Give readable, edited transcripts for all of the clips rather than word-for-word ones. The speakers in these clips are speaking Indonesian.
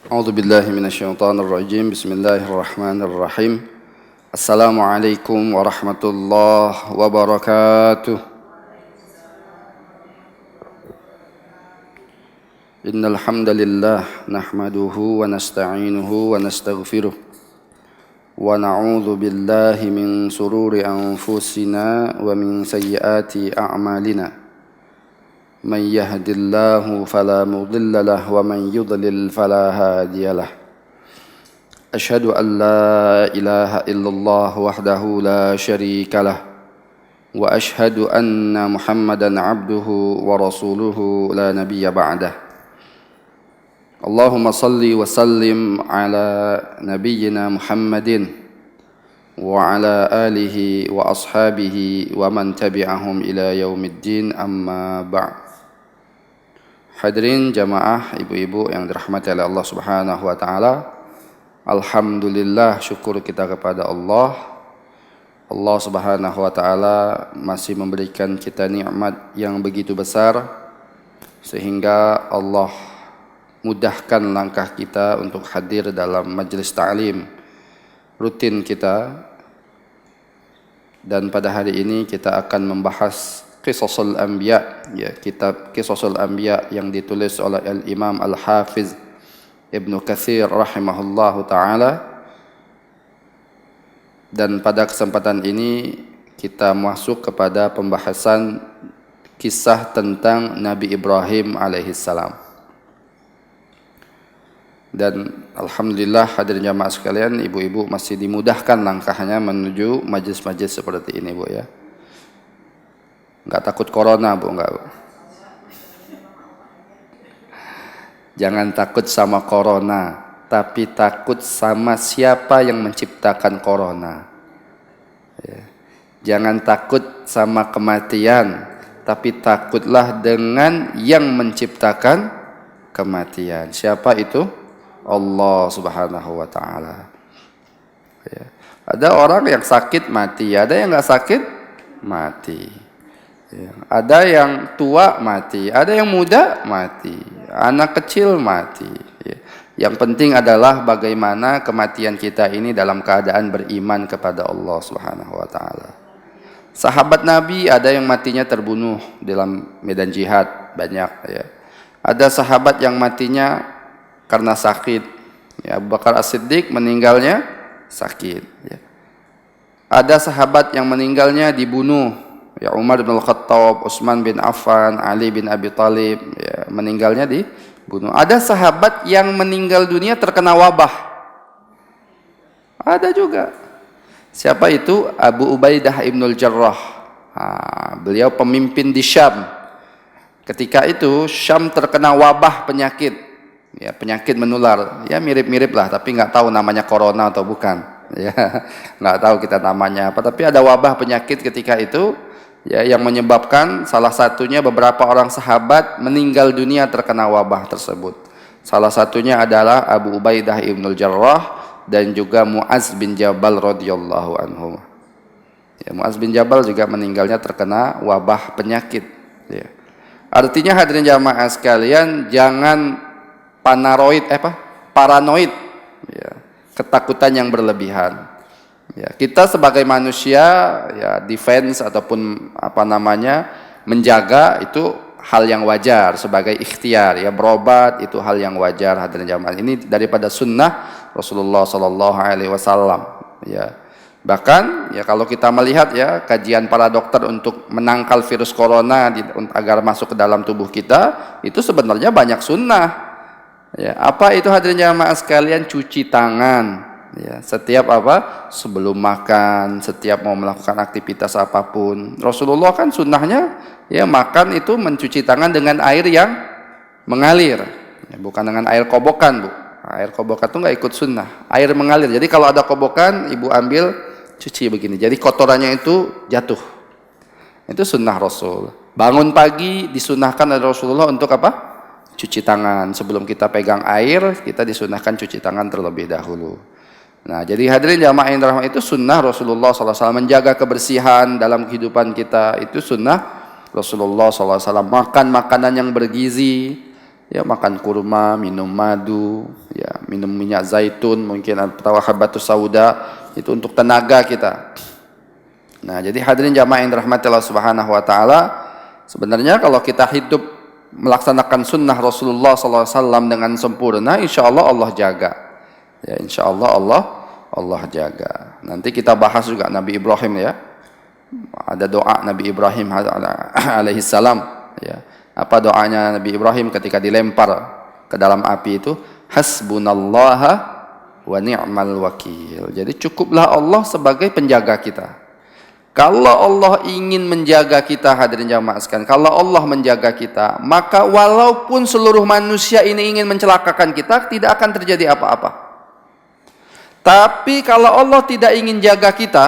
أعوذ بالله من الشيطان الرجيم بسم الله الرحمن الرحيم السلام عليكم ورحمة الله وبركاته إن الحمد لله نحمده ونستعينه ونستغفره ونعوذ بالله من شرور أنفسنا ومن سيئات أعمالنا من يهد الله فلا مضل له ومن يضلل فلا هادي له أشهد أن لا إله إلا الله وحده لا شريك له وأشهد أن محمدا عبده ورسوله لا نبي بعده اللهم صل وسلم على نبينا محمد وعلى آله وأصحابه ومن تبعهم إلى يوم الدين أما بعد. Hadirin jamaah ibu-ibu yang dirahmati oleh Allah Subhanahu wa taala. Alhamdulillah, syukur kita kepada Allah. Allah Subhanahu wa taala masih memberikan kita nikmat yang begitu besar sehingga Allah mudahkan langkah kita untuk hadir dalam majelis ta'lim rutin kita. Dan pada hari ini kita akan membahas Qisasul Anbiya, ya, kitab Qisasul Anbiya yang ditulis oleh Al-Imam Al-Hafiz Ibnu Katsir rahimahullahu taala. Dan pada kesempatan ini kita masuk kepada pembahasan kisah tentang Nabi Ibrahim alaihissalam. Dan alhamdulillah hadirin jamaah sekalian, ibu-ibu masih dimudahkan langkahnya menuju majlis-majlis seperti ini, Bu, ya. Enggak takut corona, Bu? Enggak, Bu? Jangan takut sama corona, tapi takut sama siapa yang menciptakan corona. Ya. Jangan takut sama kematian, tapi takutlah dengan yang menciptakan kematian. Siapa itu? Allah Subhanahu wa taala. Ya. Ada orang yang sakit mati, ada yang enggak sakit mati. Ya. Ada yang tua mati, ada yang muda mati, anak kecil mati. Ya. Yang penting adalah bagaimana kematian kita ini dalam keadaan beriman kepada Allah Subhanahu wa taala. Sahabat Nabi ada yang matinya terbunuh dalam medan jihad, banyak, ya. Ada sahabat yang matinya karena sakit. Ya, Abu Bakar As-Siddiq meninggalnya sakit. Ya. Ada sahabat yang meninggalnya dibunuh. Ya, Umar bin Al-Khattab, Utsman bin Affan, Ali bin Abi Thalib, ya, meninggalnya dibunuh. Ada sahabat yang meninggal dunia terkena wabah. Ada juga. Siapa itu? Abu Ubaidah Ibnul Jarrah. Beliau pemimpin di Syam. Ketika itu Syam terkena wabah penyakit. Ya, penyakit menular. Ya, mirip-mirip lah, tapi nggak tahu namanya corona atau bukan. Ya, nggak tahu kita namanya apa. Tapi ada wabah penyakit ketika itu. Ya, yang menyebabkan salah satunya beberapa orang sahabat meninggal dunia terkena wabah tersebut. Salah satunya adalah Abu Ubaidah Ibnul Jarrah dan juga Mu'az bin Jabal radhiyallahu anhu. Ya, Mu'az bin Jabal juga meninggalnya terkena wabah penyakit. Ya. Artinya hadirin jamaah sekalian, jangan paranoid, ya, ketakutan yang berlebihan. Ya, kita sebagai manusia, ya, defense ataupun menjaga itu hal yang wajar sebagai ikhtiar, ya, berobat itu hal yang wajar hadirin jamaah. Ini daripada sunnah Rasulullah sallallahu alaihi wasallam, ya. Bahkan, ya, kalau kita melihat, ya, kajian para dokter untuk menangkal virus corona agar masuk ke dalam tubuh kita, itu sebenarnya banyak sunnah. Ya, apa itu hadirin jamaah sekalian? Cuci tangan. Ya, setiap sebelum makan, setiap mau melakukan aktivitas apapun. Rasulullah kan sunnahnya, ya, makan itu mencuci tangan dengan air yang mengalir, ya, bukan dengan air kobokan, Bu. Air kobokan itu nggak ikut sunnah. Air mengalir. Jadi kalau ada kobokan, ibu ambil, cuci begini. Jadi kotorannya itu jatuh. Itu sunnah Rasul. Bangun pagi disunnahkan oleh Rasulullah untuk apa? Cuci tangan. Sebelum kita pegang air, kita disunnahkan cuci tangan terlebih dahulu. Nah, jadi hadirin jamaah yang dirahmati, itu sunnah Rasulullah SAW. Menjaga kebersihan dalam kehidupan kita itu sunnah Rasulullah SAW. Makan makanan yang bergizi, Ya, makan kurma, minum madu, ya, minum minyak zaitun, mungkin atau habatus sauda, itu untuk tenaga kita. Nah, jadi hadirin jamaah yang dirahmati Allah Subhanahu wa taala, sebenarnya kalau kita hidup melaksanakan sunnah Rasulullah SAW dengan sempurna, insya Allah Allah jaga. Ya, insya Allah Allah jaga. Nanti kita bahas juga Nabi Ibrahim, ya. Ada doa Nabi Ibrahim alaihi salam, ya. Apa doanya Nabi Ibrahim ketika dilempar ke dalam api itu? Hasbunallaha wa ni'mal wakil. Jadi cukuplah Allah sebagai penjaga kita. Kalau Allah ingin menjaga kita, hadirin jamaah sekalian, kalau Allah menjaga kita, maka walaupun seluruh manusia ini ingin mencelakakan kita, tidak akan terjadi apa-apa. Tapi kalau Allah tidak ingin jaga kita,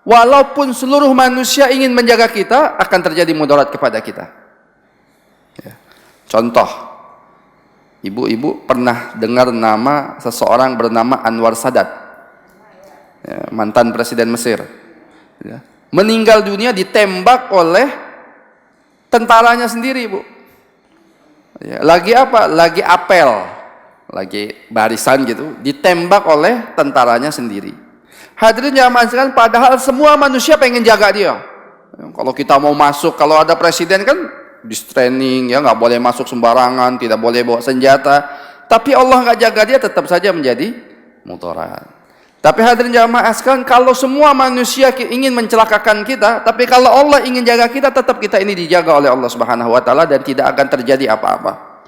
walaupun seluruh manusia ingin menjaga kita, akan terjadi mudarat kepada kita. Ya. Contoh, ibu-ibu pernah dengar nama seseorang bernama Anwar Sadat, ya, mantan presiden Mesir, ya. Meninggal dunia ditembak oleh tentaranya sendiri, Bu. Ya, lagi apa? Lagi apel, lagi barisan gitu, ditembak oleh tentaranya sendiri. Hadirin jamaah sekalian, padahal semua manusia pengen jaga dia. Kalau kita mau masuk, kalau ada presiden kan di training, ya, nggak boleh masuk sembarangan, tidak boleh bawa senjata. Tapi Allah nggak jaga dia, tetap saja menjadi mudarat. Tapi hadirin jamaah sekalian, kalau semua manusia ingin mencelakakan kita, tapi kalau Allah ingin jaga kita, tetap kita ini dijaga oleh Allah Subhanahu wa taala dan tidak akan terjadi apa-apa.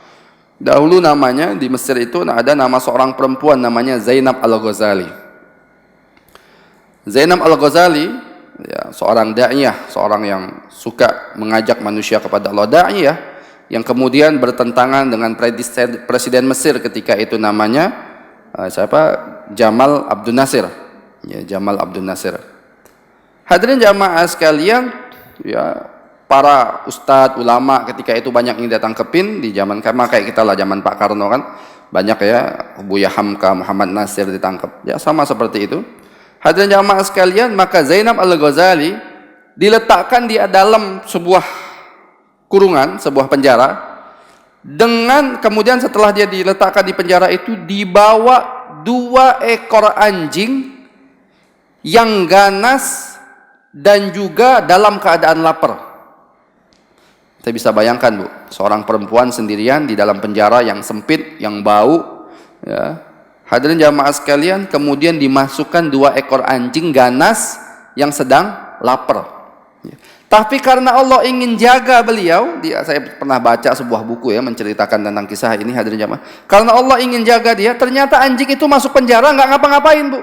Dahulu namanya di Mesir itu ada nama seorang perempuan namanya Zainab Al-Ghazali. Zainab Al-Ghazali, ya, seorang da'iyah, seorang yang suka mengajak manusia kepada Allah, da'iyah yang kemudian bertentangan dengan presiden Mesir ketika itu namanya Jamal Abdul Nasir, ya, Jamal Abdul Nasir. Hadirin jamaah sekalian, ya, para ustadz ulama ketika itu banyak yang datang ke PIN di zaman kayak kita lah, zaman Pak Karno kan banyak, ya, Buya Hamka, Muhammad Nasir ditangkap, ya, sama seperti itu. Hadirin jamaah sekalian, maka Zainab Al-Ghazali diletakkan di dalam sebuah kurungan, sebuah penjara, dengan kemudian setelah dia diletakkan di penjara itu dibawa 2 ekor anjing yang ganas dan juga dalam keadaan lapar. Kita bisa bayangkan, Bu, seorang perempuan sendirian di dalam penjara yang sempit, yang bau, ya. Hadirin jamaah sekalian, kemudian dimasukkan 2 ekor anjing ganas yang sedang lapar. Ya. Tapi karena Allah ingin jaga beliau, saya pernah baca sebuah buku, ya, menceritakan tentang kisah ini, hadirin jamaah. Karena Allah ingin jaga dia, ternyata anjing itu masuk penjara nggak ngapa-ngapain, Bu.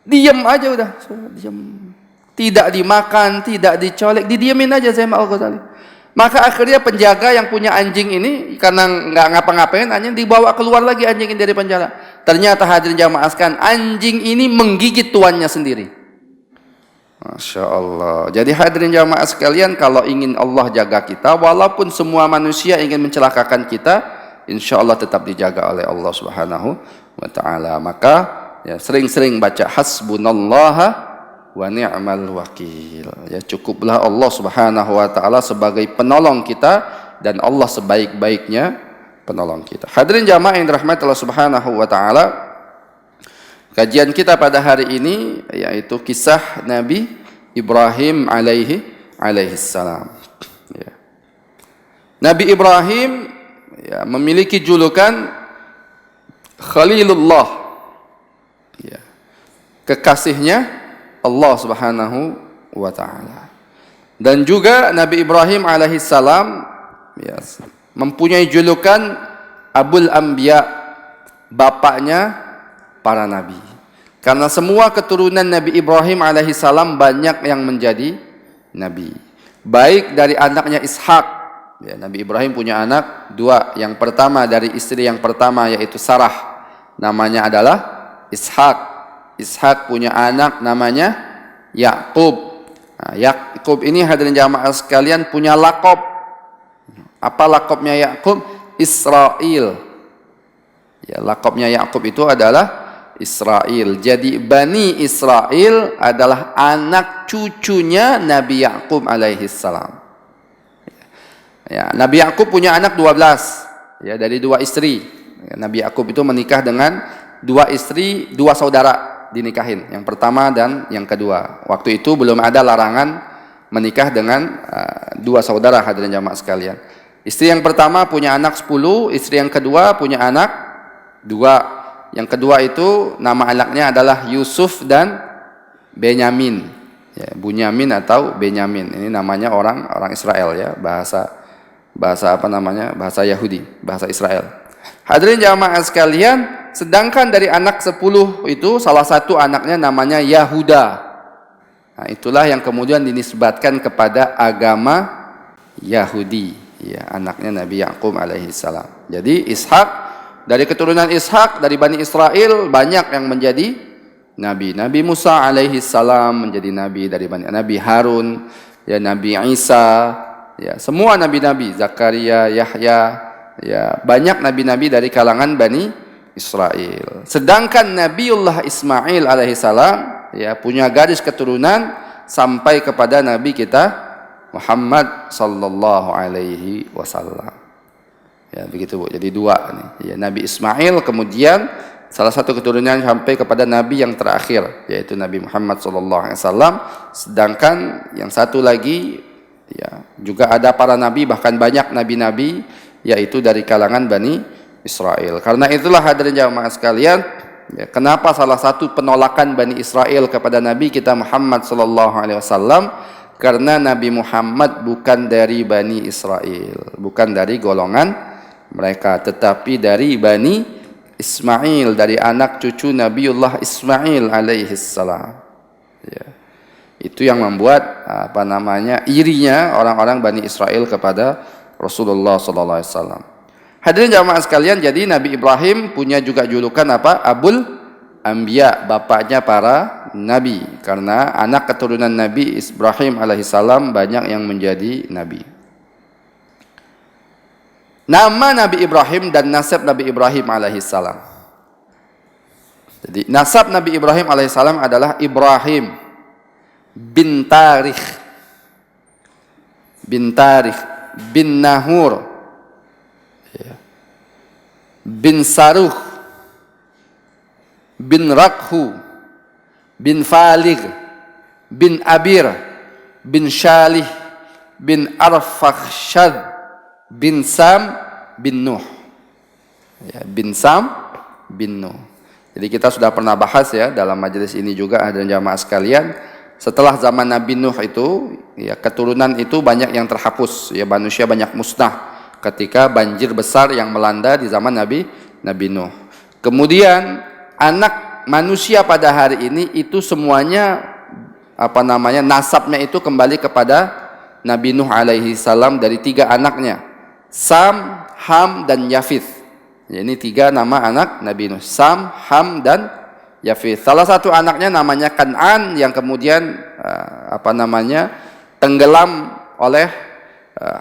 Diam aja udah, diam. Tidak dimakan, tidak dicolek, didiemin aja Zainab Al-Ghazali. Maka akhirnya penjaga yang punya anjing ini, karena nggak ngapa-ngapain, anjing dibawa keluar lagi anjing ini dari penjara. Ternyata hadirin jamaah sekalian, anjing ini menggigit tuannya sendiri. Masya Allah. Jadi hadirin jamaah sekalian, kalau ingin Allah jaga kita, walaupun semua manusia ingin mencelakakan kita, insya Allah tetap dijaga oleh Allah Subhanahu wa taala. Maka, ya, sering-sering baca hasbunallaha wa ni'mal wakil. Ya, cukuplah Allah Subhanahu wa taala sebagai penolong kita dan Allah sebaik-baiknya penolong kita. Hadirin jamaah yang dirahmati Allah Subhanahu wa taala, kajian kita pada hari ini yaitu kisah Nabi Ibrahim alaihi salam. Ya. Nabi Ibrahim, ya, memiliki julukan Khalilullah, ya, kekasihnya Allah Subhanahu wa taala. Dan juga Nabi Ibrahim alaihi salam, ya, mempunyai julukan Abul Anbiya, bapaknya para nabi. Karena semua keturunan Nabi Ibrahim alaihi salam banyak yang menjadi nabi. Baik dari anaknya Ishak, ya, Nabi Ibrahim punya anak 2. Yang pertama dari istri yang pertama yaitu Sarah, namanya adalah Ishak. Ishak punya anak namanya Yakub. Nah, Yakub ini hadirin jamaah sekalian punya lakob. Apa lakobnya Yakub? Israel. Ya, lakobnya Yakub itu adalah Israel. Jadi Bani Israel adalah anak cucunya Nabi Yakub alaihi salam. Ya, Nabi Yakub punya anak 12 ya dari 2 istri. Ya, Nabi Yakub itu menikah dengan 2 istri, 2 saudara dinikahin. Yang pertama dan yang kedua. Waktu itu belum ada larangan menikah dengan 2 saudara, hadirin jamaah sekalian. Istri yang pertama punya anak 10, istri yang kedua punya anak 2. Yang kedua itu nama anaknya adalah Yusuf dan Benyamin. Ya, Bunyamin atau Benyamin. Ini namanya orang Israel ya, bahasa apa namanya? Bahasa Yahudi, bahasa Israel. Hadirin jamaah sekalian, sedangkan dari anak 10 itu salah satu anaknya namanya Yahuda. Nah, itulah yang kemudian dinisbatkan kepada agama Yahudi, ya, anaknya Nabi Yakub alaihi salam. Jadi Ishak, dari keturunan Ishak dari Bani Israel banyak yang menjadi nabi. Nabi Musa alaihi salam menjadi nabi dari Nabi Harun, ya, Nabi Isa, ya, semua nabi-nabi, Zakaria, Yahya, ya, banyak nabi-nabi dari kalangan Bani Israel. Sedangkan Nabiullah Ismail alaihi salam, ya, punya garis keturunan sampai kepada nabi kita Muhammad sallallahu alaihi wasallam. Ya, begitu Bu. Jadi 2 nih. Ya, Nabi Ismail, kemudian salah satu keturunan sampai kepada nabi yang terakhir, yaitu Nabi Muhammad sallallahu alaihi wasallam. Sedangkan yang satu lagi, ya, juga ada para nabi, bahkan banyak nabi-nabi, yaitu dari kalangan Bani Israel. Karena itulah hadirin jamaah sekalian, ya, kenapa salah satu penolakan Bani Israel kepada Nabi kita Muhammad sallallahu alaihi wasallam, karena Nabi Muhammad bukan dari Bani Israel, bukan dari golongan mereka, tetapi dari Bani Ismail, dari anak cucu Nabiullah Ismail alaihi salam. Ya. Itu yang membuat apa namanya irinya orang-orang Bani Israel kepada Rasulullah sallallahu alaihi wasallam. Hadirin jamaah sekalian, jadi Nabi Ibrahim punya juga julukan apa? Abul Anbiya, bapaknya para nabi, karena anak keturunan Nabi Ibrahim alaihissalam banyak yang menjadi nabi. Nama Nabi Ibrahim dan nasab Nabi Ibrahim alaihissalam. Jadi nasab Nabi Ibrahim alaihissalam adalah Ibrahim bin Tarikh, bin Nahur, bin Saruh, bin Rakhu, bin Falig, bin Abir, bin Shalih, bin Arfakhshad, bin Sam, bin Nuh. Ya, bin Sam, bin Nuh. Jadi kita sudah pernah bahas ya dalam majelis ini juga, ada jamaah sekalian. Setelah zaman Nabi Nuh itu, ya, keturunan itu banyak yang terhapus, ya, manusia banyak musnah ketika banjir besar yang melanda di zaman Nabi Nuh. Kemudian anak manusia pada hari ini itu semuanya apa namanya nasabnya itu kembali kepada Nabi Nuh alaihi salam dari 3 anaknya, Sam, Ham, dan Yafith. Ya, ini 3 nama anak Nabi Nuh, Sam, Ham, dan Yafith. Salah satu anaknya namanya Kan'an yang kemudian tenggelam oleh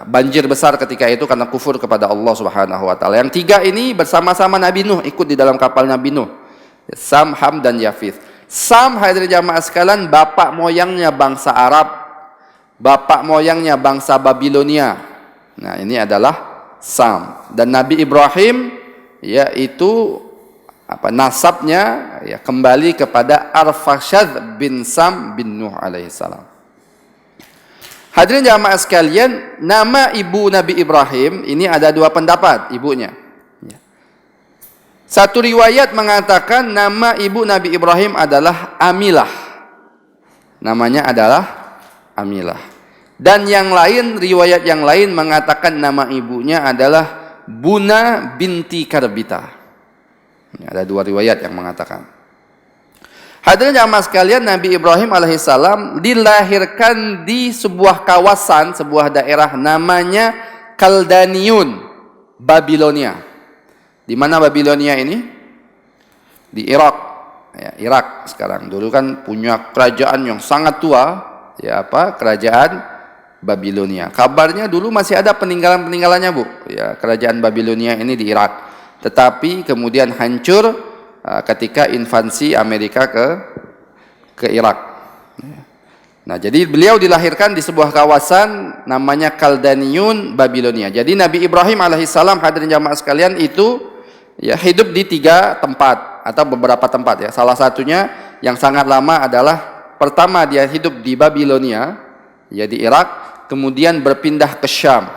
banjir besar ketika itu karena kufur kepada Allah Subhanahu wa taala. Yang 3 ini bersama-sama Nabi Nuh, ikut di dalam kapal Nabi Nuh. Sam, Ham, dan Yafith. Sam, hadirin jamaah sekalian, bapak moyangnya bangsa Arab, bapak moyangnya bangsa Babilonia. Nah, ini adalah Sam. Dan Nabi Ibrahim, yaitu nasabnya, ya, kembali kepada Arfakhshad bin Sam bin Nuh alaihissalam. Hadirin jamaah sekalian, nama ibu Nabi Ibrahim ini ada 2 pendapat ibunya. Satu riwayat mengatakan nama ibu Nabi Ibrahim adalah Amilah. Namanya adalah Amilah. Dan yang lain, riwayat yang lain mengatakan nama ibunya adalah Buna binti Karbita. Ada 2 riwayat yang mengatakan. Hadirin jamaah sekalian, Nabi Ibrahim alaihissalam dilahirkan di sebuah kawasan, sebuah daerah namanya Kaldaniun, Babilonia. Di mana Babilonia ini? Di Irak. Ya, Irak sekarang. Dulu kan punya kerajaan yang sangat tua, ya, kerajaan Babilonia. Kabarnya dulu masih ada peninggalan-peninggalannya, Bu. Ya, kerajaan Babilonia ini di Irak. Tetapi kemudian hancur ketika invasi Amerika ke Irak. Nah, jadi beliau dilahirkan di sebuah kawasan namanya Kaldaniun, Babilonia. Jadi Nabi Ibrahim alaihissalam, hadirin jamaah sekalian, itu ya hidup di 3 tempat atau beberapa tempat ya. Salah satunya yang sangat lama adalah pertama dia hidup di Babilonia, ya di Irak, kemudian berpindah ke Syam.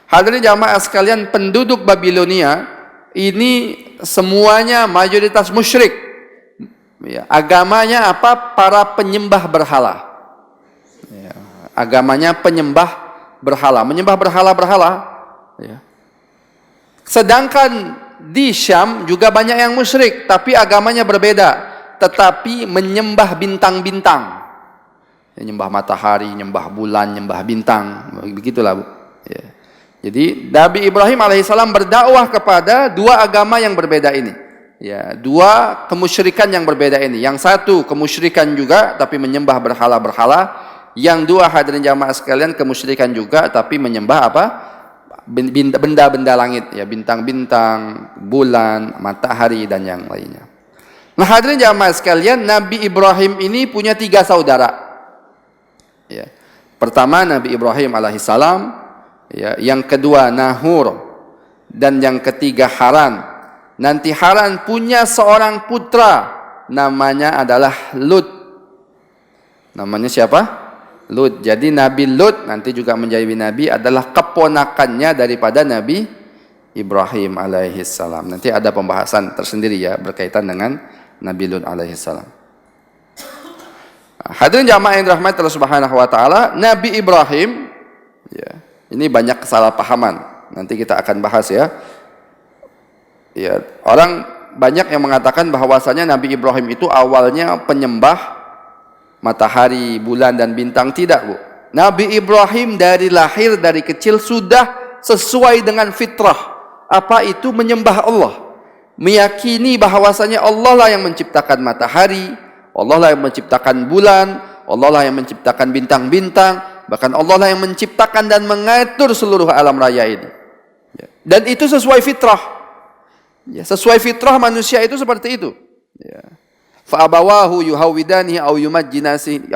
Hadirin jamaah sekalian, penduduk Babilonia ini semuanya mayoritas musyrik. Ya, agamanya apa? Para penyembah berhala. Ya, agamanya penyembah berhala, menyembah berhala-berhala. Ya. Sedangkan di Syam juga banyak yang musyrik, tapi agamanya berbeda, tetapi menyembah bintang-bintang. Ya, nyembah matahari, nyembah bulan, nyembah bintang, begitulah Bu. Ya. Jadi Nabi Ibrahim alaihissalam berdakwah kepada 2 agama yang berbeda ini. Ya, 2 kemusyrikan yang berbeda ini. Yang satu kemusyrikan juga tapi menyembah berhala-berhala. Yang 2 hadirin jamaah sekalian kemusyrikan juga tapi menyembah apa? Benda-benda langit, ya, bintang-bintang, bulan, matahari dan yang lainnya. Nah, hadirin jamaah sekalian, Nabi Ibrahim ini punya 3 saudara. Ya. Pertama Nabi Ibrahim alaihissalam, ya, yang kedua Nahur, dan yang ketiga Haran. Nanti Haran punya seorang putra, namanya adalah Lut. Namanya siapa? Lut. Jadi Nabi Lut nanti juga menjadi nabi adalah keponakannya daripada Nabi Ibrahim alaihissalam. Nanti ada pembahasan tersendiri ya berkaitan dengan Nabi Lut alaihissalam. Hadirin jamaah yang dirahmati Allah Subhanahu wa taala, Nabi Ibrahim, ya, ini banyak kesalahpahaman. Nanti kita akan bahas ya. Ya, orang banyak yang mengatakan bahwasanya Nabi Ibrahim itu awalnya penyembah matahari, bulan dan bintang. Tidak Bu. Nabi Ibrahim dari lahir, dari kecil sudah sesuai dengan fitrah. Apa itu? Menyembah Allah. Meyakini bahwasanya Allah lah yang menciptakan matahari, Allah lah yang menciptakan bulan, Allah lah yang menciptakan bintang-bintang, bahkan Allah lah yang menciptakan dan mengatur seluruh alam raya ini. Dan itu sesuai fitrah. Ya, sesuai fitrah manusia itu seperti itu. Ya. Fa'abawahu yuhawidanihi au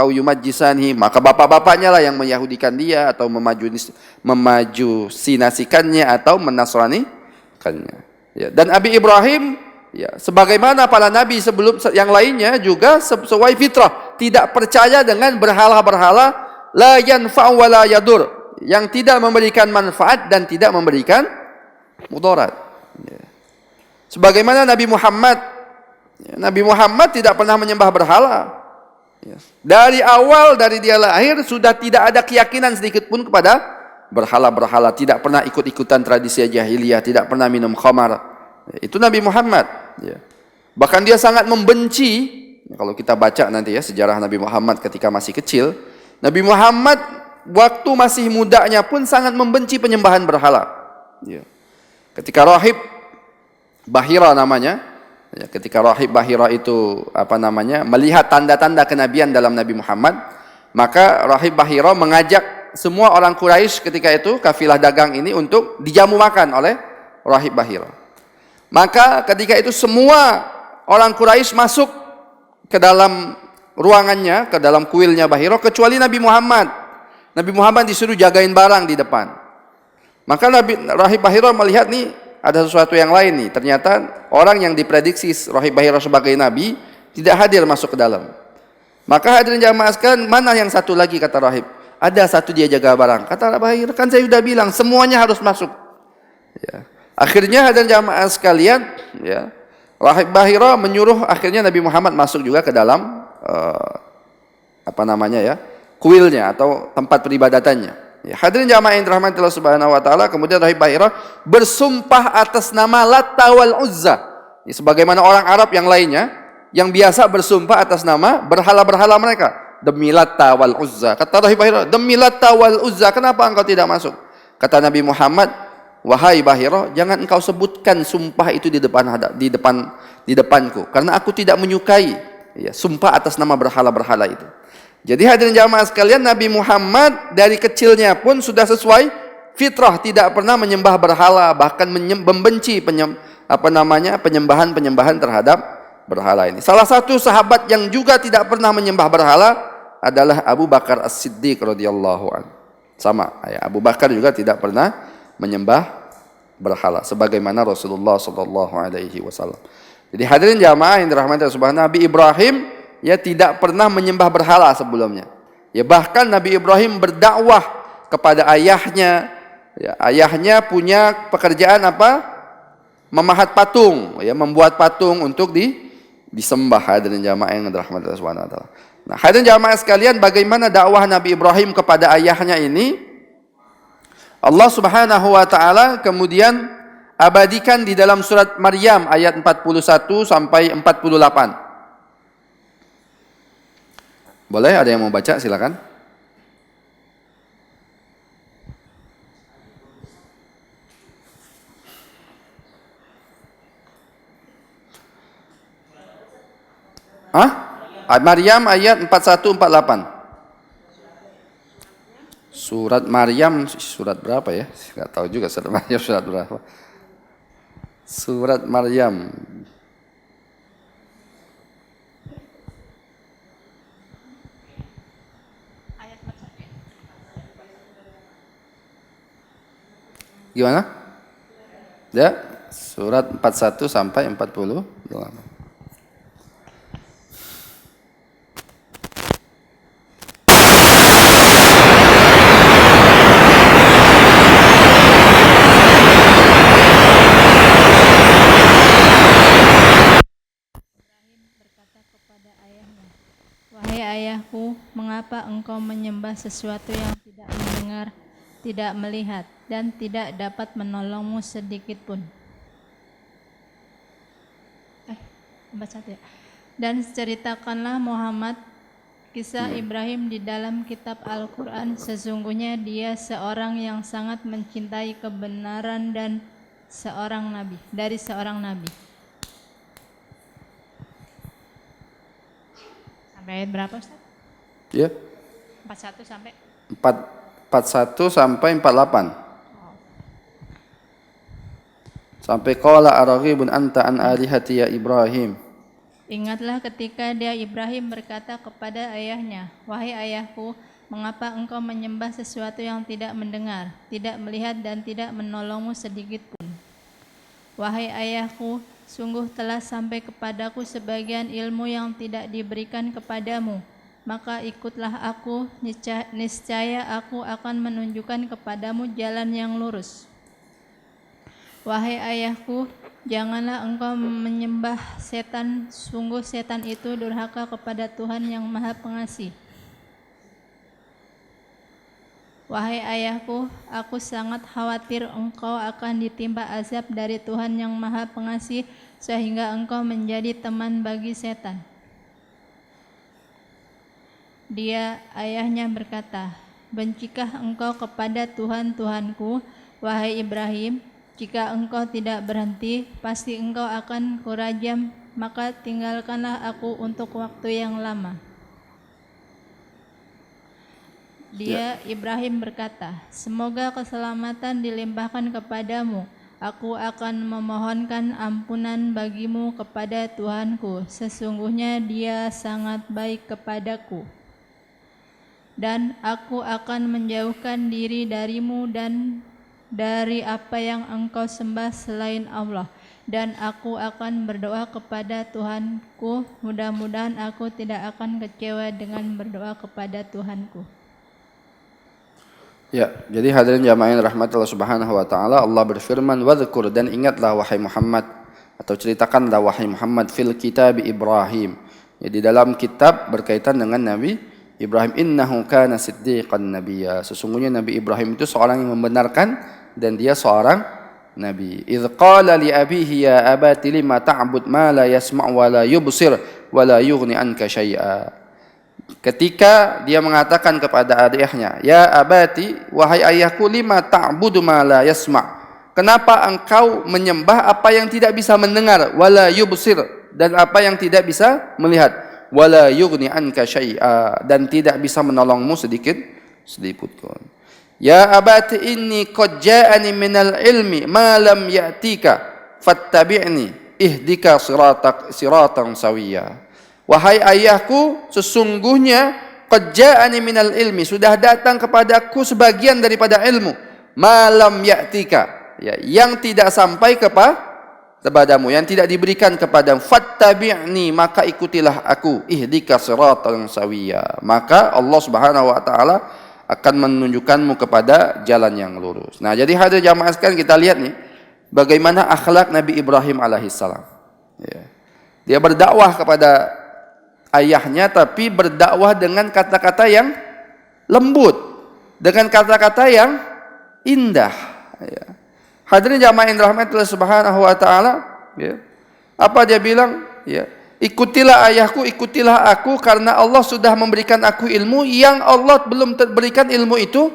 yumajjisanihi, maka bapak-bapaknya lah yang menyahudikan dia atau memajusinasikannya atau menasranikannya. Ya, dan Nabi Ibrahim, ya, sebagaimana para nabi sebelum yang lainnya juga sesuai fitrah, tidak percaya dengan berhala-berhala la yanfa'u wa la yadur, yang tidak memberikan manfaat dan tidak memberikan mudarat. Ya. Sebagaimana Nabi Muhammad tidak pernah menyembah berhala. Dari awal, dari dia lahir sudah tidak ada keyakinan sedikit pun kepada berhala-berhala, tidak pernah ikut-ikutan tradisi jahiliyah, tidak pernah minum khamar. Itu Nabi Muhammad. Bahkan dia sangat membenci, kalau kita baca nanti ya sejarah Nabi Muhammad ketika masih kecil, Nabi Muhammad waktu masih mudanya pun sangat membenci penyembahan berhala. Ketika rahib Bahira namanya, ya, ketika rahib Bahira itu melihat tanda-tanda kenabian dalam Nabi Muhammad, maka rahib Bahira mengajak semua orang Quraisy ketika itu, kafilah dagang ini, untuk dijamu makan oleh rahib Bahira. Maka ketika itu semua orang Quraisy masuk ke dalam ruangannya, ke dalam kuilnya Bahira, kecuali Nabi Muhammad. Nabi Muhammad disuruh jagain barang di depan. Maka rahib Bahira melihat nih ada sesuatu yang lain nih. Ternyata orang yang diprediksi rahib Bahira sebagai nabi tidak hadir masuk ke dalam. Maka hadirin jamaah sekalian, mana yang satu lagi, kata rahib? Ada satu dia jaga barang. Kata Bahira, kan saya sudah bilang semuanya harus masuk. Ya. Akhirnya hadirin jamaah sekalian, ya, rahib Bahira menyuruh akhirnya Nabi Muhammad masuk juga ke dalam kuilnya atau tempat peribadatannya. Ya, hadirin jamaah yang dirahmati Allah Subhanahu wa taala, kemudian rahib Bahira bersumpah atas nama Latta wal Uzza. Ya, sebagaimana orang Arab yang lainnya yang biasa bersumpah atas nama berhala-berhala mereka. Demi Latta wal Uzza. Kata rahib Bahira, demi Latta wal Uzza, kenapa engkau tidak masuk? Kata Nabi Muhammad, wahai Bahira, jangan engkau sebutkan sumpah itu di depanku, karena aku tidak menyukai, ya, sumpah atas nama berhala-berhala itu. Jadi hadirin jamaah sekalian, Nabi Muhammad dari kecilnya pun sudah sesuai fitrah, tidak pernah menyembah berhala, bahkan membenci penyembahan terhadap berhala ini. Salah satu sahabat yang juga tidak pernah menyembah berhala adalah Abu Bakar As-Siddiq radhiyallahu an. Sama, ya, Abu Bakar juga tidak pernah menyembah berhala sebagaimana Rasulullah sallallahu alaihi wasallam. Jadi hadirin jamaah yang dirahmati Allah Subhanahu, Nabi Ibrahim ya tidak pernah menyembah berhala sebelumnya. Ya bahkan Nabi Ibrahim berdakwah kepada ayahnya. Ya, ayahnya punya pekerjaan apa? Memahat patung, ya, membuat patung untuk disembah, hadirin jamaah yang dirahmati Allah Subhanahu wa taala. Nah, hadirin jamaah sekalian, bagaimana dakwah Nabi Ibrahim kepada ayahnya ini? Allah Subhanahu wa taala kemudian abadikan di dalam surat Maryam ayat 41 sampai 48. Boleh, ada yang mau baca silakan. Maryam ayat 41-48. Surat Maryam surat berapa ya? Enggak tahu juga surat Maryam surat berapa. Surat Maryam. Gimana? Ya, surat 41 sampai 48. Wahai ayahku, mengapa engkau menyembah sesuatu yang tidak mendengar, tidak melihat, dan tidak dapat menolongmu sedikit pun? Dan ceritakanlah Muhammad kisah Ibrahim di dalam kitab Al-Quran. Sesungguhnya dia seorang yang sangat mencintai kebenaran dan seorang nabi. Sampai ayat berapa, Ustaz? Ya. 41 sampai 41 sampai 48. Sampai qala araghibun anta an alihati ya Ibrahim. Ingatlah ketika dia Ibrahim berkata kepada ayahnya, wahai ayahku, mengapa engkau menyembah sesuatu yang tidak mendengar, tidak melihat, dan tidak menolongmu sedikit pun? Wahai ayahku, sungguh telah sampai kepadaku sebagian ilmu yang tidak diberikan kepadamu. Maka ikutlah aku, niscaya aku akan menunjukkan kepadamu jalan yang lurus. Wahai ayahku, janganlah engkau menyembah setan, sungguh setan itu durhaka kepada Tuhan yang Maha Pengasih. Wahai ayahku, aku sangat khawatir engkau akan ditimpa azab dari Tuhan yang Maha Pengasih, sehingga engkau menjadi teman bagi setan. Dia, ayahnya, berkata, bencikah engkau kepada Tuhan Tuhanku, wahai Ibrahim? Jika engkau tidak berhenti, pasti engkau akan kurajam, maka tinggalkanlah aku untuk waktu yang lama. Dia, Ibrahim, berkata, semoga keselamatan dilimpahkan kepadamu. Aku akan memohonkan ampunan bagimu kepada Tuhanku. Sesungguhnya Dia sangat baik kepadaku. Dan aku akan menjauhkan diri darimu dan dari apa yang engkau sembah selain Allah. Dan aku akan berdoa kepada Tuhanku. Mudah-mudahan aku tidak akan kecewa dengan berdoa kepada Tuhanku. Ya, jadi hadirin jamaah yang rahmat Allah Subhanahu wa taala, Allah berfirman, "Wadhkur," dan ingatlah wahai Muhammad, atau ceritakanlah wahai Muhammad, fil kitab Ibrahim. Ya, di dalam kitab berkaitan dengan Nabi Ibrahim, innahu kana siddiqan nabiyya. Sesungguhnya Nabi Ibrahim itu seorang yang membenarkan dan dia seorang nabi. Idz qala li abihi ya abati lima ta'bud ma la yasma' wa la yubsir wa la yughni anka syai'a. Ketika dia mengatakan kepada ayahnya, ya abati, wahai ayahku, lima ta'budu ma la yasma'. Kenapa engkau menyembah apa yang tidak bisa mendengar, wala yubsir, dan apa yang tidak bisa melihat, wala yughni anka syai'a, dan tidak bisa menolongmu sedikit pun. Ya abati inni qad ja'ani minal ilmi ma lam ya'tika fattabi'ni ihdika siratan sawiyya. Wahai ayahku, sesungguhnya qad ja'ani minal ilmi, sudah datang kepadaku sebagian daripada ilmu, malam ya'tika, ya, yang tidak sampai kepadamu, yang tidak diberikan kepadamu. Fattabi'ni, maka ikutilah aku. Ihdika siratan sawiyya, maka Allah Subhanahu wa taala akan menunjukkanmu kepada jalan yang lurus. Nah, jadi hadirin jamaah sekalian, kita lihat nih bagaimana akhlak Nabi Ibrahim alaihissalam. Ya. Dia berdakwah kepada ayahnya, tapi berdakwah dengan kata-kata yang lembut, dengan kata-kata yang indah. Ya. Hadirin jamaah yang dirahmati Allah Subhanahu wa taala, ya. Apa dia bilang? Ya, ikutilah ayahku, ikutilah aku, karena Allah sudah memberikan aku ilmu yang Allah belum berikan ilmu itu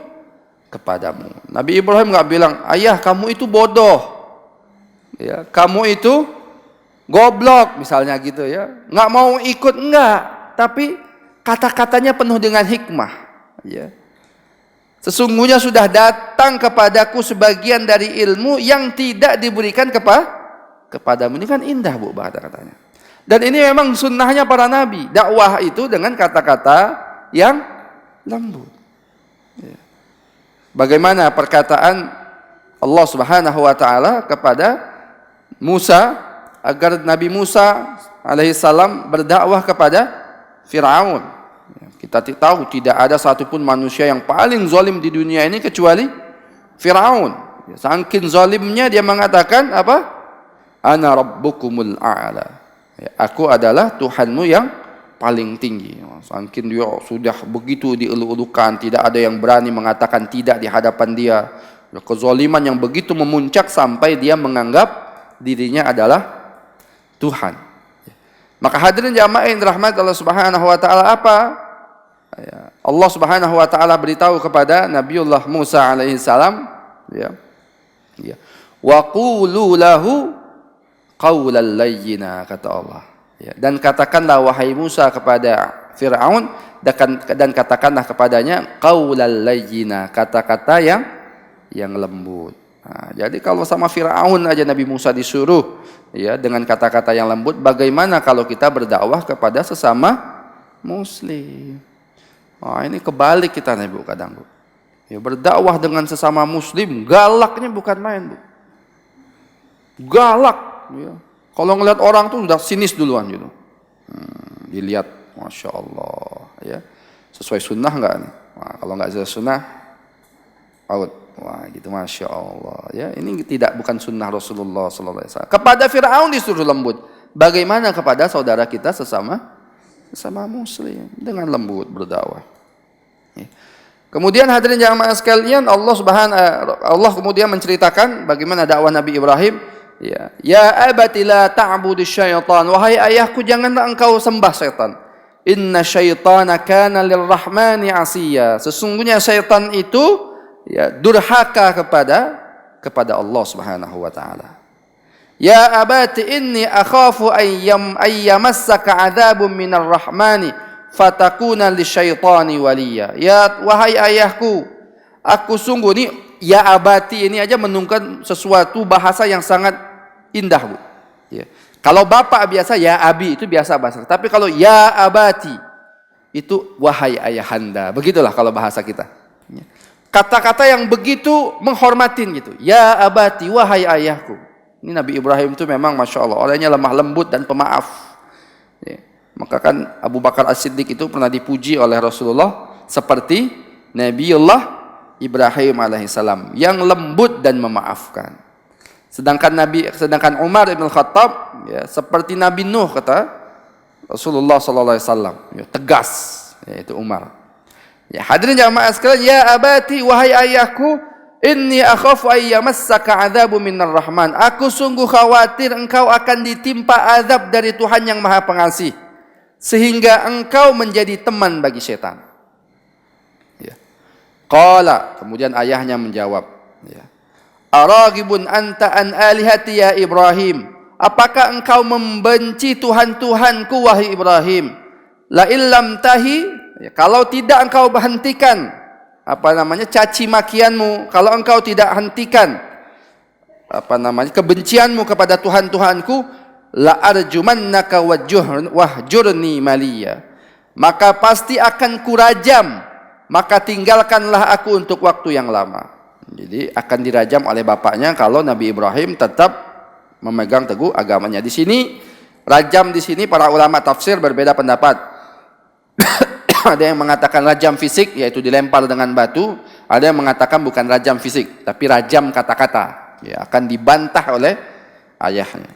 kepadamu. Nabi Ibrahim enggak bilang, "Ayah, kamu itu bodoh." Ya, kamu itu goblok misalnya gitu ya. Enggak mau ikut, enggak, tapi kata-katanya penuh dengan hikmah, ya. Sesungguhnya sudah datang kepadaku sebagian dari ilmu yang tidak diberikan kepadamu. Ini kan indah, Bu, bahasa katanya. Dan ini memang sunnahnya para nabi, dakwah itu dengan kata-kata yang lembut. Ya. Bagaimana perkataan Allah Subhanahu wa taala kepada Musa, agar Nabi Musa alaihissalam berdakwah kepada Fir'aun. Kita tahu tidak ada satupun manusia yang paling zalim di dunia ini kecuali Fir'aun. Saking zalimnya dia mengatakan apa? Ana rabbukumul a'la. Ya, aku adalah Tuhanmu yang paling tinggi. Saking dia sudah begitu dielu-elukan, tidak ada yang berani mengatakan tidak di hadapan dia. Kezaliman yang begitu memuncak sampai dia menganggap dirinya adalah Tuhan. Maka hadirin jamaah yang dirahmati Allah Subhanahu wa taala, apa? Ya, Allah Subhanahu wa taala beritahu kepada Nabiullah Musa alaihi salam, ya. Ya. Wa qulu lahu qawlan layyina, kata Allah. Ya, dan katakanlah wahai Musa kepada Firaun, dan katakanlah kepadanya qawlan layyina, kata-kata yang lembut. Nah, jadi kalau sama Firaun aja Nabi Musa disuruh, ya, dengan kata-kata yang lembut, bagaimana kalau kita berdakwah kepada sesama muslim? Ini kebalik kita nih, Bu, kadang, Bu. Ya, berdakwah dengan sesama muslim, galaknya bukan main, Bu. Galak, ya. Kalau ngelihat orang tuh udah sinis duluan gitu. Dilihat, masya Allah, ya, sesuai sunnah nggak nih? Nah, kalau nggak sesuai sunnah, out. Wah, gitu, masya Allah, ya. Ini bukan sunnah Rasulullah SAW. Kepada Firaun disuruh lembut. Bagaimana kepada saudara kita sesama muslim, dengan lembut berdakwah. Ya. Kemudian hadirin jamaah sekalian, Allah kemudian menceritakan bagaimana dakwah Nabi Ibrahim. Ya, ya abati la ta'budus syaitan, wahai ayahku, janganlah engkau sembah syaitan. Inna syaitana kana lirrahmani asiya, sesungguhnya syaitan itu, ya, durhaka kepada Allah Subhanahu wa taala. Ya abati inni akhafu ayyamassaka adzabun minar rahmani fatakuna lisyaitani waliya. Ya wahai ayahku, aku sungguh, ini ya abati ini aja menunjukkan sesuatu bahasa yang sangat indah, Bu. Ya. Kalau bapak biasa ya abi, itu biasa bahasa. Tapi kalau ya abati itu wahai ayahanda. Begitulah kalau bahasa kita. Ya. Kata-kata yang begitu menghormatin gitu. Ya abati, wahai ayahku. Ini Nabi Ibrahim itu memang masya Allah, orangnya lemah lembut dan pemaaf. Ya. Maka kan Abu Bakar As-Siddiq itu pernah dipuji oleh Rasulullah seperti Nabiullah Ibrahim alaihissalam yang lembut dan memaafkan. Sedangkan Umar ibn Khattab, ya, seperti Nabi Nuh, kata Rasulullah sallallahu alaihi wasallam, ya, tegas, yaitu Umar. Ya, hadirin jamaah sekalian, ya abati, wahai ayahku, inni akhafu ayyamassaka adzabun minar rahman. Aku sungguh khawatir engkau akan ditimpa azab dari Tuhan yang Maha Pengasih, sehingga engkau menjadi teman bagi setan. Ya. Qala, kemudian ayahnya menjawab, ya, araghibun anta an alihati ya Ibrahim, apakah engkau membenci Tuhan-Tuhanku wahai Ibrahim? La illam tahi, ya, kalau tidak engkau hentikan caci makianmu, kalau engkau tidak hentikan kebencianmu kepada Tuhan-Tuhanku, la arjumannaka wahjurni maliya, maka pasti akan kurajam, maka tinggalkanlah aku untuk waktu yang lama. Jadi akan dirajam oleh bapaknya kalau Nabi Ibrahim tetap memegang teguh agamanya. Di sini rajam, di sini para ulama tafsir berbeda pendapat. Ada yang mengatakan rajam fisik, yaitu dilempar dengan batu. Ada yang mengatakan bukan rajam fisik, tapi rajam kata-kata, ya, akan dibantah oleh ayahnya.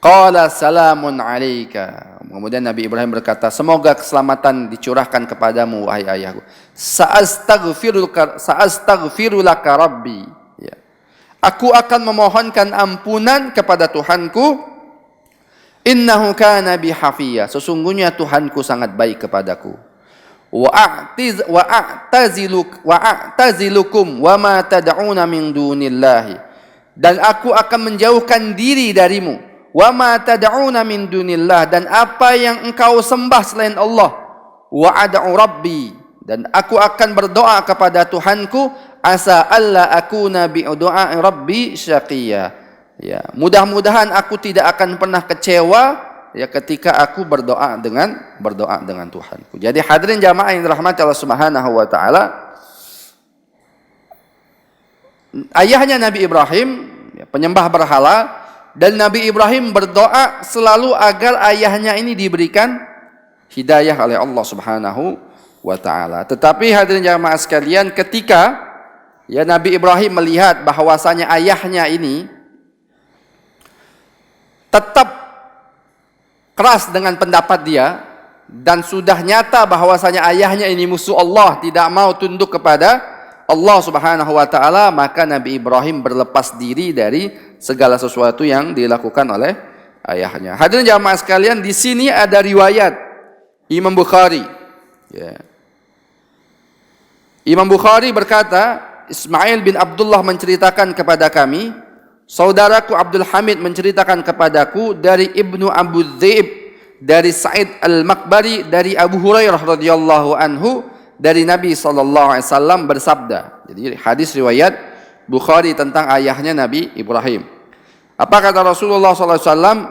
Qala salamun alaika. Kemudian Nabi Ibrahim berkata, semoga keselamatan dicurahkan kepadamu wahai ayahku. Sa'astaghfiru laka rabbi. Ya. Aku akan memohonkan ampunan kepada Tuhanku. Innahu kana bi hafiya. Sesungguhnya Tuhanku sangat baik kepadaku. Wa'tazilukum wa ma tad'una min dunillahi. Dan aku akan menjauhkan diri darimu. Wa ma tad'una min dunillah, dan apa yang engkau sembah selain Allah. Wa ad'u rabbi, dan aku akan berdoa kepada Tuhanku, asa alla akuna bi du'a rabbi syaqiya. Ya, mudah-mudahan aku tidak akan pernah kecewa ya ketika aku berdoa dengan Tuhanku. Jadi hadirin jamaah yang dirahmati Allah Subhanahu wa taala, ayahnya Nabi Ibrahim ya, penyembah berhala. Dan Nabi Ibrahim berdoa selalu agar ayahnya ini diberikan hidayah oleh Allah Subhanahu wa taala. Tetapi hadirin jamaah sekalian, ketika ya Nabi Ibrahim melihat bahwasanya ayahnya ini tetap keras dengan pendapat dia dan sudah nyata bahwasanya ayahnya ini musuh Allah, tidak mau tunduk kepada Allah Subhanahu wa taala, maka Nabi Ibrahim berlepas diri dari segala sesuatu yang dilakukan oleh ayahnya. Hadirin jamaah sekalian, di sini ada riwayat Imam Bukhari. Ya. Imam Bukhari berkata, Ismail bin Abdullah menceritakan kepada kami, saudaraku Abdul Hamid menceritakan kepadaku dari Ibnu Abu Dzib, dari Sa'id al-Makbari, dari Abu Hurairah radhiyallahu anhu, dari Nabi SAW bersabda. Jadi hadis riwayat Bukhari tentang ayahnya Nabi Ibrahim. Apa kata Rasulullah SAW?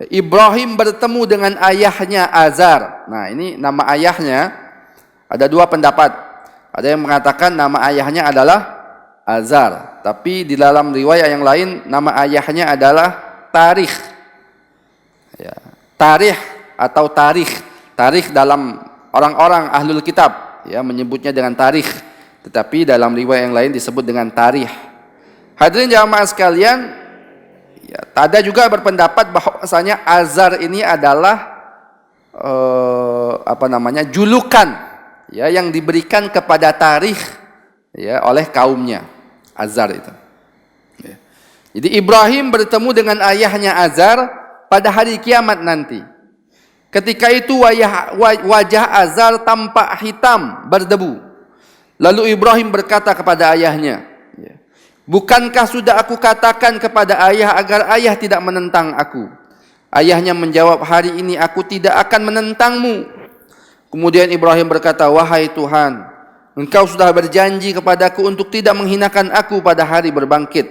Ibrahim bertemu dengan ayahnya Azar. Nah, ini nama ayahnya ada dua pendapat. Ada yang mengatakan nama ayahnya adalah Azar, tapi di dalam riwayat yang lain nama ayahnya adalah Tarikh. Ya, Tarikh atau Tarikh. Tarikh dalam orang-orang ahlul kitab ya menyebutnya dengan tarikh, tetapi dalam riwayat yang lain disebut dengan tarikh. Hadirin jamaah sekalian, ya, ada juga berpendapat bahwasanya Azar ini adalah julukan ya yang diberikan kepada tarikh ya oleh kaumnya, Azar itu. Ya. Jadi Ibrahim bertemu dengan ayahnya Azar pada hari kiamat nanti. Ketika itu wajah Azar tampak hitam berdebu. Lalu Ibrahim berkata kepada ayahnya, bukankah sudah aku katakan kepada ayah agar ayah tidak menentang aku? Ayahnya menjawab, hari ini aku tidak akan menentangmu. Kemudian Ibrahim berkata, wahai Tuhan, engkau sudah berjanji kepadaku untuk tidak menghinakan aku pada hari berbangkit.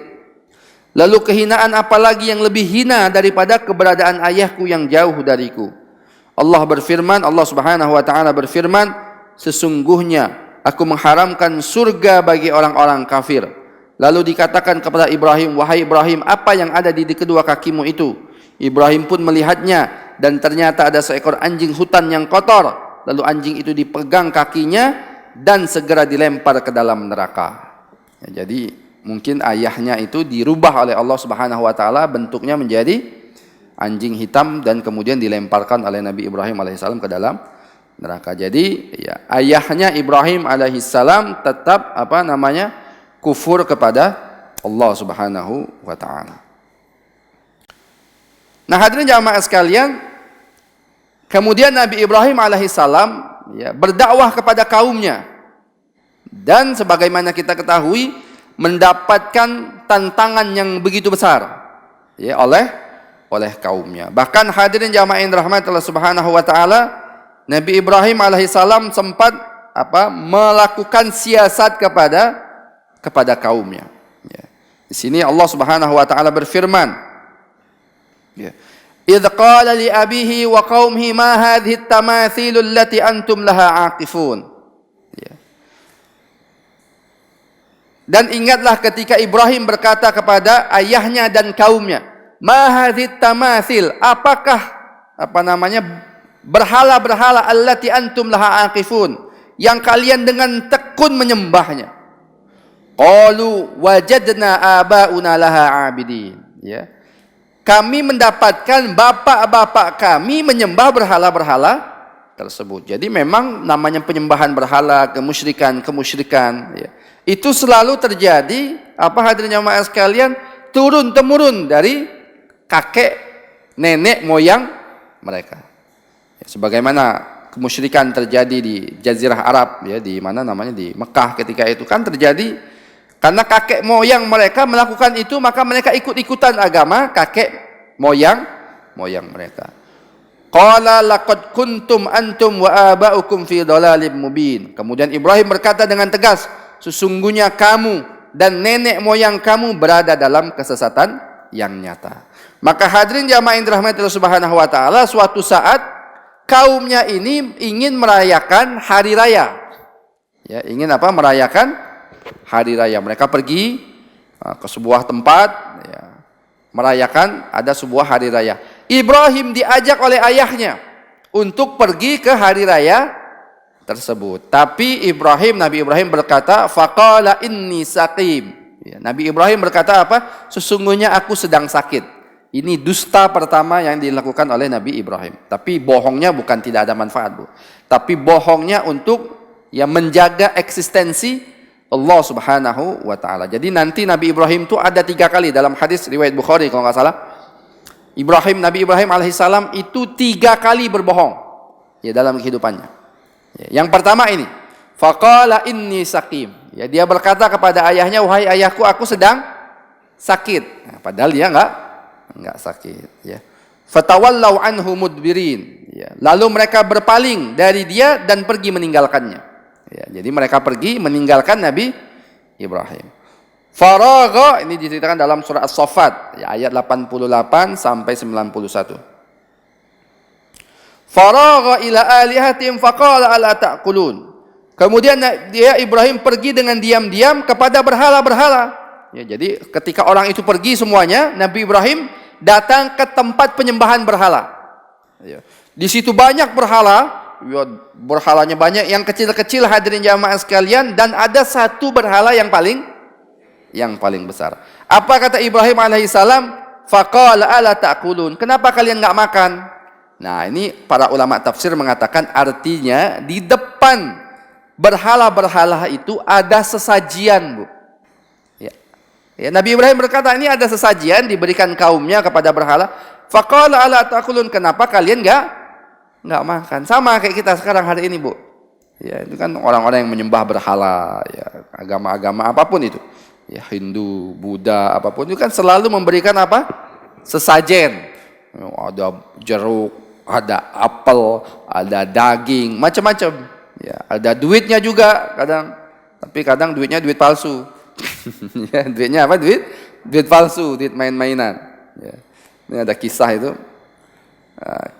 Lalu kehinaan apalagi yang lebih hina daripada keberadaan ayahku yang jauh dariku? Allah Subhanahu wa taala berfirman, sesungguhnya aku mengharamkan surga bagi orang-orang kafir. Lalu dikatakan kepada Ibrahim, wahai Ibrahim, apa yang ada di kedua kakimu itu? Ibrahim pun melihatnya, dan ternyata ada seekor anjing hutan yang kotor. Lalu anjing itu dipegang kakinya dan segera dilempar ke dalam neraka. Ya, jadi mungkin ayahnya itu dirubah oleh Allah Subhanahu wa taala, bentuknya menjadi anjing hitam dan kemudian dilemparkan oleh Nabi Ibrahim alaihissalam ke dalam neraka. Jadi ya, ayahnya Ibrahim alaihissalam tetap kufur kepada Allah Subhanahu wa taala. Nah, hadirin jamaah sekalian, kemudian Nabi Ibrahim alaihissalam ya, berdakwah kepada kaumnya, dan sebagaimana kita ketahui mendapatkan tantangan yang begitu besar ya oleh kaumnya. Bahkan hadirin jamaah yang dirahmati Allah Subhanahu wa taala, Nabi Ibrahim alaihissalam sempat melakukan siasat kepada kaumnya. Ya. Di sini Allah Subhanahu wa taala berfirman, ya, idh qala li abihi wa qaumihi ma hadhihi at-tamathil allati antum laha aqifun. Ya. Dan ingatlah ketika Ibrahim berkata kepada ayahnya dan kaumnya, ma hadhihi at-tamathil, apakah berhala-berhala allati antum laha aqifun, yang kalian dengan tekun menyembahnya. Qalu wajadna abauna laha abidin. Ya. Kami mendapatkan bapak-bapak kami menyembah berhala-berhala tersebut. Jadi memang namanya penyembahan berhala, kemusyrikan, ya. Itu selalu terjadi, hadirin jamaah sekalian, turun-temurun dari kakek, nenek, moyang mereka. Ya, sebagaimana kemusyrikan terjadi di Jazirah Arab, ya, di mana namanya di Mekah ketika itu kan terjadi. Karena kakek moyang mereka melakukan itu, maka mereka ikut-ikutan agama kakek moyang mereka. Qala laqad kuntum antum wa aba'ukum fi dhalalim mubin. Kemudian Ibrahim berkata dengan tegas, sesungguhnya kamu dan nenek moyang kamu berada dalam kesesatan yang nyata. Maka hadirin jamaah yang dirahmati Allah Subhanahu wa taala, suatu saat kaumnya ini ingin merayakan hari raya. Ya, ingin merayakan hari raya. Mereka pergi ke sebuah tempat, ya, merayakan ada sebuah hari raya. Ibrahim diajak oleh ayahnya untuk pergi ke hari raya tersebut. Tapi Nabi Ibrahim berkata, faqala inni saqim. Ya, Nabi Ibrahim berkata apa? Sesungguhnya aku sedang sakit. Ini dusta pertama yang dilakukan oleh Nabi Ibrahim. Tapi bohongnya bukan tidak ada manfaat, Bu. Tapi bohongnya untuk menjaga eksistensi Allah Subhanahu wa taala. Jadi nanti Nabi Ibrahim itu ada 3 kali dalam hadis riwayat Bukhari kalau nggak salah. Nabi Ibrahim alaihissalam itu 3 kali berbohong ya dalam kehidupannya. Ya, yang pertama ini, faqala inni saqim. Ya, dia berkata kepada ayahnya, wahai ayahku, aku sedang sakit. Nah, padahal dia enggak sakit, ya. Fatawallau anhu mudbirin. Ya, lalu mereka berpaling dari dia dan pergi meninggalkannya. Ya, jadi mereka pergi meninggalkan Nabi Ibrahim. Faragha, ini diceritakan dalam surah As-Saffat, ya, ayat 88 sampai 91. Faragha ila alihatihim faqala ala ta'kulun. Kemudian dia Ibrahim pergi dengan diam-diam kepada berhala-berhala. Ya, jadi ketika orang itu pergi semuanya, Nabi Ibrahim datang ke tempat penyembahan berhala. Ya. Di situ banyak berhala. Ya, berhalanya banyak, yang kecil-kecil hadirin jamaah sekalian, dan ada satu berhala yang paling besar. Apa kata Ibrahim alaihissalam? Faqala ala ta'kulun. Kenapa kalian enggak makan? Nah, ini para ulama tafsir mengatakan artinya di depan berhala-berhala itu ada sesajian, Bu. Ya, Nabi Ibrahim berkata, ini ada sesajian diberikan kaumnya kepada berhala. Faqala ala ta'kulun. Kenapa kalian enggak makan? Sama kayak kita sekarang hari ini, Bu. Ya, itu kan orang-orang yang menyembah berhala, ya, agama-agama apapun itu. Ya, Hindu, Buddha, apapun itu kan selalu memberikan apa? Sesajen. Ada jeruk, ada apel, ada daging, macam-macam. Ya, ada duitnya juga kadang. Tapi kadang duitnya duit palsu. Ya, duitnya apa? Duit palsu, duit main-mainan. Ya. Ini ada kisah itu.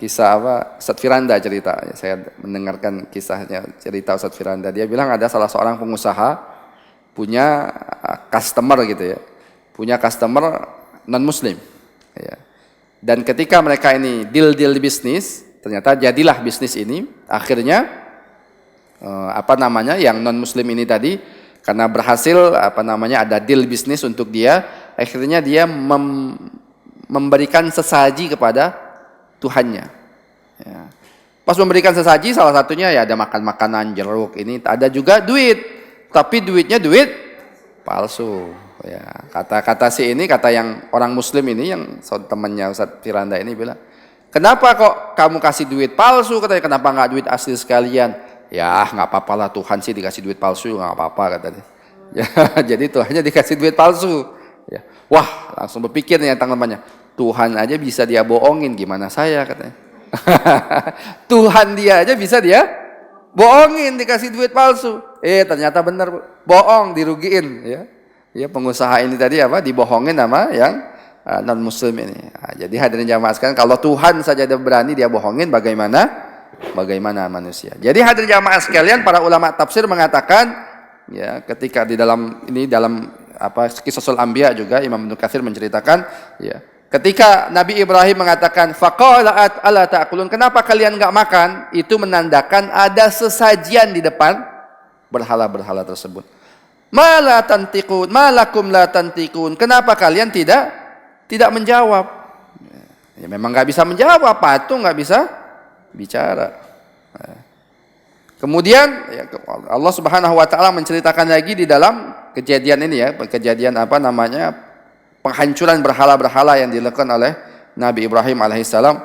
Kisah Ustadz Firanda cerita. Saya mendengarkan kisahnya, cerita Ustadz Firanda. Dia bilang ada salah seorang pengusaha punya customer gitu ya. Punya customer non muslim. Ya. Dan ketika mereka ini deal bisnis, ternyata jadilah bisnis ini. Akhirnya yang non muslim ini tadi karena berhasil ada deal bisnis untuk dia, akhirnya dia memberikan sesaji kepada Tuhannya. Ya. Pas memberikan sesaji, salah satunya ya ada makan makanan, jeruk, ini ada juga duit, tapi duitnya duit palsu. Ya, kata yang orang Muslim ini, yang temannya Ustadz Firanda ini bilang, kenapa kok kamu kasih duit palsu? Katanya, kenapa nggak duit asli sekalian? Ya nggak apa-apa lah, Tuhan sih dikasih duit palsu nggak apa-apa katanya. Ya, jadi Tuhannya dikasih duit palsu. Ya. Wah, langsung berpikir nih teman-temannya, Tuhan aja bisa dia bohongin, gimana saya katanya. Tuhan dia aja bisa dia bohongin, dikasih duit palsu. Ternyata benar, bohong, dirugiin. Ya, pengusaha ini tadi dibohongin sama non muslim ini. Jadi hadirin jamaah sekalian, kalau Tuhan saja dia berani dia bohongin, bagaimana manusia. Jadi hadirin jamaah sekalian, para ulama tafsir mengatakan ya, ketika dalam Qisasul Anbiya juga Imam Ibnu Katsir menceritakan ya, ketika Nabi Ibrahim mengatakan faqala ala ta'kulun, kenapa kalian enggak makan? Itu menandakan ada sesajian di depan berhala-berhala tersebut. Mala tantiqun, malakum la tantiqun. Kenapa kalian tidak menjawab? Ya memang enggak bisa menjawab, patung enggak bisa bicara. Kemudian ya, Allah Subhanahu wa taala menceritakan lagi di dalam kejadian ini ya, kejadian penghancuran berhala-berhala yang dilakukan oleh Nabi Ibrahim alaihissalam.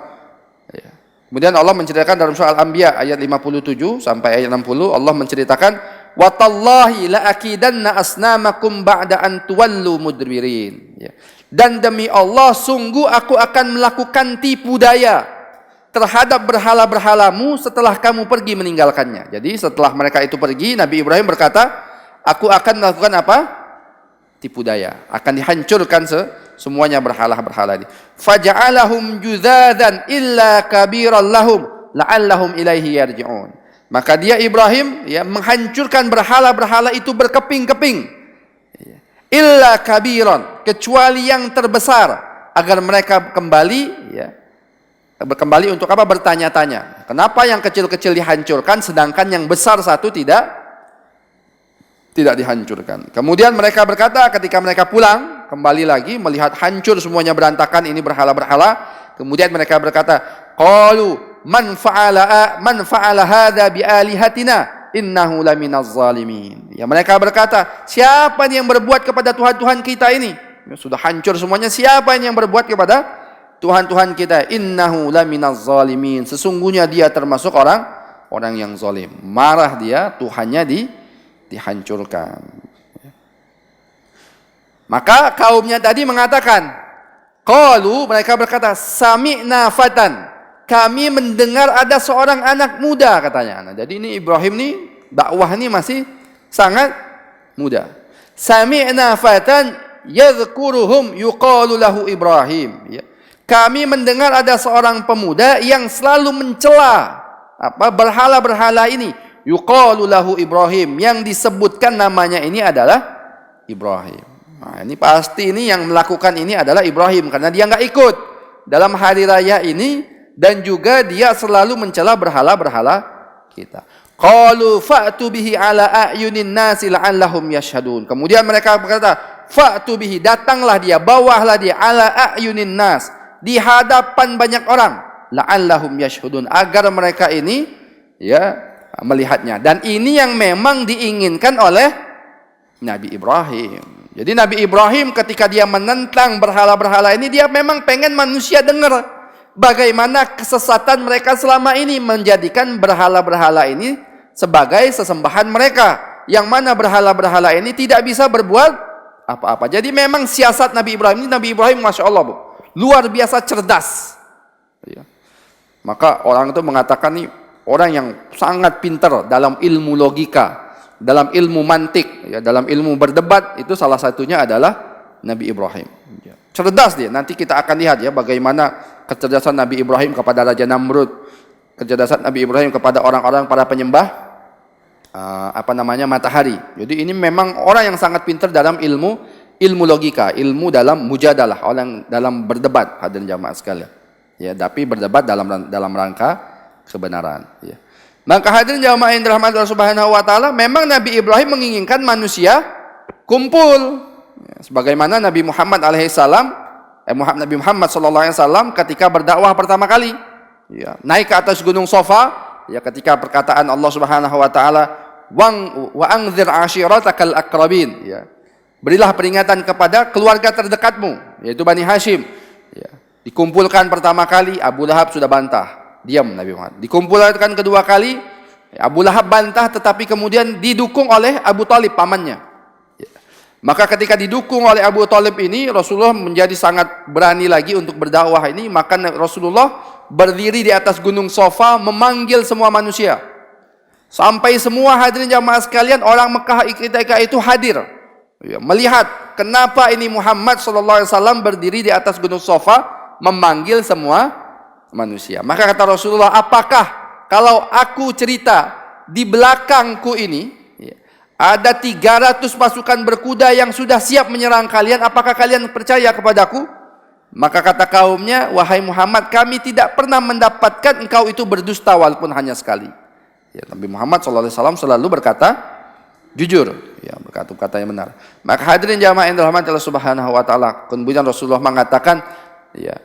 Ya. Kemudian Allah menceritakan dalam surah Al-Anbiya ayat 57 sampai ayat 60, Allah menceritakan wa tallahi la akidanna asnamakum ba'da an tuwallu mudbirin. Ya. Dan demi Allah, sungguh aku akan melakukan tipu daya terhadap berhala-berhalamu setelah kamu pergi meninggalkannya. Jadi setelah mereka itu pergi, Nabi Ibrahim berkata, aku akan melakukan apa? Tipu daya. Akan dihancurkan semuanya berhala-berhala ini. Faja'alahum judzadan illa kabiran lahum la'allahum ilaihi yarji'un. Maka dia Ibrahim ya menghancurkan berhala-berhala itu berkeping-keping. Illa kabiran, kecuali yang terbesar, agar mereka kembali ya. Kembali untuk apa? Bertanya-tanya. Kenapa yang kecil-kecil dihancurkan sedangkan yang besar satu tidak dihancurkan. Kemudian mereka berkata ketika mereka pulang, kembali lagi melihat hancur semuanya berantakan ini berhala-berhala. Kemudian mereka berkata, qalu man fa'ala hadza bi alihatina innahu laminaz zalimin. Ya, mereka berkata, siapa yang berbuat kepada Tuhan-Tuhan kita ini? Ya, sudah hancur semuanya, siapa yang berbuat kepada Tuhan-Tuhan kita? Innahu laminaz zalimin. Sesungguhnya dia termasuk orang yang zalim. Marah dia, Tuhannya dihancurkan. Maka kaumnya tadi mengatakan, qalu, mereka berkata, sami'na fatan, kami mendengar ada seorang anak muda katanya. Nah, jadi ini Ibrahim nih dakwah ini masih sangat muda. Sami'na fatan yadhkuruhum yuqalu lahu Ibrahim. Ya. Kami mendengar ada seorang pemuda yang selalu mencela berhala-berhala ini. Yuqalu lahu Ibrahim, yang disebutkan namanya ini adalah Ibrahim. Nah, ini pasti ini yang melakukan ini adalah Ibrahim karena dia enggak ikut dalam hari raya ini dan juga dia selalu mencela berhala-berhala kita. Qalu fa'tu bihi ala a'yunin nasi la'allahum yashhadun. Kemudian mereka berkata, fa'tu bihi, datanglah dia, bawalah dia ala a'yunin nas, di hadapan banyak orang, la'allahum yashhadun, agar mereka ini ya melihatnya. Dan ini yang memang diinginkan oleh Nabi Ibrahim. Jadi Nabi Ibrahim ketika dia menentang berhala-berhala ini, dia memang pengen manusia dengar bagaimana kesesatan mereka selama ini, menjadikan berhala-berhala ini sebagai sesembahan mereka, yang mana berhala-berhala ini tidak bisa berbuat apa-apa. Jadi memang siasat Nabi Ibrahim ini, Nabi Ibrahim Masya Allah luar biasa cerdas. Maka orang itu mengatakan nih, orang yang sangat pintar dalam ilmu logika, dalam ilmu mantik, ya, dalam ilmu berdebat, itu salah satunya adalah Nabi Ibrahim. Cerdas dia. Nanti kita akan lihat ya bagaimana kecerdasan Nabi Ibrahim kepada Raja Namrud, kecerdasan Nabi Ibrahim kepada orang-orang para penyembah matahari. Jadi ini memang orang yang sangat pintar dalam ilmu logika, ilmu dalam mujadalah, orang dalam berdebat, hadirin jamaah sekalian. Ya, tapi berdebat dalam rangka kebenaran. Ya. Maka hadirin jamaah yang dirahmati Allah Subhanahu wa taala, memang Nabi Ibrahim menginginkan manusia kumpul. Ya, sebagaimana Nabi Muhammad alaihissalam, Nabi Muhammad sallallahu alaihi wasallam ketika berdakwah pertama kali, ya, naik ke atas gunung Safa, ya, ketika perkataan Allah Subhanahu wa taala, wa anzir ashiratakal aqrabin, ya. Berilah peringatan kepada keluarga terdekatmu, yaitu Bani Hashim. Ya. Dikumpulkan pertama kali, Abu Lahab sudah bantah. Diam Nabi Muhammad. Dikumpulkan kedua kali, Abu Lahab bantah, tetapi kemudian didukung oleh Abu Talib, pamannya. Ya. Maka ketika didukung oleh Abu Talib ini, Rasulullah menjadi sangat berani lagi untuk berdakwah ini. Maka Rasulullah berdiri di atas gunung Safa memanggil semua manusia. Sampai semua hadirin jamaah sekalian, orang Mekah ketika itu hadir. Ya, melihat kenapa ini Muhammad SAW berdiri di atas gunung Safa memanggil semua manusia. Maka kata Rasulullah, apakah kalau aku cerita di belakangku ini ada 300 pasukan berkuda yang sudah siap menyerang kalian, apakah kalian percaya kepadaku? Maka kata kaumnya, wahai Muhammad, kami tidak pernah mendapatkan engkau itu berdusta walaupun hanya sekali. Ya, Nabi Muhammad SAW selalu berkata jujur, ya, berkata yang benar. Maka hadirin jamaah yang dirahmati Allah Subhanahu wa taala, kemudian Rasulullah mengatakan, ya,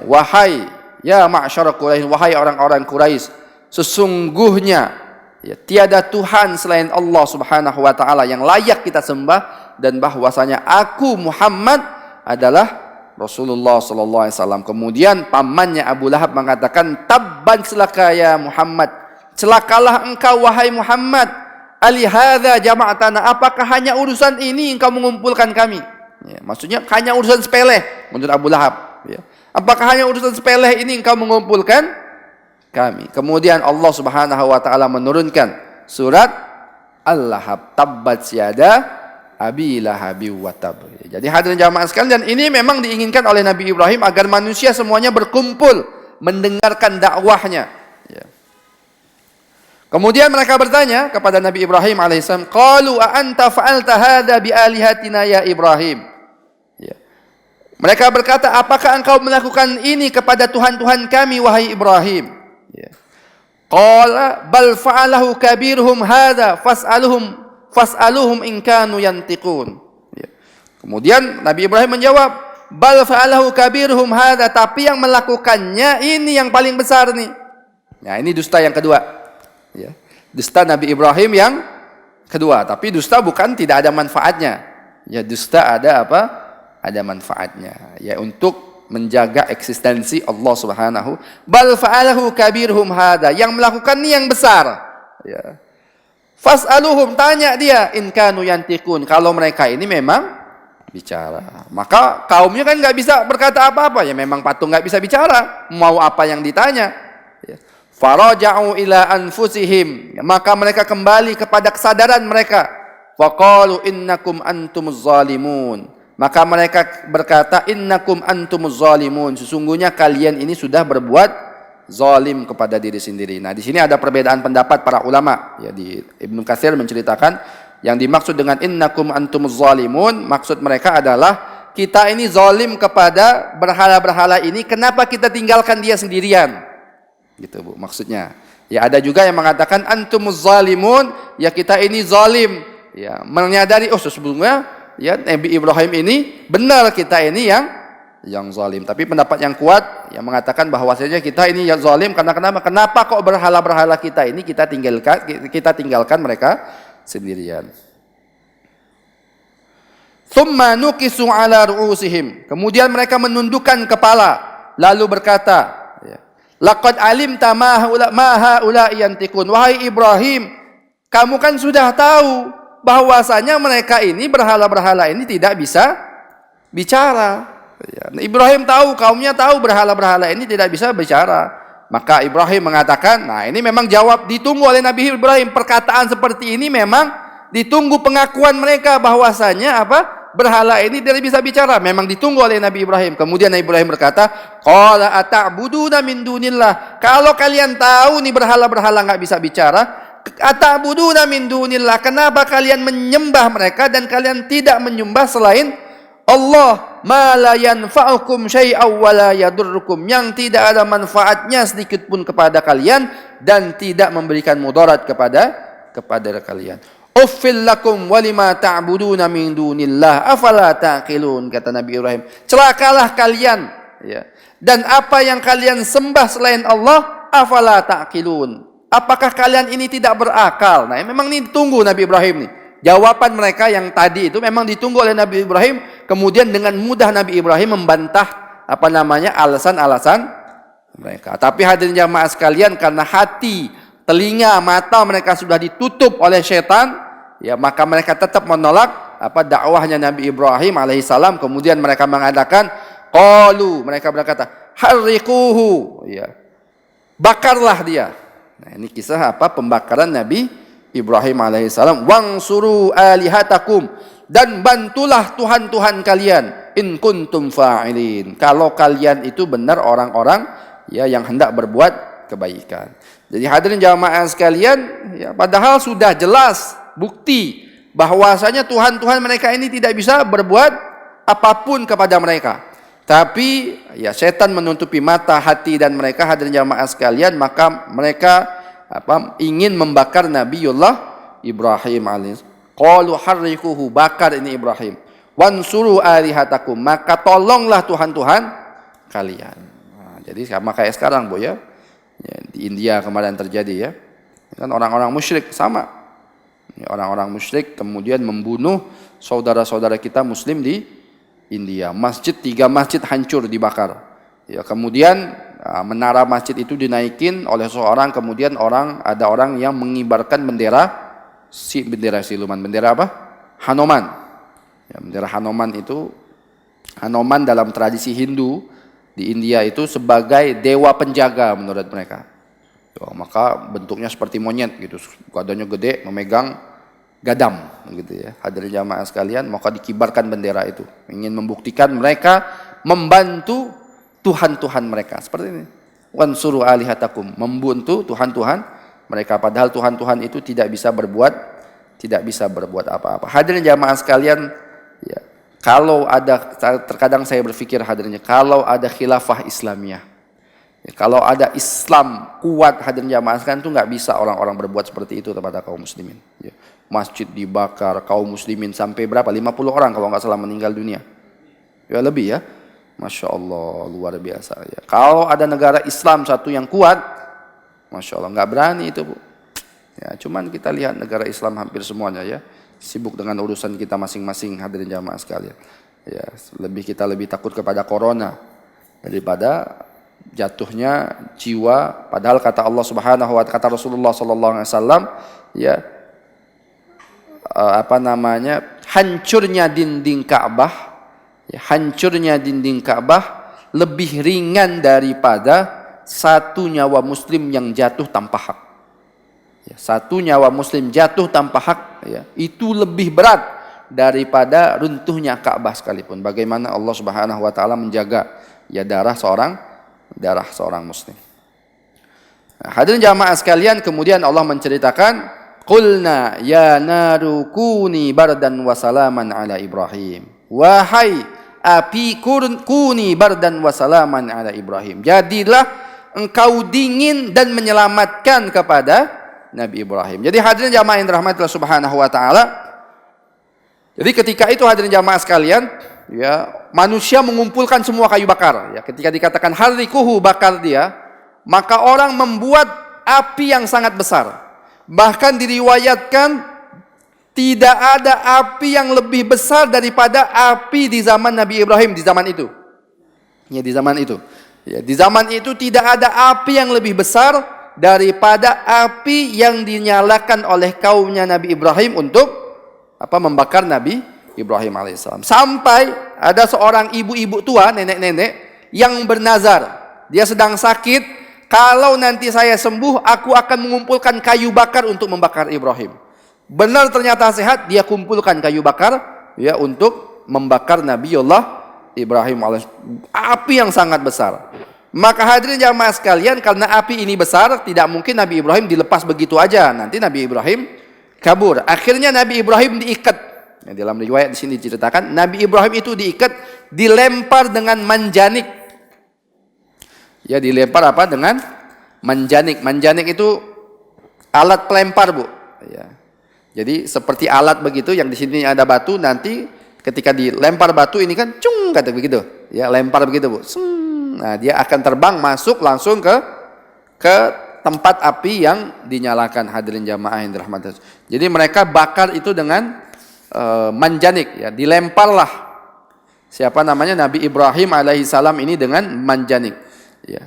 wahai ya ma'syar Quraisy, wahai orang-orang Quraisy, sesungguhnya ya, tiada Tuhan selain Allah Subhanahu wa taala yang layak kita sembah, dan bahwasanya aku Muhammad adalah Rasulullah sallallahu alaihi wasallam. Kemudian pamannya Abu Lahab mengatakan, tabban celaka ya Muhammad, celakalah engkau wahai Muhammad, alihadza jama'tana, apakah hanya urusan ini engkau mengumpulkan kami? Ya, maksudnya hanya urusan sepele menurut Abu Lahab. Ya. Apakah hanya urusan sepele ini engkau mengumpulkan kami? Kemudian Allah Subhanahu wa taala menurunkan surat Al-Lahab, tabbat yada abi lahabi wa tab. Jadi hadirin jamaah sekalian, ini memang diinginkan oleh Nabi Ibrahim agar manusia semuanya berkumpul mendengarkan dakwahnya. Ya. Kemudian mereka bertanya kepada Nabi Ibrahim alaihissalam, qalu a anta fa'alta hadza bi alihatina ya Ibrahim. Ya. Mereka berkata, apakah engkau melakukan ini kepada Tuhan-Tuhan kami wahai Ibrahim? Ya. Qala bal fa'alahu kabirhum hadza fas'aluhum in kanu yantiqun. Ya. Kemudian Nabi Ibrahim menjawab, bal fa'alahu kabirhum hadza, tapi yang melakukannya ini yang paling besar nih. Nah, ini dusta yang kedua. Ya. Dusta Nabi Ibrahim yang kedua, tapi dusta bukan tidak ada manfaatnya. Ya, dusta ada apa? Ada manfaatnya. Ya, untuk menjaga eksistensi Allah Subhanahu. Bal fa'alahu kabirhum hadza, yang melakukan ini yang besar. Ya. Fas'aluhum, tanya dia, in kanu yantiqun, kalau mereka ini memang bicara. Maka kaumnya kan nggak bisa berkata apa-apa, ya memang patung nggak bisa bicara, mau apa yang ditanya. Ya. Faraja'u ila anfusihim, maka mereka kembali kepada kesadaran mereka. Faqalu innakum antumuz zalimun, maka mereka berkata, innakum antumuz zalimun, sesungguhnya kalian ini sudah berbuat zalim kepada diri sendiri. Nah, di sini ada perbedaan pendapat para ulama. Ya, di Ibnu Katsir menceritakan yang dimaksud dengan innakum antumuz zalimun, maksud mereka adalah kita ini zalim kepada berhala-berhala ini, kenapa kita tinggalkan dia sendirian? Gitu, Bu, maksudnya. Ya, ada juga yang mengatakan antumuz zalimun, ya kita ini zalim, ya menyadari sesungguhnya ya Nabi Ibrahim ini benar, kita ini yang zalim. Tapi pendapat yang kuat yang mengatakan bahwasanya kita ini yang zalim karena kenapa kok berhala-berhala kita ini kita tinggalkan mereka sendirian. Tsumma nuqisu ala ru'usihim, kemudian mereka menundukkan kepala lalu berkata, ya, laqad alimta ma haula yantiqun, wahai Ibrahim, kamu kan sudah tahu bahwasanya mereka ini berhala-berhala ini tidak bisa bicara. Ya, Ibrahim tahu, kaumnya tahu berhala-berhala ini tidak bisa bicara. Maka Ibrahim mengatakan, nah ini memang jawab ditunggu oleh Nabi Ibrahim. Perkataan seperti ini memang ditunggu pengakuan mereka bahwasanya apa? Berhala ini tidak bisa bicara. Memang ditunggu oleh Nabi Ibrahim. Kemudian Nabi Ibrahim berkata, qala ata'buduna min dunillah, kalau kalian tahu nih berhala-berhala enggak bisa bicara, ata'buduna min dunillah, kenapa kalian menyembah mereka dan kalian tidak menyembah selain Allah, ma la yanfa'ukum syai'aw wa la yadurrukum, yang tidak ada manfaatnya sedikit pun kepada kalian dan tidak memberikan mudarat kepada kalian. Uffil lakum wa lima ta'buduna min dunillah afala taqilun, kata Nabi Ibrahim. Celakalah kalian, ya. Dan apa yang kalian sembah selain Allah, afala taqilun. Apakah kalian ini tidak berakal? Nah, memang ini ditunggu Nabi Ibrahim nih. Jawaban mereka yang tadi itu memang ditunggu oleh Nabi Ibrahim. Kemudian dengan mudah Nabi Ibrahim membantah alasan-alasan mereka. Tapi hadirin jamaah sekalian, karena hati, telinga, mata mereka sudah ditutup oleh setan, ya maka mereka tetap menolak dakwahnya Nabi Ibrahim alaihissalam. Kemudian mereka mengadakan qalu, mereka berkata, harriquhu, ya, bakarlah dia. Nah, ini kisah pembakaran Nabi Ibrahim alaihissalam. Wangsuru alihatakum, dan bantulah Tuhan-Tuhan kalian in kuntum fa'ilin. Kalau kalian itu benar orang-orang ya yang hendak berbuat kebaikan. Jadi hadirin jamaah sekalian, ya padahal sudah jelas bukti bahwasanya Tuhan-Tuhan mereka ini tidak bisa berbuat apapun kepada mereka. Tapi ya setan menutupi mata hati dan mereka, hadirin jamaah sekalian, maka mereka ingin membakar Nabiullah Ibrahim alaihi. Qalu harriquhu, bakar ini Ibrahim. Wansuru alihatakum, maka tolonglah Tuhan-Tuhan kalian. Nah, jadi sama kayak sekarang, Bu ya. Di India kemarin terjadi ya. Kan orang-orang musyrik sama. Orang-orang musyrik kemudian membunuh saudara-saudara kita muslim di India. Masjid, 3 masjid hancur dibakar. Ya, kemudian menara masjid itu dinaikin oleh seorang, kemudian ada orang yang mengibarkan bendera siluman. Bendera apa? Hanuman. Ya, bendera Hanuman itu, Hanuman dalam tradisi Hindu di India itu sebagai dewa penjaga menurut mereka. Maka bentuknya seperti monyet gitu, badannya gede, memegang gadam gitu ya. Hadirin jamaah sekalian, maka dikibarkan bendera itu, ingin membuktikan mereka membantu Tuhan-Tuhan mereka. Seperti ini. Wansuru alihatakum, membantu Tuhan-Tuhan mereka, padahal Tuhan-Tuhan itu tidak bisa berbuat apa-apa. Hadirin jamaah sekalian, ya, kalau ada, terkadang saya berpikir hadirinnya, kalau ada khilafah Islamiyah, ya, kalau ada Islam kuat, hadirin jamaah sekalian, itu nggak bisa orang-orang berbuat seperti itu kepada kaum muslimin. Ya. Masjid dibakar, kaum muslimin sampai berapa? 50 orang kalau nggak salah meninggal dunia. Ya lebih ya. Masya Allah, luar biasa. Ya. Kalau ada negara Islam satu yang kuat, Masya Allah, nggak berani itu, Bu. Ya, cuman kita lihat negara Islam hampir semuanya ya sibuk dengan urusan kita masing-masing, hadirin jamaah sekalian. Ya, kita lebih takut kepada corona daripada jatuhnya jiwa. Padahal kata Allah Subhanahu wa taala, kata Rasulullah sallallahu alaihi wasallam, ya hancurnya dinding Ka'bah, ya, hancurnya dinding Ka'bah lebih ringan daripada satu nyawa muslim yang jatuh tanpa hak. Ya, satu nyawa muslim jatuh tanpa hak, ya, itu lebih berat daripada runtuhnya Ka'bah sekalipun. Bagaimana Allah Subhanahu wa taala menjaga ya darah seorang muslim. Nah, hadirin jamaah sekalian, kemudian Allah menceritakan, qulna ya naru kuni bardan wa salaman ala Ibrahim. Wahai api, kuni bardan wa salaman ala Ibrahim. Jadilah engkau dingin dan menyelamatkan kepada Nabi Ibrahim. Jadi hadirin jamaah yang dirahmati Allah Subhanahu wa taala, jadi ketika itu hadirin jamaah sekalian, ya, manusia mengumpulkan semua kayu bakar, ya, ketika dikatakan harrikuhu, bakar dia, maka orang membuat api yang sangat besar. Bahkan diriwayatkan tidak ada api yang lebih besar daripada api di zaman Nabi Ibrahim di zaman itu. Ya, di zaman itu. Ya, di zaman itu tidak ada api yang lebih besar daripada api yang dinyalakan oleh kaumnya Nabi Ibrahim untuk membakar Nabi Ibrahim alaihissalam. Sampai ada seorang ibu-ibu tua, nenek-nenek yang bernazar, dia sedang sakit, kalau nanti saya sembuh, aku akan mengumpulkan kayu bakar untuk membakar Ibrahim. Benar, ternyata sehat, dia kumpulkan kayu bakar ya untuk membakar Nabiullah Ibrahim alaihissalam. Api yang sangat besar. Maka hadirin jamaah sekalian, karena api ini besar, tidak mungkin Nabi Ibrahim dilepas begitu aja. Nanti Nabi Ibrahim kabur. Akhirnya Nabi Ibrahim diikat. Ya, dalam riwayat di sini diceritakan, Nabi Ibrahim itu diikat, dilempar dengan manjanik. Ya, dilempar dengan manjanik. Manjanik itu alat pelempar, Bu. Ya. Jadi seperti alat begitu, yang di sini ada batu, nanti ketika dilempar batu ini kan cung kata begitu. Ya, lempar begitu, Bu. Nah, dia akan terbang masuk langsung ke tempat api yang dinyalakan, hadirin jamaah yang dirahmati. Jadi mereka bakar itu dengan manjanik, ya, dilemparlah siapa namanya Nabi Ibrahim alaihissalam ini dengan manjanik. Ya.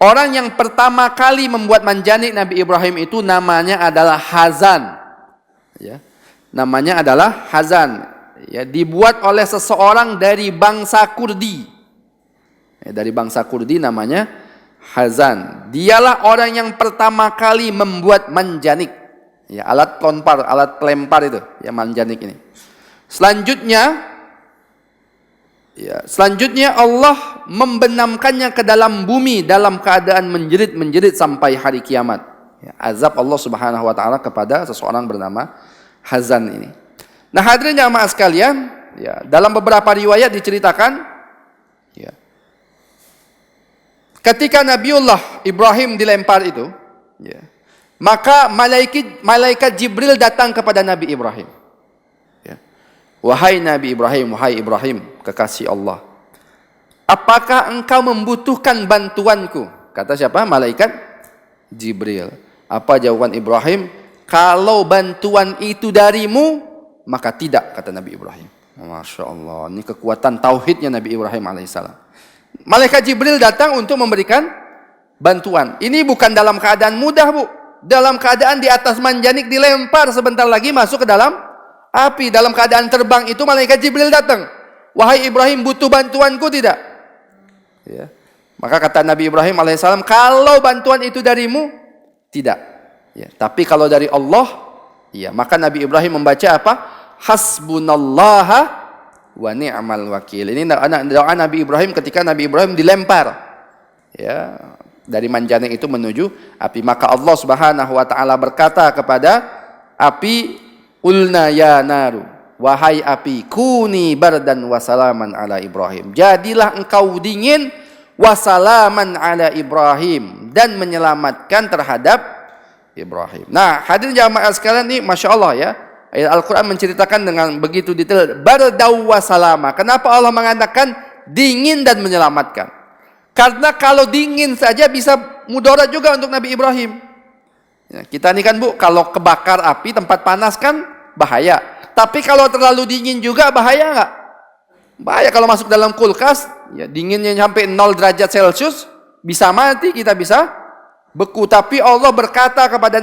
Orang yang pertama kali membuat manjanik Nabi Ibrahim itu namanya adalah Hazan. Ya. Namanya adalah Hazan. Ya, dibuat oleh seseorang dari bangsa Kurdi. Ya, dari bangsa Kurdi namanya Hazan. Dialah orang yang pertama kali membuat manjanik. Ya, alat pelempar itu, ya manjanik ini. Selanjutnya Allah membenamkannya ke dalam bumi dalam keadaan menjerit-menjerit sampai hari kiamat. Ya, azab Allah Subhanahu wa taala kepada seseorang bernama Hazan ini. Nah, hadirin jamaah sekalian, ya, dalam beberapa riwayat diceritakan, ya, ketika Nabiullah Ibrahim dilempar itu, ya, maka malaikat Jibril datang kepada Nabi Ibrahim. Ya. Wahai Nabi Ibrahim, wahai Ibrahim, kekasih Allah, apakah engkau membutuhkan bantuanku? Kata siapa? Malaikat Jibril. Apa jawaban Ibrahim? Kalau bantuan itu darimu, maka tidak, kata Nabi Ibrahim. Masya Allah, ini kekuatan tauhidnya Nabi Ibrahim alaihissalam. Malaikat Jibril datang untuk memberikan bantuan. Ini bukan dalam keadaan mudah, Bu. Dalam keadaan di atas manjanik dilempar, sebentar lagi masuk ke dalam api. Dalam keadaan terbang itu malaikat Jibril datang. Wahai Ibrahim, butuh bantuanku tidak? Ya. Maka kata Nabi Ibrahim alaihissalam, kalau bantuan itu darimu, tidak. Ya. Tapi kalau dari Allah, ya, maka Nabi Ibrahim membaca apa? Hasbunallaha wa ni'mal wakil. Ini doa Nabi Ibrahim ketika Nabi Ibrahim dilempar, ya, dari manjanik itu menuju api. Maka Allah Subhanahu wa taala berkata kepada api, "Ulna ya naru, wahai api, kuni bardan wa salaman ala Ibrahim." Jadilah engkau dingin wasalaman ala Ibrahim, dan menyelamatkan terhadap Ibrahim. Nah, hadirin jamaah sekalian, ini Masya Allah ya, ayat Al-Quran menceritakan dengan begitu detail bardau wasalama. Kenapa Allah mengatakan dingin dan menyelamatkan? Karena kalau dingin saja bisa mudarat juga untuk Nabi Ibrahim. Ya, kita ini kan, Bu, kalau kebakar api tempat panas kan bahaya. Tapi kalau terlalu dingin juga bahaya nggak? Bahaya kalau masuk dalam kulkas, ya, dinginnya sampai 0 derajat Celcius, bisa mati, kita bisa beku. Tapi Allah berkata kepada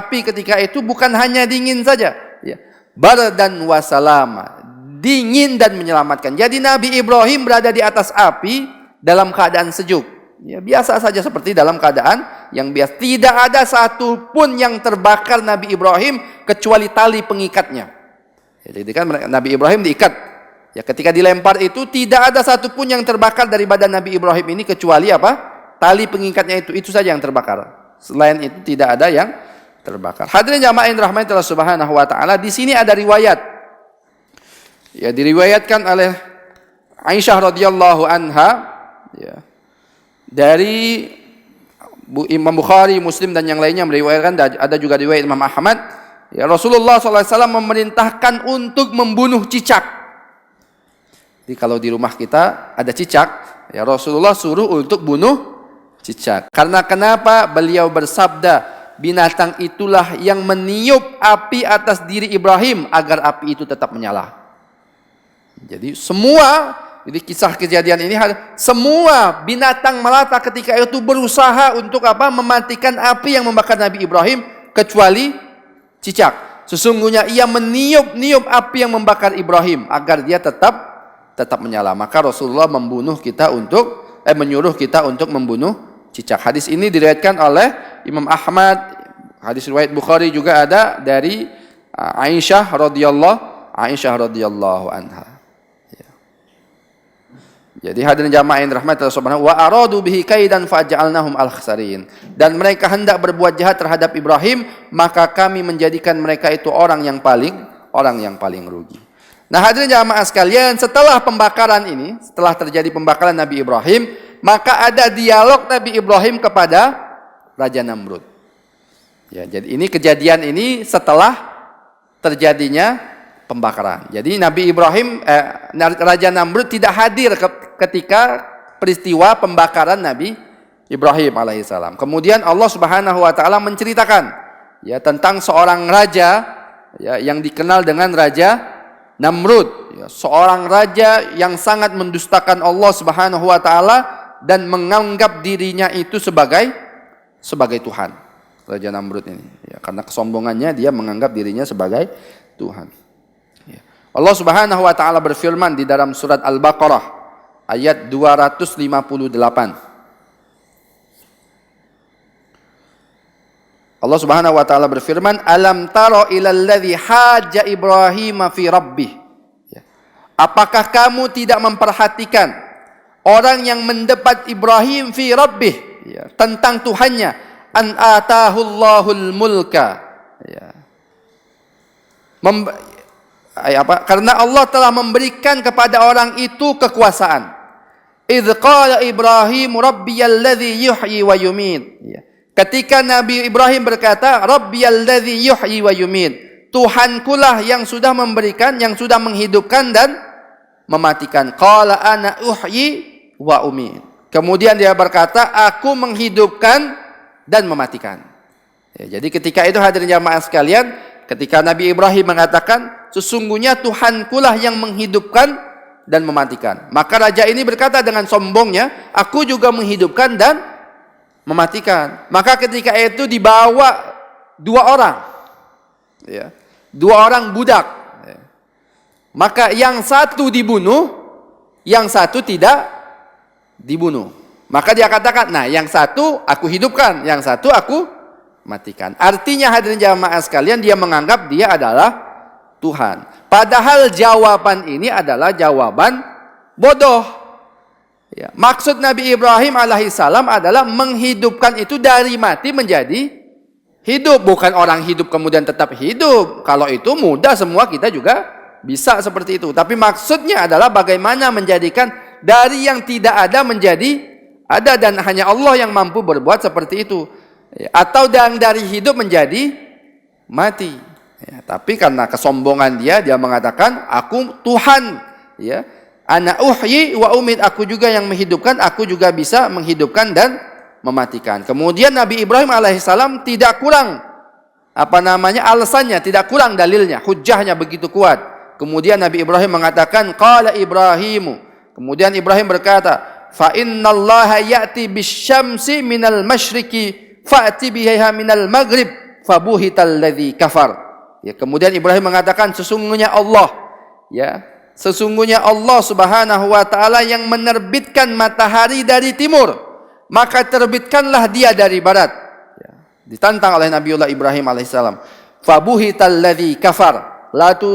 api ketika itu, bukan hanya dingin saja, ya, bardan wasalama, dingin dan menyelamatkan. Jadi Nabi Ibrahim berada di atas api dalam keadaan sejuk, ya, biasa saja seperti dalam keadaan yang biasa. Tidak ada satu pun yang terbakar Nabi Ibrahim kecuali tali pengikatnya. Ya, jadi kan Nabi Ibrahim diikat. Ya, ketika dilempar itu tidak ada satupun yang terbakar dari badan Nabi Ibrahim ini kecuali apa? Tali pengikatnya itu saja yang terbakar. Selain itu tidak ada yang terbakar. Hadirin jamaah yang dirahmati Allah Subhanahu wa taala, di sini ada riwayat. Ya, diriwayatkan oleh Aisyah radhiyallahu anha, ya, dari Imam Bukhari, Muslim dan yang lainnya meriwayatkan, ada juga riwayat Imam Ahmad. Ya, Rasulullah SAW memerintahkan untuk membunuh cicak. Jadi kalau di rumah kita ada cicak, ya, Rasulullah suruh untuk bunuh cicak. Karena kenapa? Beliau bersabda, binatang itulah yang meniup api atas diri Ibrahim agar api itu tetap menyala. Jadi kisah kejadian ini, semua binatang melata ketika itu berusaha untuk apa? Mematikan api yang membakar Nabi Ibrahim, kecuali cicak. Sesungguhnya ia meniup api yang membakar Ibrahim agar dia tetap menyala. Maka Rasulullah menyuruh kita untuk membunuh cicak. Hadis ini diriwayatkan oleh Imam Ahmad. Hadis riwayat Bukhari juga ada dari Aisyah radhiyallahu anha. Jadi hadirin jamaah yang dirahmati Allah Subhanahu wa aradu bihi kaidan faj'alnahum al-khsarin. Dan mereka hendak berbuat jahat terhadap Ibrahim, maka kami menjadikan mereka itu orang yang paling rugi. Nah, hadirin jamaah sekalian, setelah terjadi pembakaran Nabi Ibrahim, maka ada dialog Nabi Ibrahim kepada Raja Namrud. Ya, jadi ini kejadian ini setelah terjadinya pembakaran. Jadi Nabi Ibrahim, Raja Namrud tidak hadir ketika peristiwa pembakaran Nabi Ibrahim alaihissalam. Kemudian Allah Subhanahu wa taala menceritakan, ya, tentang seorang raja, ya, yang dikenal dengan Raja Namrud, ya, seorang raja yang sangat mendustakan Allah Subhanahu wa taala dan menganggap dirinya itu sebagai Tuhan. Raja Namrud ini, ya, karena kesombongannya dia menganggap dirinya sebagai Tuhan. Ya. Allah Subhanahu wa taala berfirman di dalam surat Al-Baqarah ayat 258. Allah Subhanahu wa taala berfirman, "Alam tara ilal ladzi hajja Ibrahim fi rabbih." Ya. Apakah kamu tidak memperhatikan orang yang mendebat Ibrahim fi rabbih, ya, tentang Tuhannya, an atahullahul mulka, ya. Karena Allah telah memberikan kepada orang itu kekuasaan. Idz qala Ibrahim rabbiyalladzi yuhyi wa yumiit. Ya. Ketika Nabi Ibrahim berkata, rabbiyalladzi yuhyi wa yumiit, Tuhankulah yang sudah memberikan, yang sudah menghidupkan dan mematikan. Qala ana uhyi wa umiit. Kemudian dia berkata, aku menghidupkan dan mematikan. Ya, jadi ketika itu hadirin jamaah sekalian, ketika Nabi Ibrahim mengatakan, sesungguhnya Tuhankulah yang menghidupkan dan mematikan, maka raja ini berkata dengan sombongnya, aku juga menghidupkan dan mematikan. Maka ketika itu dibawa dua orang, ya, dua orang budak, ya. Maka yang satu dibunuh, yang satu tidak dibunuh. Maka dia katakan, nah yang satu aku hidupkan, yang satu aku matikan. Artinya hadirin jamaah sekalian, dia menganggap dia adalah Tuhan. Padahal jawaban ini adalah jawaban bodoh. Ya, maksud Nabi Ibrahim alaihissalam adalah menghidupkan itu dari mati menjadi hidup. Bukan orang hidup kemudian tetap hidup. Kalau itu mudah, semua kita juga bisa seperti itu. Tapi maksudnya adalah bagaimana menjadikan dari yang tidak ada menjadi ada, dan hanya Allah yang mampu berbuat seperti itu. Ya, atau dari hidup menjadi mati. Ya, tapi karena kesombongan dia mengatakan, aku Tuhan. Ya, ana uhyi wa umit, aku juga yang menghidupkan, aku juga bisa menghidupkan dan mematikan. Kemudian Nabi Ibrahim alaihissalam tidak kurang alasannya, tidak kurang dalilnya, hujahnya begitu kuat. Kemudian Nabi Ibrahim mengatakan, qala Ibrahimu, kemudian Ibrahim berkata, fa innallaha ya'ti bisyamsi minal masyriqi fa'ti biha minal maghrib fabuhital ladzi kafar. Ya, kemudian Ibrahim mengatakan, sesungguhnya Allah, ya, sesungguhnya Allah Subhanahu wa taala yang menerbitkan matahari dari timur, maka terbitkanlah dia dari barat. Ya, ditantang oleh Nabiullah Ibrahim alaihissalam. Fabuhital ladzi kafar,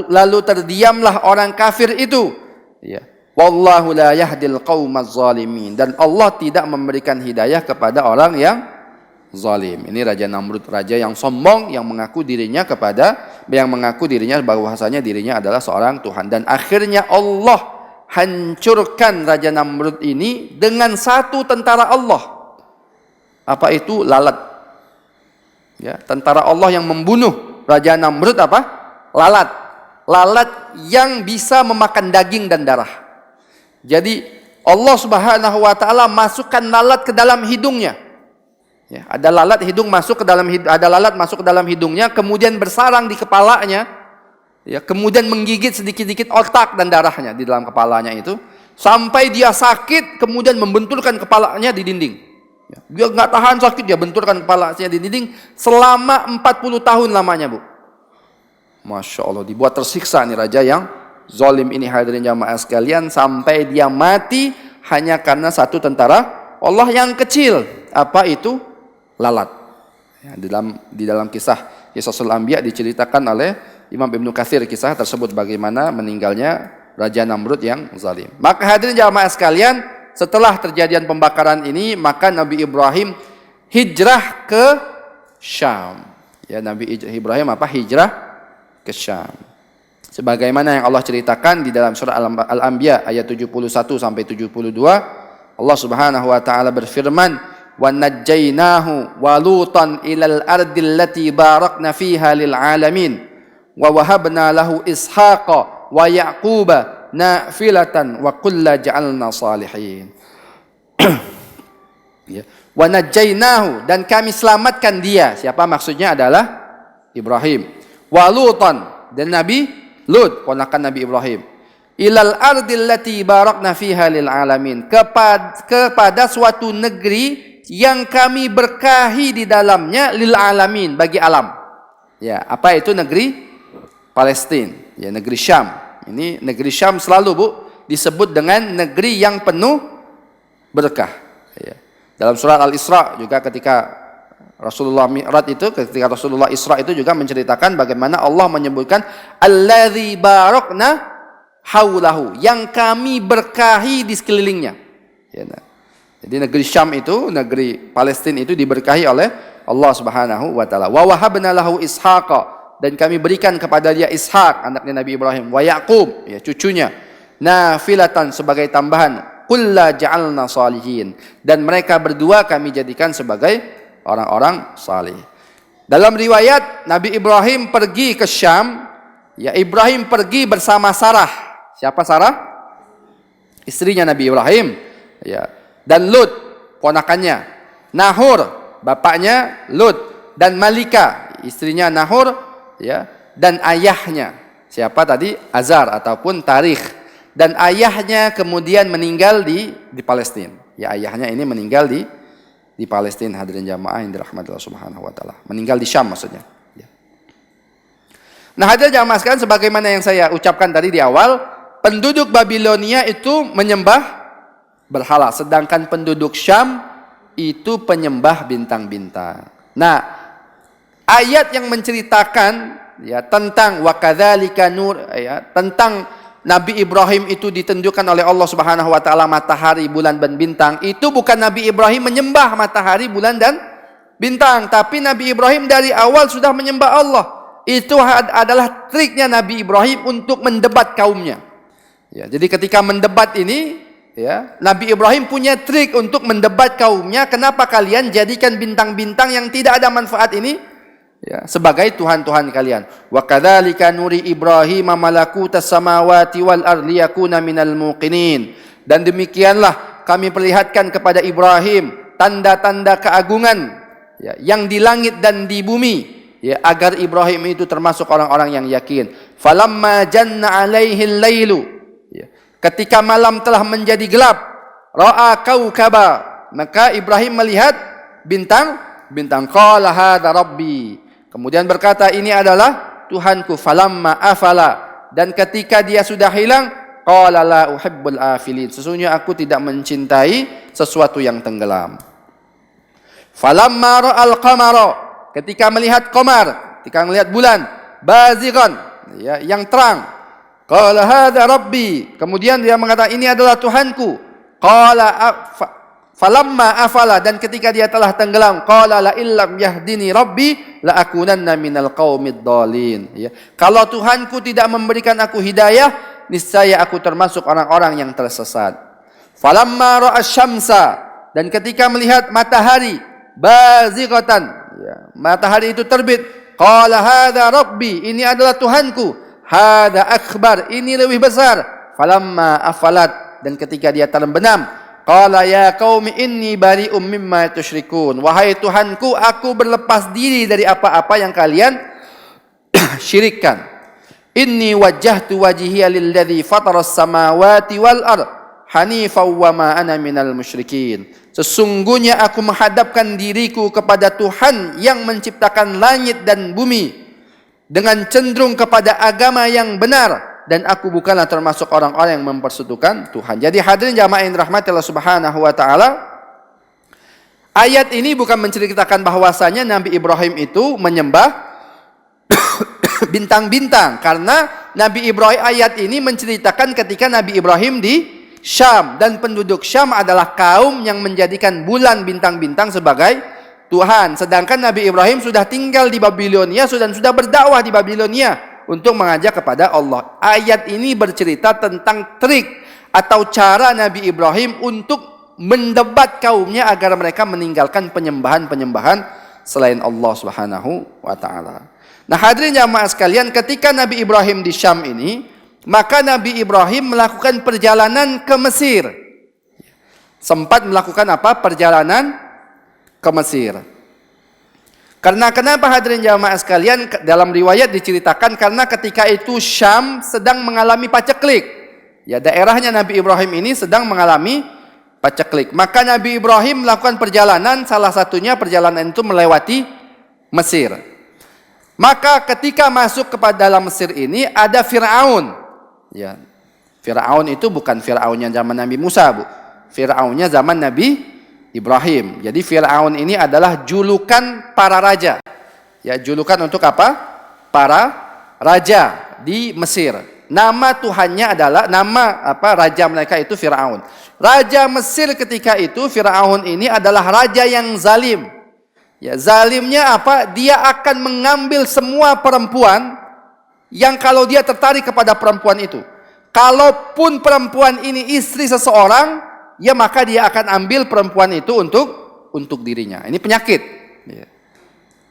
lalu terdiamlah orang kafir itu. Ya. Wallahu la yahdil qaumaz zalimin, dan Allah tidak memberikan hidayah kepada orang yang zalim. Ini Raja Namrud, raja yang sombong, yang mengaku dirinya bahwasanya dirinya adalah seorang Tuhan. Dan akhirnya Allah hancurkan Raja Namrud ini dengan satu tentara Allah. Apa itu? Lalat. Ya, tentara Allah yang membunuh Raja Namrud apa? Lalat. Lalat yang bisa memakan daging dan darah. Jadi Allah Subhanahu wa taala masukkan lalat ke dalam hidungnya. Ya, ada lalat masuk ke dalam hidungnya, kemudian bersarang di kepalanya. Ya, kemudian menggigit sedikit-sedikit otak dan darahnya di dalam kepalanya itu, sampai dia sakit, kemudian membenturkan kepalanya di dinding. Ya, dia nggak tahan sakit, dia benturkan kepalanya di dinding selama 40 tahun lamanya, Bu. Masya Allah, dibuat tersiksa nih raja yang zalim ini, hadirin jamaah sekalian, sampai dia mati hanya karena satu tentara Allah yang kecil. Apa itu? Lalat. Ya, di dalam kisah Qisasul Anbiya diceritakan oleh Imam Ibnu Katsir kisah tersebut, bagaimana meninggalnya Raja Namrud yang zalim. Maka hadirin jamaah sekalian, setelah terjadian pembakaran ini, maka Nabi Ibrahim hijrah ke Syam. Ya, Nabi Ibrahim hijrah ke Syam. Sebagaimana yang Allah ceritakan di dalam surah Al-Anbiya ayat 71 sampai 72, Allah Subhanahu wa taala berfirman, "Wa najjaynahu wa lutan ilal ardil lati barakna fiha lil alamin wa wahabna lahu ishaqa wa yaquba nafilatan wa kulla ja'alna salihin." Ya. Wa najjaynahu, dan kami selamatkan dia. Siapa maksudnya? Adalah Ibrahim. Wa lutan, dan Nabi Lut, ponakan Nabi Ibrahim. Ilal ardil lati barakna fiha lil alamin, kepada suatu negeri yang kami berkahi di dalamnya lil alamin, bagi alam. Ya, apa itu negeri? Palestina, ya, negeri Syam. Ini negeri Syam selalu, Bu, disebut dengan negeri yang penuh berkah. Ya. Dalam surat Al-Isra juga ketika Rasulullah Mi'raj itu ketika Rasulullah Isra itu juga menceritakan bagaimana Allah menyebutkan alladzi barakna haulahu, yang kami berkahi di sekelilingnya. Ya, nah. Jadi negeri Syam itu, negeri Palestina itu diberkahi oleh Allah Subhanahu wa taala. Wa wahabna lahu Ishaqa, dan kami berikan kepada dia Ishak, anaknya Nabi Ibrahim, wa Yaqub, ya cucunya, nafilatan, sebagai tambahan, kulla ja'alna salihin, dan mereka berdua kami jadikan sebagai orang-orang salih. Dalam riwayat Nabi Ibrahim pergi ke Syam, ya Ibrahim pergi bersama Sarah. Siapa Sarah? Istrinya Nabi Ibrahim, ya. Dan Lut, ponakannya. Nahur, bapaknya Lut, dan Malika, istrinya Nahur, ya, dan ayahnya. Siapa tadi? Azar ataupun Tarikh. Dan ayahnya kemudian meninggal di Palestina. Ya, ayahnya ini meninggal di Palestina, hadirin jamaah yang dirahmati Allah Subhanahu wa taala. Meninggal di Syam maksudnya. Ya. Nah, hadirin jamaah sekalian, sebagaimana yang saya ucapkan tadi di awal, penduduk Babilonia itu menyembah berhala, sedangkan penduduk Syam itu penyembah bintang-bintang. Nah, ayat yang menceritakan ya tentang wa kadzalika nur, ya, tentang Nabi Ibrahim itu ditentukan oleh Allah Subhanahu wa taala matahari, bulan dan bintang. Itu bukan Nabi Ibrahim menyembah matahari, bulan dan bintang, tapi Nabi Ibrahim dari awal sudah menyembah Allah. Itu adalah triknya Nabi Ibrahim untuk mendebat kaumnya. Ya, jadi ketika mendebat ini, ya, Nabi Ibrahim punya trik untuk mendebat kaumnya, kenapa kalian jadikan bintang-bintang yang tidak ada manfaat ini, ya, sebagai Tuhan-Tuhan kalian. Wa kadzalika nuri Ibrahim malakutas samawati wal ardi yakuna minal muqinin. Dan demikianlah kami perlihatkan kepada Ibrahim tanda-tanda keagungan, ya, yang di langit dan di bumi, ya, agar Ibrahim itu termasuk orang-orang yang yakin. Falamma janna alaihi lailu, ya, ketika malam telah menjadi gelap, ra'a kaukaba, maka Ibrahim melihat bintang, qala hadza rabbi, kemudian berkata, ini adalah Tuhanku. Falamma afala, dan ketika dia sudah hilang, qala la uhibbul afilin, sesungguhnya aku tidak mencintai sesuatu yang tenggelam. Falamma ra'al qamara, ketika melihat qamar, ketika melihat bulan, bazighan, ya, yang terang, qala hadza rabbi, kemudian dia mengatakan, ini adalah Tuhanku. Qala falamma afala, dan ketika dia telah tenggelam, qala la illam yahdini rabbi la akunanna minal qaumid dhalin, ya, kalau Tuhanku tidak memberikan aku hidayah, niscaya aku termasuk orang-orang yang tersesat. Falamma ra'a syamsa, dan ketika melihat matahari, bazighatan, ya, matahari itu terbit, qala hadza rabbi, ini adalah Tuhanku. Hadza akbar, ini lebih besar. Falamma afalat, dan ketika dia terbenam, qala ya qaumi inni bari'um mimma tusyrikun, wahai Tuhanku, aku berlepas diri dari apa-apa yang kalian syirikkan. Inni wajjahtu wajhiya lilladzi fataras samawati wal ard hanifan wa ma ana minal musyrikin, sesungguhnya aku menghadapkan diriku kepada Tuhan yang menciptakan langit dan bumi dengan cenderung kepada agama yang benar, dan aku bukanlah termasuk orang-orang yang mempersekutukan Tuhan. Jadi hadirin jamaah yang dirahmati Allah Subhanahu wa taala, ayat ini bukan menceritakan bahwasanya Nabi Ibrahim itu menyembah bintang-bintang, karena Nabi Ibrahim, ayat ini menceritakan ketika Nabi Ibrahim di Syam, dan penduduk Syam adalah kaum yang menjadikan bulan, bintang-bintang sebagai Tuhan, sedangkan Nabi Ibrahim sudah tinggal di Babilonia, sudah berdakwah di Babilonia untuk mengajak kepada Allah. Ayat ini bercerita tentang trik atau cara Nabi Ibrahim untuk mendebat kaumnya agar mereka meninggalkan penyembahan-penyembahan selain Allah Subhanahu wa taala. Nah, hadirin jamaah sekalian, ketika Nabi Ibrahim di Syam ini, maka Nabi Ibrahim melakukan perjalanan ke Mesir. Sempat melakukan apa? Perjalanan ke Mesir. Karena kenapa hadirin jamaah sekalian? Dalam riwayat diceritakan karena ketika itu Syam sedang mengalami paceklik. Ya, daerahnya Nabi Ibrahim ini sedang mengalami paceklik. Maka Nabi Ibrahim melakukan perjalanan, salah satunya perjalanan itu melewati Mesir. Maka ketika masuk kepada dalam Mesir ini ada Fir'aun. Ya, Fir'aun itu bukan Fir'aunnya zaman Nabi Musa, Bu. Fir'aunnya zaman Nabi Ibrahim. Jadi Fir'aun ini adalah julukan para raja. Ya, julukan untuk apa? Para raja di Mesir. Nama Tuhannya adalah raja mereka itu Fir'aun. Raja Mesir ketika itu Fir'aun ini adalah raja yang zalim. Ya, zalimnya apa? Dia akan mengambil semua perempuan yang kalau dia tertarik kepada perempuan itu. Kalaupun perempuan ini istri seseorang, ya maka dia akan ambil perempuan itu untuk dirinya. Ini penyakit. Ya.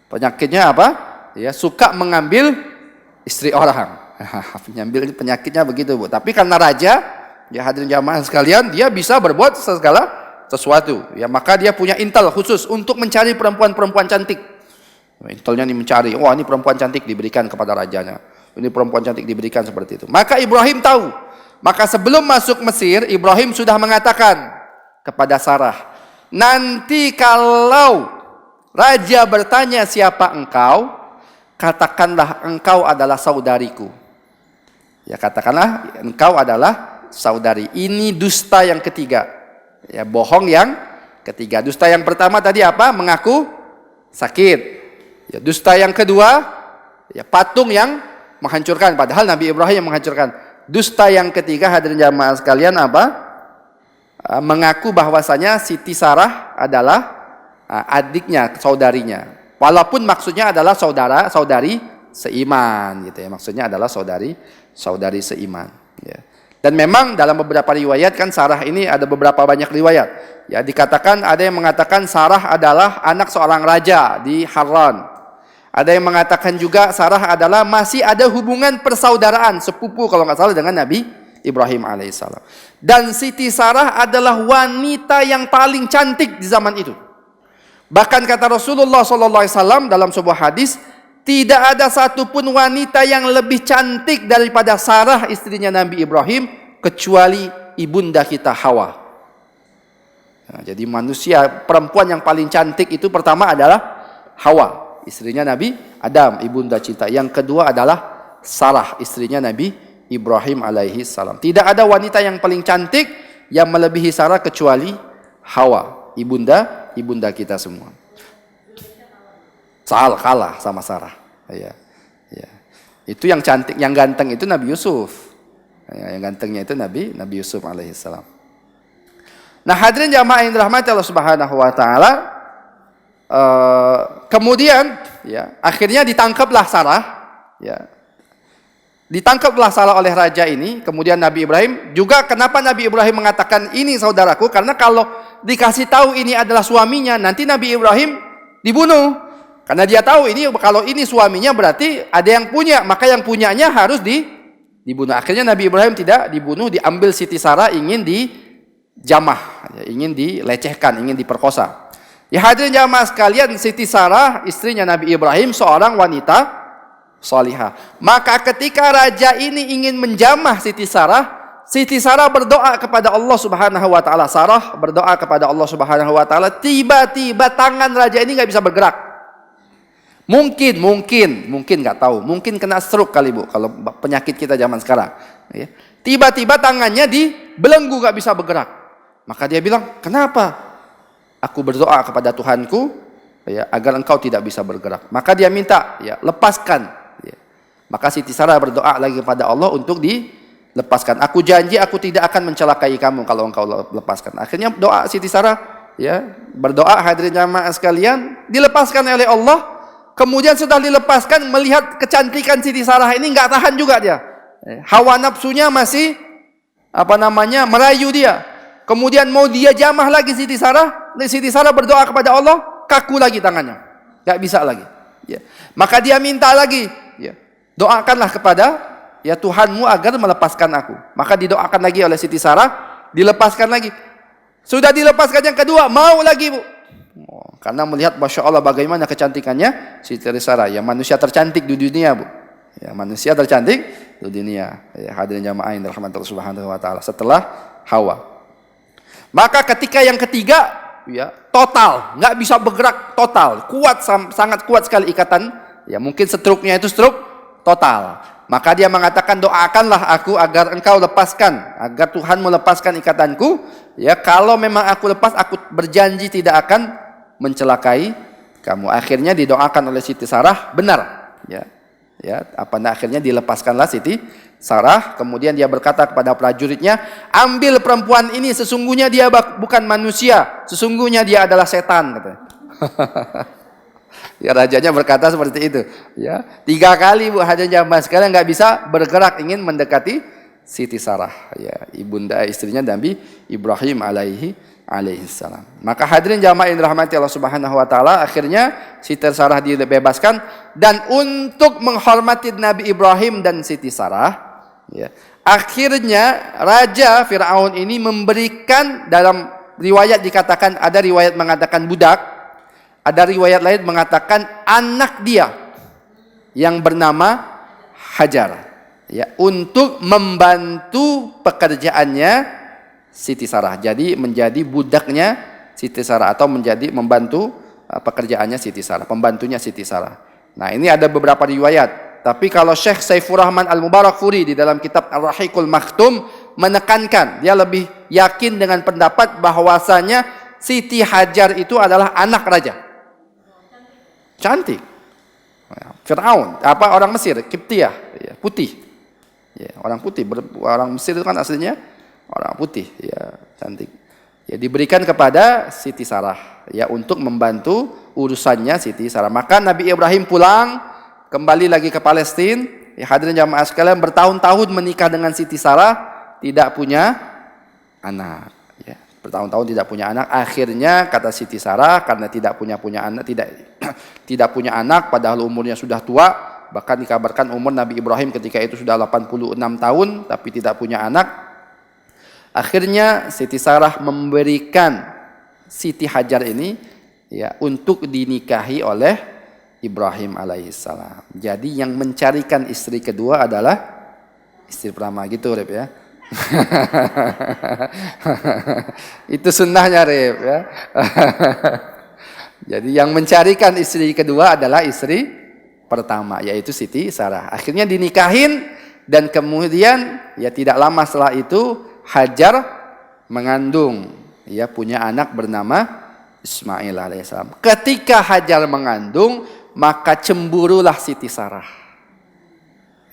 Penyakitnya apa? Ya, suka mengambil istri orang. Penyakitnya begitu, Bu. Tapi karena raja, ya hadirin jamaah sekalian, dia bisa berbuat segala sesuatu. Ya, maka dia punya intel khusus untuk mencari perempuan-perempuan cantik. Intelnya ini mencari, wah ini perempuan cantik diberikan kepada rajanya. Ini perempuan cantik diberikan seperti itu. Maka Ibrahim tahu. Maka sebelum masuk Mesir, Ibrahim sudah mengatakan kepada Sarah, nanti kalau raja bertanya siapa engkau, katakanlah engkau adalah saudariku. Ya, katakanlah engkau adalah saudari. Ini dusta yang ketiga. Ya, bohong yang ketiga. Dusta yang pertama tadi apa? Mengaku sakit. Ya, dusta yang kedua, ya patung yang menghancurkan, padahal Nabi Ibrahim yang menghancurkan. Dusta yang ketiga hadirin jamaah sekalian apa? Mengaku bahwasanya Siti Sarah adalah adiknya, saudarinya. Walaupun maksudnya adalah saudari seiman gitu ya. Maksudnya adalah saudari seiman ya. Dan memang dalam beberapa riwayat kan Sarah ini ada beberapa banyak riwayat. Ya, dikatakan ada yang mengatakan Sarah adalah anak seorang raja di Harran. Ada yang mengatakan juga Sarah adalah masih ada hubungan persaudaraan sepupu kalau nggak salah dengan Nabi Ibrahim alaihissalam. Dan Siti Sarah adalah wanita yang paling cantik di zaman itu. Bahkan kata Rasulullah SAW dalam sebuah hadis, tidak ada satupun wanita yang lebih cantik daripada Sarah istrinya Nabi Ibrahim kecuali ibunda kita Hawa. Nah, jadi manusia perempuan yang paling cantik itu pertama adalah Hawa, istrinya Nabi Adam, ibunda cinta. Yang kedua adalah Sarah, istrinya Nabi Ibrahim alaihi salam. Tidak ada wanita yang paling cantik yang melebihi Sarah kecuali Hawa, ibunda kita semua. Kalah sama Sarah. Ya. Ya. Itu yang cantik, yang ganteng itu Nabi Yusuf. Ya, yang gantengnya itu Nabi Yusuf alaihi salam. Nah, hadirin jamaah yang dirahmati Allah Subhanahu wa taala, kemudian ya akhirnya ditangkaplah Sarah ya. Ditangkaplah Sarah oleh raja ini. Kemudian Nabi Ibrahim juga, kenapa Nabi Ibrahim mengatakan ini saudaraku? Karena kalau dikasih tahu ini adalah suaminya, nanti Nabi Ibrahim dibunuh. Karena dia tahu ini, kalau ini suaminya berarti ada yang punya, maka yang punyanya harus dibunuh. Akhirnya Nabi Ibrahim tidak dibunuh, diambil Siti Sarah, ingin dijamah, ya, ingin dilecehkan, ingin diperkosa. Ya hadirin jamaah sekalian, Siti Sarah istrinya Nabi Ibrahim seorang wanita salihah. Maka ketika raja ini ingin menjamah Siti Sarah berdoa kepada Allah Subhanahu wa taala. Sarah berdoa kepada Allah Subhanahu wa taala, tiba-tiba tangan raja ini nggak bisa bergerak. Mungkin nggak tahu, mungkin kena stroke kali Bu, kalau penyakit kita zaman sekarang. Ya. Tiba-tiba tangannya dibelenggu, nggak bisa bergerak. Maka dia bilang, kenapa? Aku berdoa kepada Tuhanku ya, agar engkau tidak bisa bergerak. Maka dia minta, ya lepaskan. Ya. Maka Siti Sarah berdoa lagi kepada Allah untuk dilepaskan. Aku janji aku tidak akan mencelakai kamu kalau engkau lepaskan. Akhirnya doa Siti Sarah, ya berdoa hadirin jamaah sekalian, dilepaskan oleh Allah. Kemudian setelah dilepaskan, melihat kecantikan Siti Sarah ini nggak tahan juga dia. Hawa nafsunya masih merayu dia. Kemudian mau dia jamah lagi Siti Sarah berdoa kepada Allah, kaku lagi tangannya, nggak bisa lagi. Ya. Maka dia minta lagi, ya, doakanlah kepada ya Tuhanmu agar melepaskan aku. Maka didoakan lagi oleh Siti Sarah, dilepaskan lagi. Sudah dilepaskan yang kedua, mau lagi Bu. Karena melihat Masya Allah bagaimana kecantikannya Siti Sarah, ya manusia tercantik di dunia Bu. Ya manusia tercantik di dunia. Ya, hadirin jamaah yang dirahmati Allah Subhanahu wa taala, setelah Hawa. Maka ketika yang ketiga, ya total, nggak bisa bergerak total, kuat, sangat kuat sekali ikatan. Ya mungkin stroke-nya itu stroke total. Maka dia mengatakan, doakanlah aku agar engkau lepaskan, agar Tuhan melepaskan ikatanku. Ya, kalau memang aku lepas, aku berjanji tidak akan mencelakai kamu. Akhirnya didoakan oleh Siti Sarah, benar. Ya, akhirnya dilepaskanlah Siti Sarah. Kemudian dia berkata kepada prajuritnya, ambil perempuan ini, sesungguhnya dia bukan manusia, sesungguhnya dia adalah setan, katanya. Ya, rajanya berkata seperti itu. Ya, 3 kali Bu hadirin jamaah sekalian nggak bisa bergerak ingin mendekati Siti Sarah. Ya, ibunda istrinya Nabi Ibrahim alaihi salam. Maka hadirin jamaah yang dirahmati Allah Subhanahu wa taala, akhirnya Siti Sarah dibebaskan, dan untuk menghormati Nabi Ibrahim dan Siti Sarah, ya, akhirnya Raja Fir'aun ini memberikan, dalam riwayat dikatakan, ada riwayat mengatakan budak, ada riwayat lain mengatakan anak dia yang bernama Hajar, ya, untuk membantu pekerjaannya Siti Sarah. Jadi menjadi budaknya Siti Sarah, atau menjadi membantu pekerjaannya Siti Sarah, pembantunya Siti Sarah. Nah, ini ada beberapa riwayat. Tapi kalau Syekh Saifur Rahman Al-Mubarakfuri di dalam kitab Ar-Rahiqul Maktum menekankan, dia lebih yakin dengan pendapat bahwasanya Siti Hajar itu adalah anak raja. Cantik. Fir'aun, orang Mesir, Kiptiah, ya, putih. Ya, orang putih, orang Mesir itu kan aslinya orang putih, ya, cantik. Ya, diberikan kepada Siti Sarah, ya, untuk membantu urusannya Siti Sarah. Maka Nabi Ibrahim pulang kembali lagi ke Palestina. Ya, hadirin jamaah sekalian, bertahun-tahun menikah dengan Siti Sarah, tidak punya anak. Ya, bertahun-tahun tidak punya anak. Akhirnya kata Siti Sarah, karena tidak punya anak, tidak punya anak, padahal umurnya sudah tua, bahkan dikabarkan umur Nabi Ibrahim ketika itu sudah 86 tahun, tapi tidak punya anak. Akhirnya Siti Sarah memberikan Siti Hajar ini, ya, untuk dinikahi oleh Ibrahim alaihissalam. Jadi yang mencarikan istri kedua adalah istri pertama, gitu Reb, ya. Itu sunnahnya Reb, ya. Jadi yang mencarikan istri kedua adalah istri pertama, yaitu Siti Sarah. Akhirnya dinikahin, dan kemudian, ya, tidak lama setelah itu Hajar mengandung, ya, punya anak bernama Ismail alaihissalam. Ketika Hajar mengandung, maka cemburulah Siti Sarah.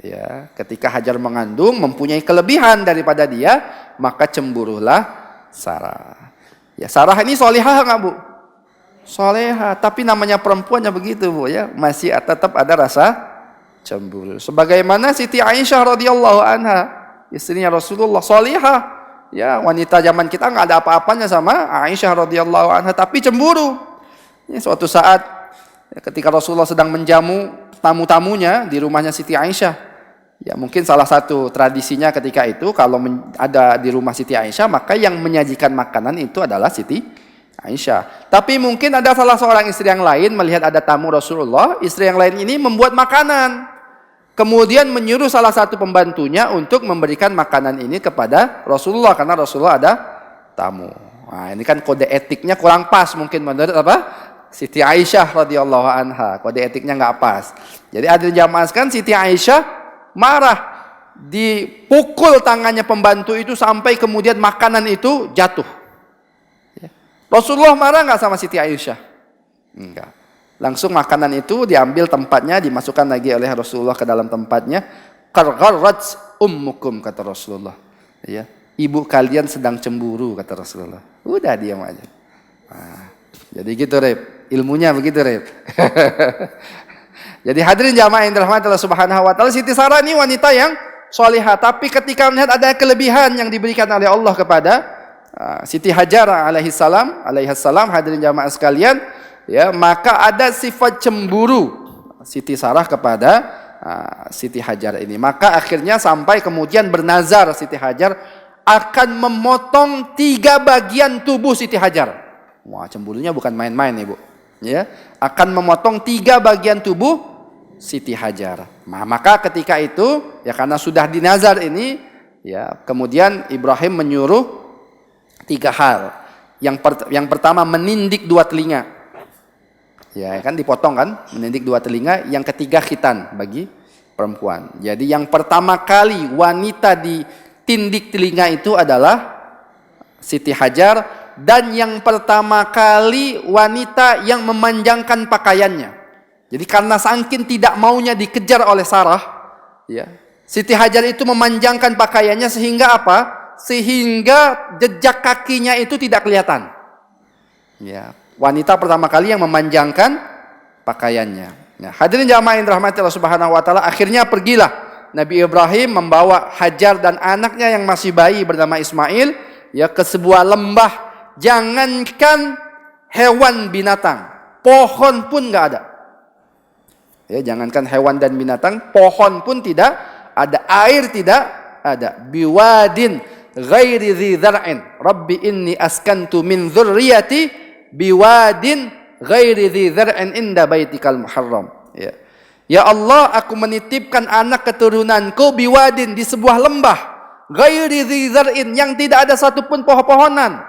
Ya, ketika Hajar mengandung mempunyai kelebihan daripada dia, maka cemburulah Sarah. Ya, Sarah ini solihah nggak Bu? Solehah, tapi namanya perempuannya begitu Bu, ya, masih tetap ada rasa cemburu. Sebagaimana Siti Aisyah radhiyallahu anha, istrinya Rasulullah, solehah, ya, wanita zaman kita nggak ada apa-apanya sama Aisyah radhiyallahu anha, tapi cemburu. Ya, suatu saat, ya, ketika Rasulullah sedang menjamu tamu-tamunya di rumahnya Siti Aisyah, ya, mungkin salah satu tradisinya ketika itu kalau ada di rumah Siti Aisyah, maka yang menyajikan makanan itu adalah Siti Aisyah. Tapi mungkin ada salah seorang istri yang lain melihat ada tamu Rasulullah, istri yang lain ini membuat makanan, kemudian menyuruh salah satu pembantunya untuk memberikan makanan ini kepada Rasulullah, karena Rasulullah ada tamu. Nah, ini kan kode etiknya kurang pas mungkin menurut Siti Aisyah radhiyallahu anha, kode etiknya nggak pas. Jadi hadirin jamaah sekalian, Siti Aisyah marah, dipukul tangannya pembantu itu sampai kemudian makanan itu jatuh. Rasulullah marah nggak sama Siti Aisyah? Enggak. Langsung makanan itu diambil tempatnya, dimasukkan lagi oleh Rasulullah ke dalam tempatnya. Qargharrat ummukum, kata Rasulullah. Ya, ibu kalian sedang cemburu, kata Rasulullah. Udah diam aja. Nah, jadi gitu Reb, ilmunya begitu Reb. Jadi hadirin jamaah yang dirahmati Allah Subhanahu wa taala, Siti Sarah ini wanita yang solihah, tapi ketika melihat ada kelebihan yang diberikan oleh Allah kepada Siti Hajar alaihissalam, hadirin jamaah sekalian, ya, maka ada sifat cemburu Siti Sarah kepada Siti Hajar ini. Maka akhirnya sampai kemudian bernazar Siti Hajar akan memotong 3 bagian tubuh Siti Hajar. Wah, cemburunya bukan main-main Ibu. Ya, akan memotong 3 bagian tubuh Siti Hajar. Nah, maka ketika itu, ya, karena sudah dinazar ini, ya, kemudian Ibrahim menyuruh 3 hal. Yang pertama, menindik 2 telinga. Ya, kan dipotong kan, menindik 2 telinga. Yang ketiga, khitan bagi perempuan. Jadi yang pertama kali wanita ditindik telinga itu adalah Siti Hajar, dan yang pertama kali wanita yang memanjangkan pakaiannya. Jadi karena saking tidak maunya dikejar oleh Sarah, ya, Siti Hajar itu memanjangkan pakaiannya sehingga apa? Sehingga jejak kakinya itu tidak kelihatan. Ya, wanita pertama kali yang memanjangkan pakaiannya. Nah, hadirin jamaah yang dirahmati Allah Subhanahu wa taala, akhirnya pergilah Nabi Ibrahim membawa Hajar dan anaknya yang masih bayi bernama Ismail, ya, ke sebuah lembah. Jangankan hewan binatang, pohon pun enggak ada. Ya, jangankan hewan dan binatang, pohon pun tidak ada, air tidak ada. Biwadin ghairi dzi zar'in rabbi inni askantu min dzurriyyati biwadin ghairi dzi zar'in inda baitikal muharram. Ya. Ya Allah, aku menitipkan anak keturunanku biwadin, di sebuah lembah, ghairi dzi zar'in, yang tidak ada satupun pohon-pohonan,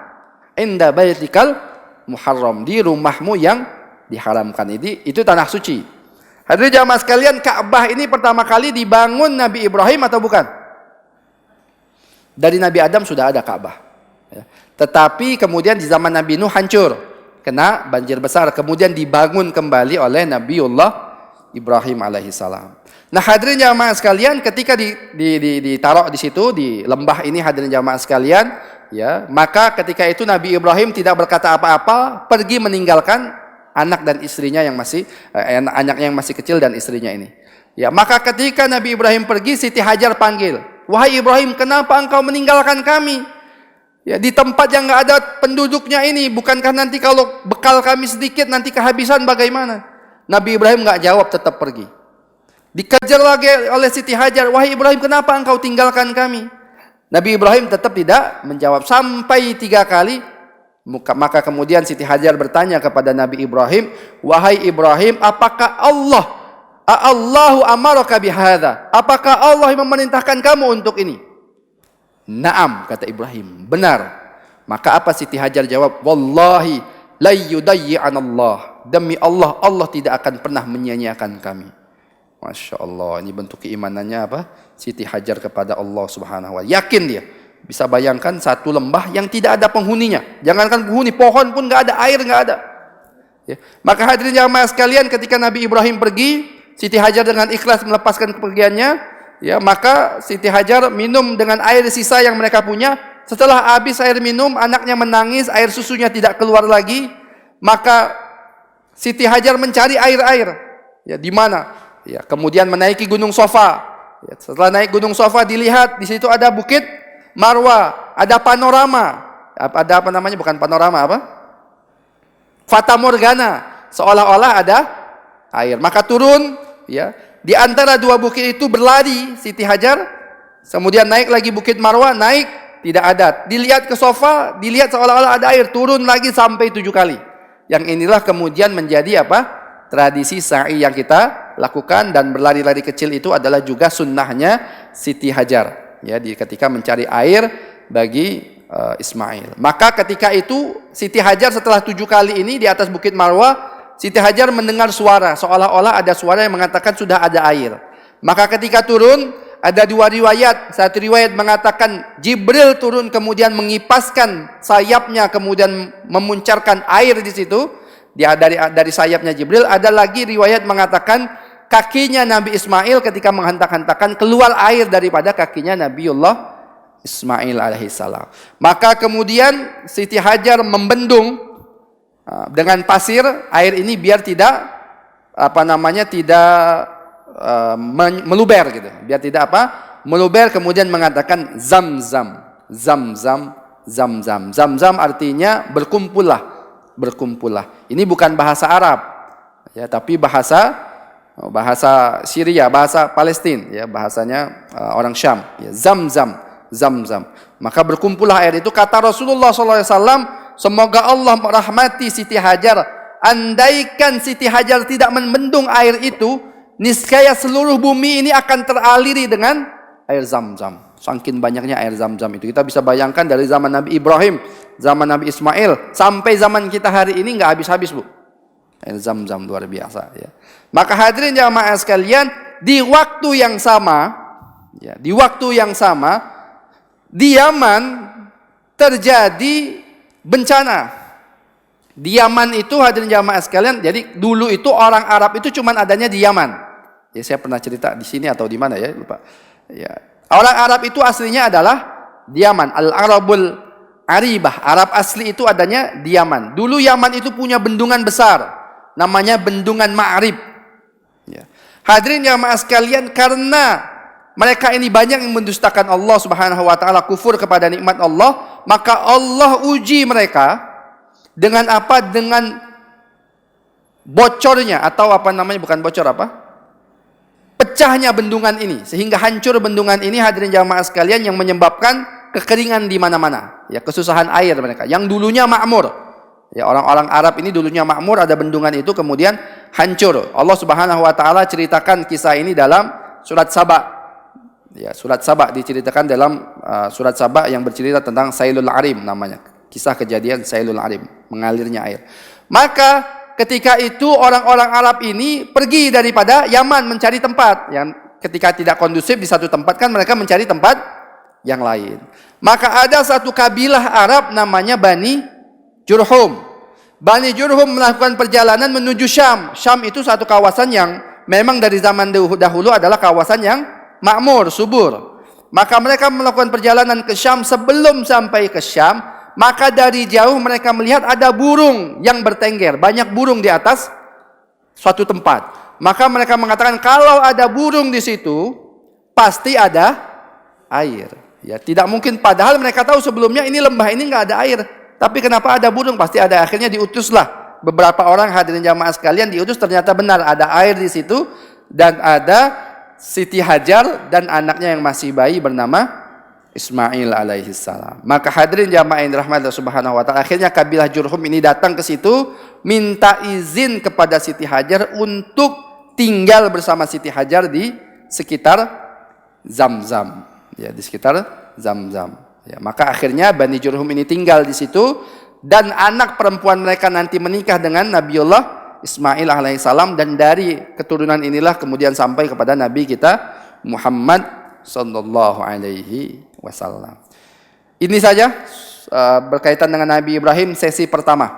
inda baitikal muharram, di rumahmu yang diharamkan. Itu tanah suci. Hadirin jamaah sekalian, Ka'bah ini pertama kali dibangun Nabi Ibrahim atau bukan? Dari Nabi Adam sudah ada Ka'bah. Ya. Tetapi kemudian di zaman Nabi Nuh hancur, kena banjir besar. Kemudian dibangun kembali oleh Nabiullah Ibrahim alaihissalam. Nah, hadirin jamaah sekalian, ketika ditaruh di situ, di lembah ini, hadirin jamaah sekalian, ya, maka ketika itu Nabi Ibrahim tidak berkata apa-apa, pergi meninggalkan anak dan istrinya yang masih anaknya yang masih kecil dan istrinya ini. Ya, maka ketika Nabi Ibrahim pergi, Siti Hajar panggil, "Wahai Ibrahim, kenapa engkau meninggalkan kami? Ya, di tempat yang enggak ada penduduknya ini, bukankah nanti kalau bekal kami sedikit nanti kehabisan bagaimana?" Nabi Ibrahim enggak jawab, tetap pergi. Dikejar lagi oleh Siti Hajar, "Wahai Ibrahim, kenapa engkau tinggalkan kami?" Nabi Ibrahim tetap tidak menjawab sampai 3 kali. Maka kemudian Siti Hajar bertanya kepada Nabi Ibrahim, "Wahai Ibrahim, apakah Allahu amaraka bihadza? Apakah Allah yang memerintahkan kamu untuk ini?" "Na'am," kata Ibrahim, "benar." Maka apa Siti Hajar jawab? "Wallahi la yudayyi'an Allah." Demi Allah, Allah tidak akan pernah menyia-nyiakan kami. Masya Allah, ini bentuk keimanannya apa? Siti Hajar kepada Allah Subhanahu wa taala. Yakin dia. Bisa bayangkan satu lembah yang tidak ada penghuninya. Jangankan penghuni, pohon pun nggak ada, air nggak ada. Ya. Maka hadirin jamaah sekalian, ketika Nabi Ibrahim pergi, Siti Hajar dengan ikhlas melepaskan kepergiannya. Ya, maka Siti Hajar minum dengan air sisa yang mereka punya. Setelah habis air minum, anaknya menangis, air susunya tidak keluar lagi. Maka Siti Hajar mencari air-air. Ya, di mana? Ya, kemudian menaiki Gunung Sofa. Ya, setelah naik Gunung Sofa, dilihat di situ ada Bukit Marwa, ada panorama. Ada apa namanya? Bukan panorama, apa? Fata Morgana, seolah-olah ada air. Maka turun, ya. Di antara 2 bukit itu berlari Siti Hajar. Kemudian naik lagi Bukit Marwa, naik, tidak ada. Dilihat ke Sofa, dilihat seolah-olah ada air, turun lagi sampai 7 kali. Yang inilah kemudian menjadi apa? Tradisi sa'i yang kita lakukan, dan berlari-lari kecil itu adalah juga sunnahnya Siti Hajar. Ya, ketika mencari air bagi Ismail. Maka ketika itu Siti Hajar setelah 7 kali ini di atas Bukit Marwa, Siti Hajar mendengar suara, seolah-olah ada suara yang mengatakan sudah ada air. Maka ketika turun, ada 2 riwayat. Satu riwayat mengatakan Jibril turun kemudian mengipaskan sayapnya, kemudian memuncarkan air di situ. Dari sayapnya Jibril. Ada lagi riwayat mengatakan kakinya Nabi Ismail ketika menghentak-hentakan keluar air daripada kakinya Nabiullah Ismail alaihissalam. Maka kemudian Siti Hajar membendung dengan pasir air ini biar tidak meluber gitu. Biar tidak meluber, kemudian mengatakan Zam-zam, Zam-zam, Zam-zam. Zam-zam artinya berkumpullah. Ini bukan bahasa Arab, ya, tapi bahasa Syria, bahasa Palestina, ya, bahasanya orang Syam. Ya, Zam-zam, Zam-zam. Maka berkumpullah air itu. Kata Rasulullah SAW, semoga Allah merahmati Siti Hajar. Andaikan Siti Hajar tidak membendung air itu, niscaya seluruh bumi ini akan teraliri dengan air Zam-zam. Saking banyaknya air Zam-zam itu. Kita bisa bayangkan dari zaman Nabi Ibrahim, zaman Nabi Ismail, sampai zaman kita hari ini nggak habis-habis, Bu. Air Zam-zam luar biasa, ya. Maka hadirin jamaah sekalian, di waktu yang sama, ya, di waktu yang sama di Yaman terjadi bencana. Di Yaman itu hadirin jamaah sekalian, jadi dulu itu orang Arab itu cuman adanya di Yaman. Ya saya pernah cerita di sini atau di mana ya, lupa. Ya, orang Arab itu aslinya adalah di Yaman. Al-Arabul Aribah, Arab asli itu adanya di Yaman. Dulu Yaman itu punya bendungan besar, namanya Bendungan Ma'rib. Ya. Hadirin jamaah sekalian, karena mereka ini banyak yang mendustakan Allah Subhanahu wa taala, kufur kepada nikmat Allah, maka Allah uji mereka dengan apa? Dengan bocornya atau apa namanya, bukan bocor, apa? Pecahnya bendungan ini, sehingga hancur bendungan ini hadirin jamaah sekalian, yang menyebabkan kekeringan di mana-mana, ya, kesusahan air mereka. Yang dulunya makmur, ya, orang-orang Arab ini dulunya makmur, ada bendungan itu kemudian hancur. Allah Subhanahu wa taala ceritakan kisah ini dalam surat Saba. Ya, surat Saba diceritakan dalam surat Saba yang bercerita tentang Sailul Arim namanya. Kisah kejadian Sailul Arim, mengalirnya air. Maka ketika itu orang-orang Arab ini pergi daripada Yaman mencari tempat yang ketika tidak kondusif di satu tempat, kan mereka mencari tempat yang lain. Maka ada satu kabilah Arab namanya Bani Jurhum. Bani Jurhum melakukan perjalanan menuju Syam. Syam itu satu kawasan yang memang dari zaman dahulu adalah kawasan yang makmur, subur. Maka mereka melakukan perjalanan ke Syam. Sebelum sampai ke Syam, maka dari jauh mereka melihat ada burung yang bertengger, banyak burung di atas suatu tempat. Maka mereka mengatakan kalau ada burung di situ pasti ada air. Ya, tidak mungkin, padahal mereka tahu sebelumnya ini lembah ini nggak ada air. Tapi kenapa ada burung? Pasti ada. Akhirnya diutuslah beberapa orang hadirin jamaah sekalian, diutus, ternyata benar ada air di situ dan ada Siti Hajar dan anaknya yang masih bayi bernama Ismail alaihi salam. Maka hadirin jamaah yang dirahmati Allah Subhanahu wa taala, akhirnya kabilah Jurhum ini datang ke situ minta izin kepada Siti Hajar untuk tinggal bersama Siti Hajar di sekitar Zamzam. Ya, di sekitar Zamzam. Ya, maka akhirnya Bani Jurhum ini tinggal di situ dan anak perempuan mereka nanti menikah dengan Nabiullah Ismail alaihissalam, dan dari keturunan inilah kemudian sampai kepada Nabi kita Muhammad sallallahu alaihi wasallam. Ini saja berkaitan dengan Nabi Ibrahim sesi pertama.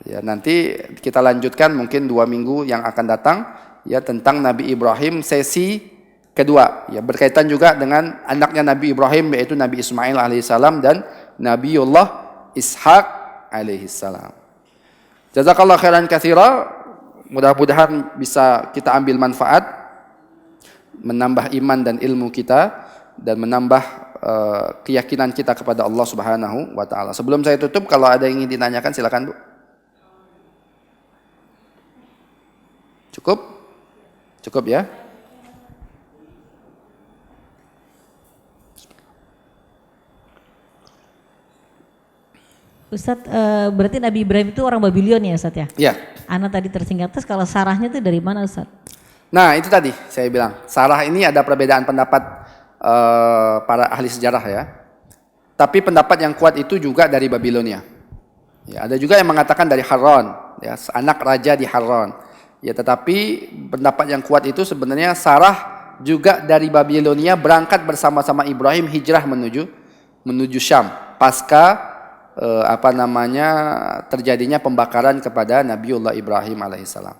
Ya, nanti kita lanjutkan mungkin 2 minggu yang akan datang ya tentang Nabi Ibrahim sesi kedua. Ya, berkaitan juga dengan anaknya Nabi Ibrahim yaitu Nabi Ismail alaihissalam dan Nabiullah Ishak alaihissalam. Jazakallah khairan katsira. Mudah-mudahan bisa kita ambil manfaat, menambah iman dan ilmu kita, dan menambah keyakinan kita kepada Allah Subhanahu wa taala. Sebelum saya tutup, kalau ada yang ingin ditanyakan silakan, Bu. Cukup? Cukup ya? Ustadz, berarti Nabi Ibrahim itu orang Babylon ya Ustadz ya? Iya. Anak tadi tersinggung, terus kalau Sarahnya itu dari mana Ustadz? Nah itu tadi saya bilang, Sarah ini ada perbedaan pendapat para ahli sejarah ya. Tapi pendapat yang kuat itu juga dari Babilonia. Ya, ada juga yang mengatakan dari Haran, ya, anak raja di Haran. Ya, tetapi pendapat yang kuat itu sebenarnya Sarah juga dari Babilonia berangkat bersama-sama Ibrahim hijrah menuju Syam pasca terjadinya pembakaran kepada Nabiullah Ibrahim alaihissalam.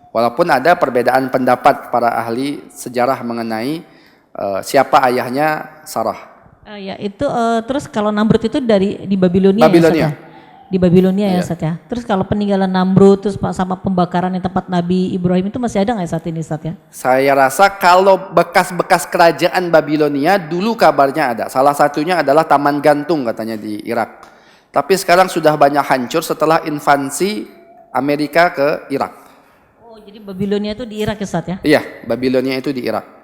Walaupun ada perbedaan pendapat para ahli sejarah mengenai siapa ayahnya Sarah. Ya itu terus kalau Namrud itu di Babilonia. Babilonia. Ya, di Babilonia ya Iya. Ustadz ya. Terus kalau peninggalan Namrud terus sama pembakaran yang tempat Nabi Ibrahim itu masih ada nggak saat ini Ustadz ya? Saya rasa kalau bekas-bekas kerajaan Babilonia dulu kabarnya ada. Salah satunya adalah Taman Gantung katanya di Irak. Tapi sekarang sudah banyak hancur setelah invasi Amerika ke Irak. Oh jadi Babilonia itu di Irak ya Ustadz ya? Iya, Babilonia itu di Irak.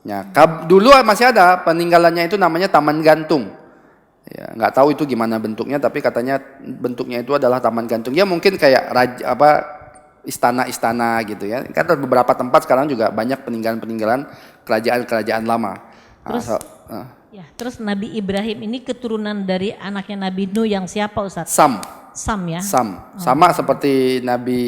Ya, dulu masih ada peninggalannya itu namanya Taman Gantung. Ya, nggak tahu itu gimana bentuknya, tapi katanya bentuknya itu adalah Taman Gantung. Ya mungkin kayak istana-istana gitu ya. Karena beberapa tempat sekarang juga banyak peninggalan-peninggalan kerajaan-kerajaan lama. Terus, ya, terus Nabi Ibrahim ini keturunan dari anaknya Nabi Nuh yang siapa Ustadz? Sam ya? Sam. Sama seperti Nabi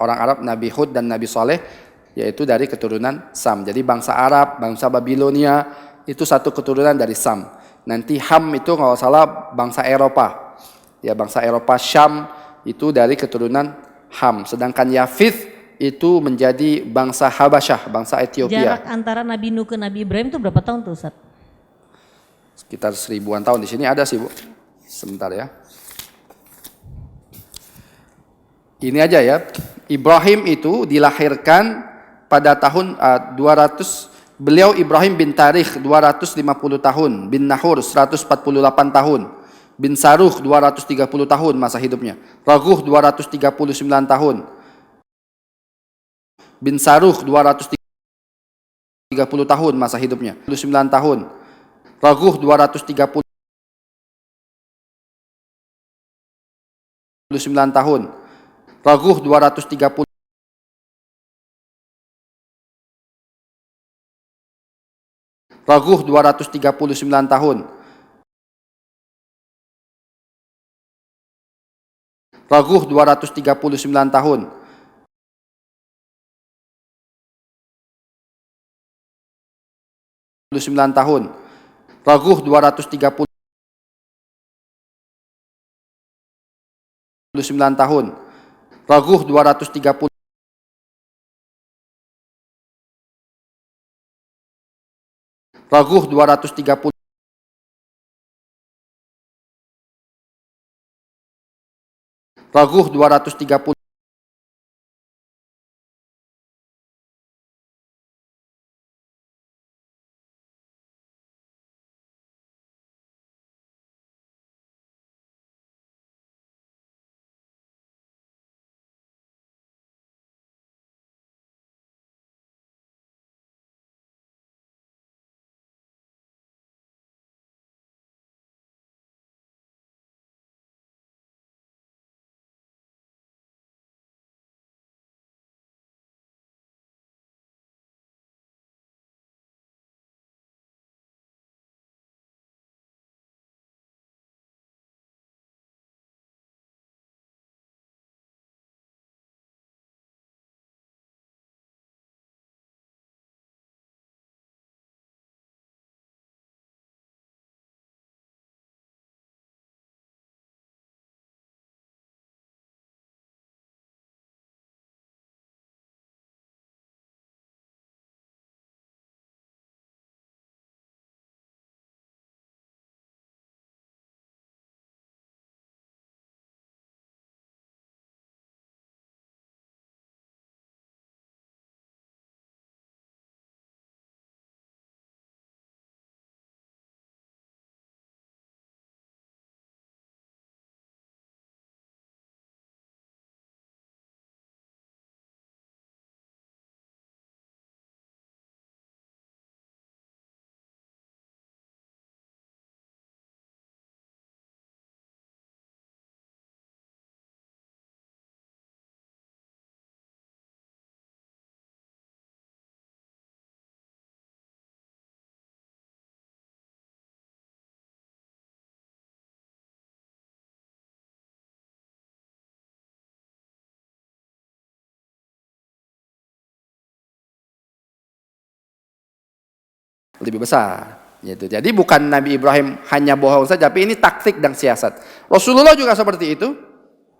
orang Arab, Nabi Hud dan Nabi Saleh. yaitu dari keturunan Sam. Jadi bangsa Arab, bangsa Babilonia itu satu keturunan dari Sam. Nanti Ham itu kalau salah bangsa Eropa. Ya, bangsa Eropa Syam itu dari keturunan Ham. Sedangkan Yafith itu menjadi bangsa Habasyah, bangsa Ethiopia. Jarak antara Nabi Nuh ke Nabi Ibrahim itu berapa tahun tuh Ustaz? Sekitar 1000-an tahun. Di sini ada sih, Bu. Sebentar ya. Ini aja ya. Ibrahim itu dilahirkan pada tahun 200. Beliau Ibrahim bin Tarikh 250 tahun, bin Nahur 148 tahun, bin Saruh 230 tahun masa hidupnya. Raguh 239 tahun. Bin Saruh 230 tahun masa hidupnya. 29 tahun. Raguh 239 tahun. Raguh 230 Raguh 239 tahun. Raguh 239 tahun. Tahun. Raguh 239 tahun. Raguh 230 Raguh 230 Raguh 230 lebih besar. Gitu. Jadi bukan Nabi Ibrahim hanya bohong saja, tapi ini taktik dan siasat. Rasulullah juga seperti itu.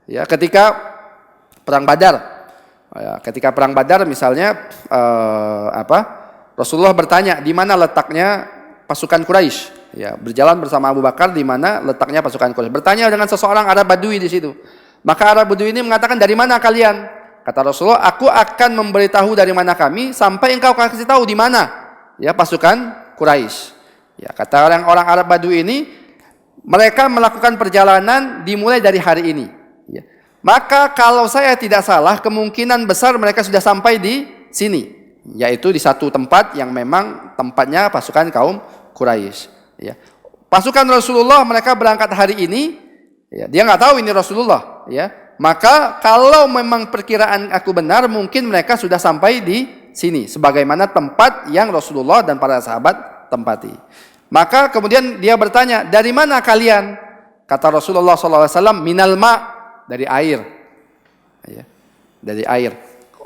Ya, ketika perang Badar, ya, ketika perang Badar misalnya Rasulullah bertanya di mana letaknya pasukan Quraisy. Ya, berjalan bersama Abu Bakar di mana letaknya pasukan Quraisy. Bertanya dengan seseorang Arab Badui di situ. Maka Arab Badui ini mengatakan, dari mana kalian? Kata Rasulullah, aku akan memberitahu dari mana kami sampai engkau akan kasih tahu di mana ya pasukan Quraisy. Ya, kata orang-orang Arab Badui ini, mereka melakukan perjalanan dimulai dari hari ini. Ya. Maka kalau saya tidak salah, kemungkinan besar mereka sudah sampai di sini, yaitu di satu tempat yang memang tempatnya pasukan kaum Quraisy. Ya. Pasukan Rasulullah mereka berangkat hari ini, ya, dia nggak tahu ini Rasulullah. Ya. Maka kalau memang perkiraan aku benar, mungkin mereka sudah sampai di sini, sebagaimana tempat yang Rasulullah dan para sahabat tempati. Maka kemudian dia bertanya, dari mana kalian? Kata Rasulullah SAW, minal ma, dari air. Ya, dari air.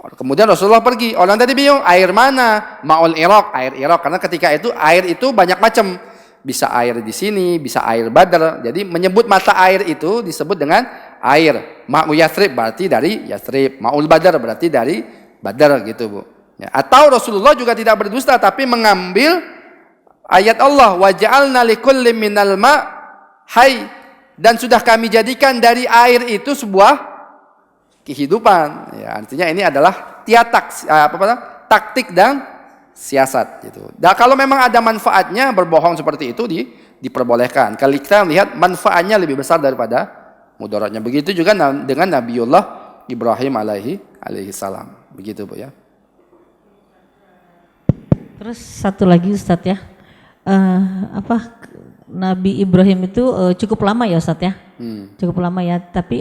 Kemudian Rasulullah pergi. Orang tadi bingung, air mana? Ma'ul Iraq, air Iraq. Karena ketika itu air itu banyak macam. Bisa air di sini, bisa air Badr. Jadi menyebut mata air itu disebut dengan air. Ma'u Yathrib berarti dari Yathrib. Ma'ul Badr berarti dari Badr gitu, Bu. Ya. Atau Rasulullah juga tidak berdusta tapi mengambil ayat Allah, wa ja'alna likulli minal ma' hayy, dan sudah kami jadikan dari air itu sebuah kehidupan. Ya, artinya ini adalah taktik dan siasat gitu. Dan kalau memang ada manfaatnya berbohong seperti itu diperbolehkan. Kalau kita melihat manfaatnya lebih besar daripada mudaratnya. Begitu juga dengan Nabiullah Ibrahim alaihi salam. Begitu, Bu, ya. Terus satu lagi Ustadz ya. Nabi Ibrahim itu cukup lama ya Ustadz ya. Cukup lama ya. Tapi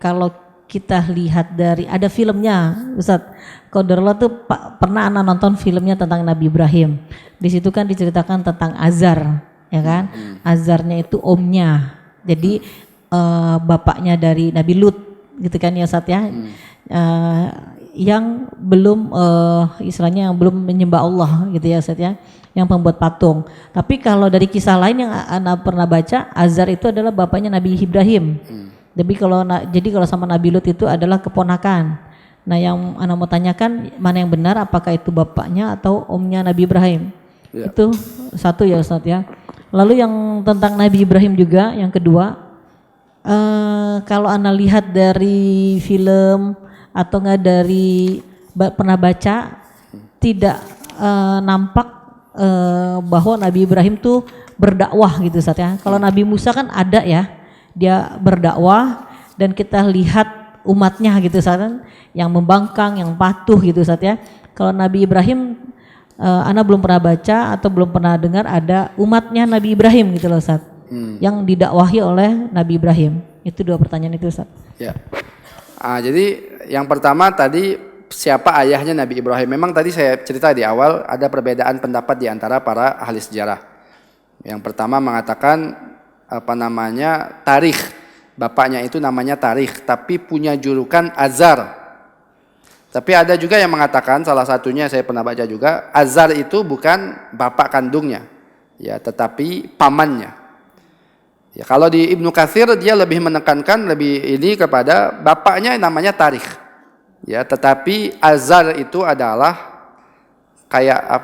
kalau kita lihat dari ada filmnya Ustadz, Qadarullah tuh pernah anak nonton filmnya tentang Nabi Ibrahim. Di situ kan diceritakan tentang Azar, ya kan? Azarnya itu omnya. Jadi bapaknya dari Nabi Lut, gitu kan ya Ustadz ya. Yang belum istilahnya yang belum menyembah Allah gitu ya Ustadz ya, yang pembuat patung. Tapi kalau dari kisah lain yang Ana pernah baca, Azar itu adalah bapaknya Nabi Ibrahim. Jadi kalau sama Nabi Lut itu adalah keponakan. Nah, yang Ana mau tanyakan mana yang benar, apakah itu bapaknya atau omnya Nabi Ibrahim? Ya. Itu satu ya Ustadz ya. Lalu yang tentang Nabi Ibrahim juga yang kedua, kalau Ana lihat dari film atau nggak dari pernah baca, tidak nampak bahwa Nabi Ibrahim tuh berdakwah gitu Ustadz ya. Kalau Nabi Musa kan ada ya, dia berdakwah dan kita lihat umatnya gitu Ustadz, yang membangkang, yang patuh gitu Ustadz ya. Kalau Nabi Ibrahim, Ana belum pernah baca atau belum pernah dengar ada umatnya Nabi Ibrahim gitu loh Ustadz, yang didakwahi oleh Nabi Ibrahim. Itu dua pertanyaan itu Ustadz. Ya. Jadi yang pertama tadi siapa ayahnya Nabi Ibrahim? Memang tadi saya cerita di awal ada perbedaan pendapat di antara para ahli sejarah. Yang pertama mengatakan tarikh, bapaknya itu namanya Tarikh tapi punya julukan Azar. Tapi ada juga yang mengatakan, salah satunya saya pernah baca juga, Azar itu bukan bapak kandungnya, ya, tetapi pamannya. Ya, kalau di Ibnu Katsir dia lebih menekankan ini kepada bapaknya namanya Tarikh. Ya, tetapi Azar itu adalah kayak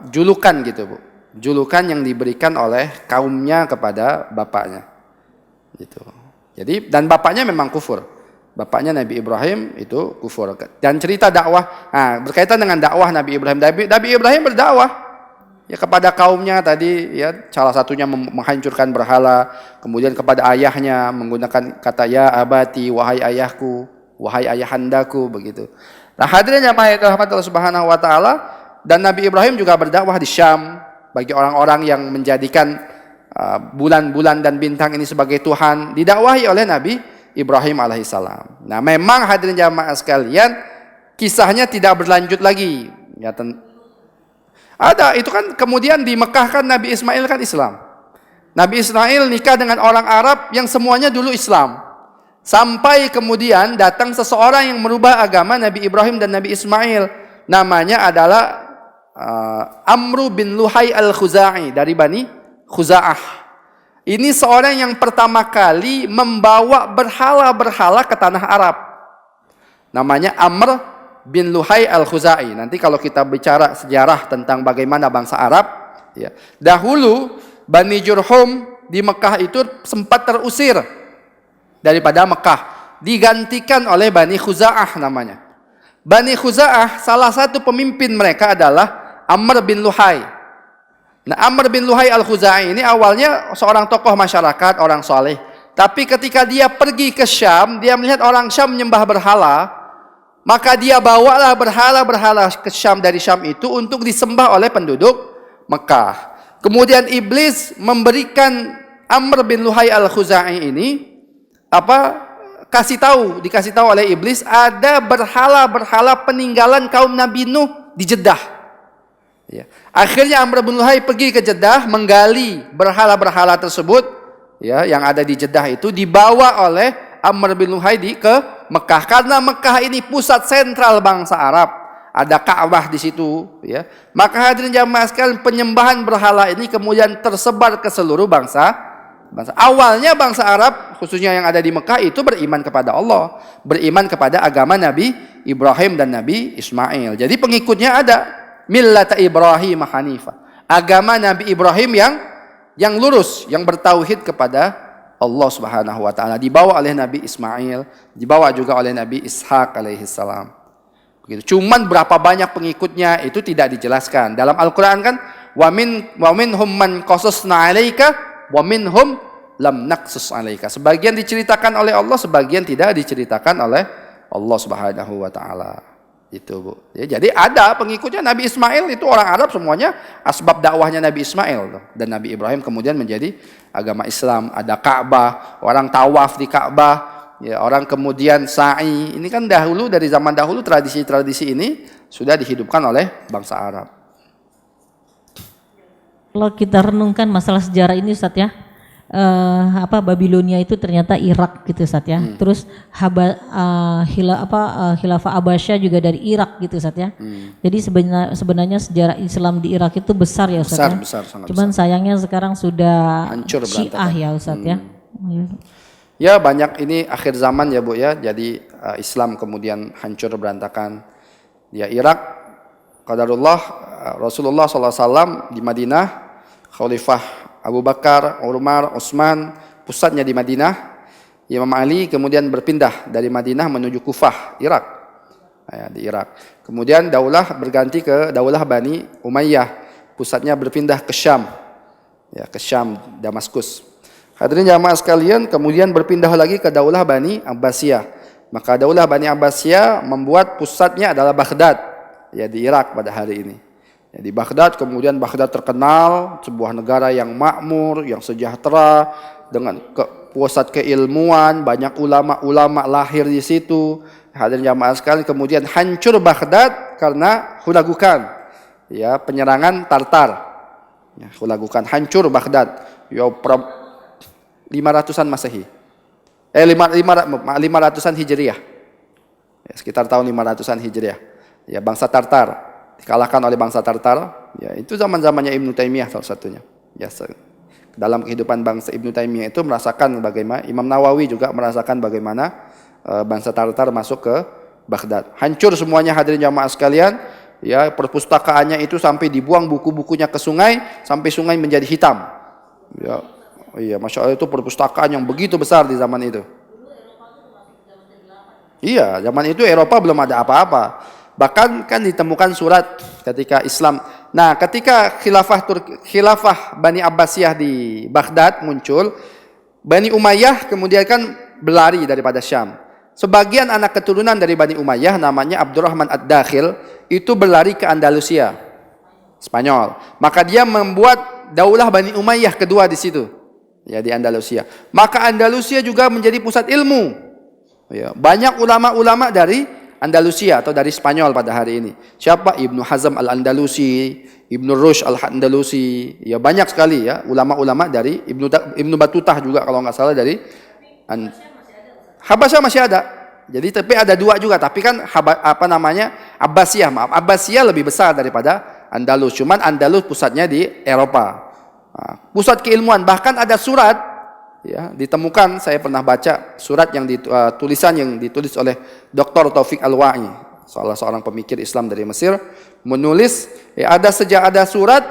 julukan gitu, Bu. Julukan yang diberikan oleh kaumnya kepada bapaknya. Gitu. Jadi dan bapaknya memang kufur. Bapaknya Nabi Ibrahim itu kufur. Dan cerita dakwah, berkaitan dengan dakwah Nabi Ibrahim. Nabi Ibrahim berdakwah ya kepada kaumnya tadi, ya, salah satunya menghancurkan berhala, kemudian kepada ayahnya menggunakan kata ya abati, wahai ayahku, wahai ayahandaku, begitu. Nah, hadirin yang dirahmati Allah Subhanahu wa taala, dan Nabi Ibrahim juga berdakwah di Syam bagi orang-orang yang menjadikan bulan-bulan dan bintang ini sebagai Tuhan, didakwahi oleh Nabi Ibrahim alaihissalam. Nah, memang hadirin jamaah sekalian, kisahnya tidak berlanjut lagi. Ya, ada, itu kan kemudian di Mekah kan Nabi Ismail kan Islam. Nabi Ismail nikah dengan orang Arab yang semuanya dulu Islam. Sampai kemudian datang seseorang yang merubah agama Nabi Ibrahim dan Nabi Ismail. Namanya adalah Amru bin Luhai al-Khuzai dari Bani Khuza'ah. Ini seorang yang pertama kali membawa berhala-berhala ke tanah Arab. Namanya Amr bin Luhai al-Khuzai. Nanti kalau kita bicara sejarah tentang bagaimana bangsa Arab, ya, dahulu Bani Jurhum di Mekah itu sempat terusir daripada Mekah, digantikan oleh Bani Khuza'ah namanya. Bani Khuza'ah, salah satu pemimpin mereka adalah Amr bin Luhai. Nah, Amr bin Luhai al-Khuzai ini awalnya seorang tokoh masyarakat, orang soleh. Tapi ketika dia pergi ke Syam, dia melihat orang Syam menyembah berhala, maka dia bawalah berhala-berhala ke Syam, dari Syam itu untuk disembah oleh penduduk Mekah. Kemudian iblis memberikan Amr bin Luhai al-Khuzai ini dikasih tahu oleh iblis ada berhala-berhala peninggalan kaum Nabi Nuh di Jeddah. Ya. Akhirnya Amr bin Luhai pergi ke Jeddah menggali berhala-berhala tersebut, ya yang ada di Jeddah itu dibawa oleh Amr bin Luhai ke Mekah, karena Mekah ini pusat sentral bangsa Arab, ada Ka'bah di situ, ya. Maka hadirin jamaah sekalian, penyembahan berhala ini kemudian tersebar ke seluruh bangsa. Awalnya bangsa Arab khususnya yang ada di Mekah itu beriman kepada Allah, beriman kepada agama Nabi Ibrahim dan Nabi Ismail. Jadi pengikutnya ada millata Ibrahim Hanifah, agama Nabi Ibrahim yang lurus, yang bertauhid kepada Allah Subhanahu wa taala, dibawa oleh Nabi Ismail, dibawa juga oleh Nabi Ishak alaihi salam. Begitu. Cuman berapa banyak pengikutnya itu tidak dijelaskan. Dalam Al-Qur'an kan wa minhum man qasasna 'alaika wa minhum lam naqsus 'alaika. Sebagian diceritakan oleh Allah, sebagian tidak diceritakan oleh Allah Subhanahu wa taala. Itu, Bu. Ya, jadi ada pengikutnya Nabi Ismail itu orang Arab semuanya, asbab dakwahnya Nabi Ismail dan Nabi Ibrahim kemudian menjadi agama Islam. Ada Ka'bah, orang tawaf di Ka'bah, ya, orang kemudian sa'i. Ini kan dahulu, dari zaman dahulu tradisi-tradisi ini sudah dihidupkan oleh bangsa Arab. Kalau kita renungkan masalah sejarah ini Ustaz ya, Babilonia itu ternyata Irak gitu Ustaz ya. Terus Khilafah Abbasiyah juga dari Irak gitu Ustaz ya. Jadi sebenarnya sejarah Islam di Irak itu besar ya Ustaz ya. Besar, sangat Cuman besar. sayangnya sekarang sudah Hancur, Syiah ya Ustaz ya. Ya, banyak ini akhir zaman ya Bu ya. Jadi Islam kemudian hancur berantakan. Ya, Irak qadarullah, Rasulullah SAW di Madinah, Khalifah Abu Bakar, Umar, Utsman, pusatnya di Madinah. Imam Ali kemudian berpindah dari Madinah menuju Kufah, Irak. Ya, di Irak. Kemudian daulah berganti ke daulah Bani Umayyah, pusatnya berpindah ke Syam. Ya, ke Syam, Damaskus. Hadirin jamaah sekalian, kemudian berpindah lagi ke daulah Bani Abbasiyah. Maka daulah Bani Abbasiyah membuat pusatnya adalah Baghdad, ya, di Irak pada hari ini. Ya, di Baghdad, kemudian Baghdad terkenal sebuah negara yang makmur, yang sejahtera, dengan pusat keilmuan, banyak ulama-ulama lahir di situ. Hadirin jamaah sekalian, kemudian hancur Baghdad karena hulagukan, ya, penyerangan Tartar. Ya, hulagukan, hancur Baghdad. Ya, 500-an Masehi. 500-an Hijriah. Ya, sekitar tahun 500-an Hijriah. Ya, bangsa Tartar dikalahkan oleh bangsa Tartar. Ya, itu zaman-zamannya Ibnu Taimiyah salah satunya. Ya, dalam kehidupan bangsa Ibnu Taimiyah itu merasakan bagaimana, Imam Nawawi juga merasakan bagaimana bangsa Tartar masuk ke Baghdad. Hancur semuanya hadirin jamaah sekalian. Ya, perpustakaannya itu sampai dibuang buku-bukunya ke sungai, sampai sungai menjadi hitam. Ya, iya, Masya Allah, itu perpustakaan yang begitu besar di zaman itu. Iya, zaman itu Eropa belum ada apa-apa. Bahkan kan ditemukan surat ketika Islam. Nah, ketika khilafah Bani Abbasiyah di Baghdad muncul, Bani Umayyah kemudian kan berlari daripada Syam. Sebagian anak keturunan dari Bani Umayyah namanya Abdurrahman Ad-Dakhil itu berlari ke Andalusia, Spanyol. Maka dia membuat daulah Bani Umayyah kedua di situ, ya, di Andalusia. Maka Andalusia juga menjadi pusat ilmu. Ya, banyak ulama-ulama dari Andalusia atau dari Spanyol pada hari ini. Siapa? Ibnu Hazm Al-Andalusi, Ibnu Rushd Al-Andalusi. Ya, banyak sekali ya ulama-ulama dari Ibnu Batutah juga kalau nggak salah dari Habasyah masih ada. Jadi tapi ada dua juga, tapi kan Abbasiyah. Maaf, Abbasiyah lebih besar daripada Andalus. Cuman Andalus pusatnya di Eropa. Nah, pusat keilmuan, bahkan ada surat, ya, ditemukan, saya pernah baca surat yang tulisan yang ditulis oleh Dr. Taufik Al-Wa'i, salah seorang pemikir Islam dari Mesir, menulis, ya, ada surat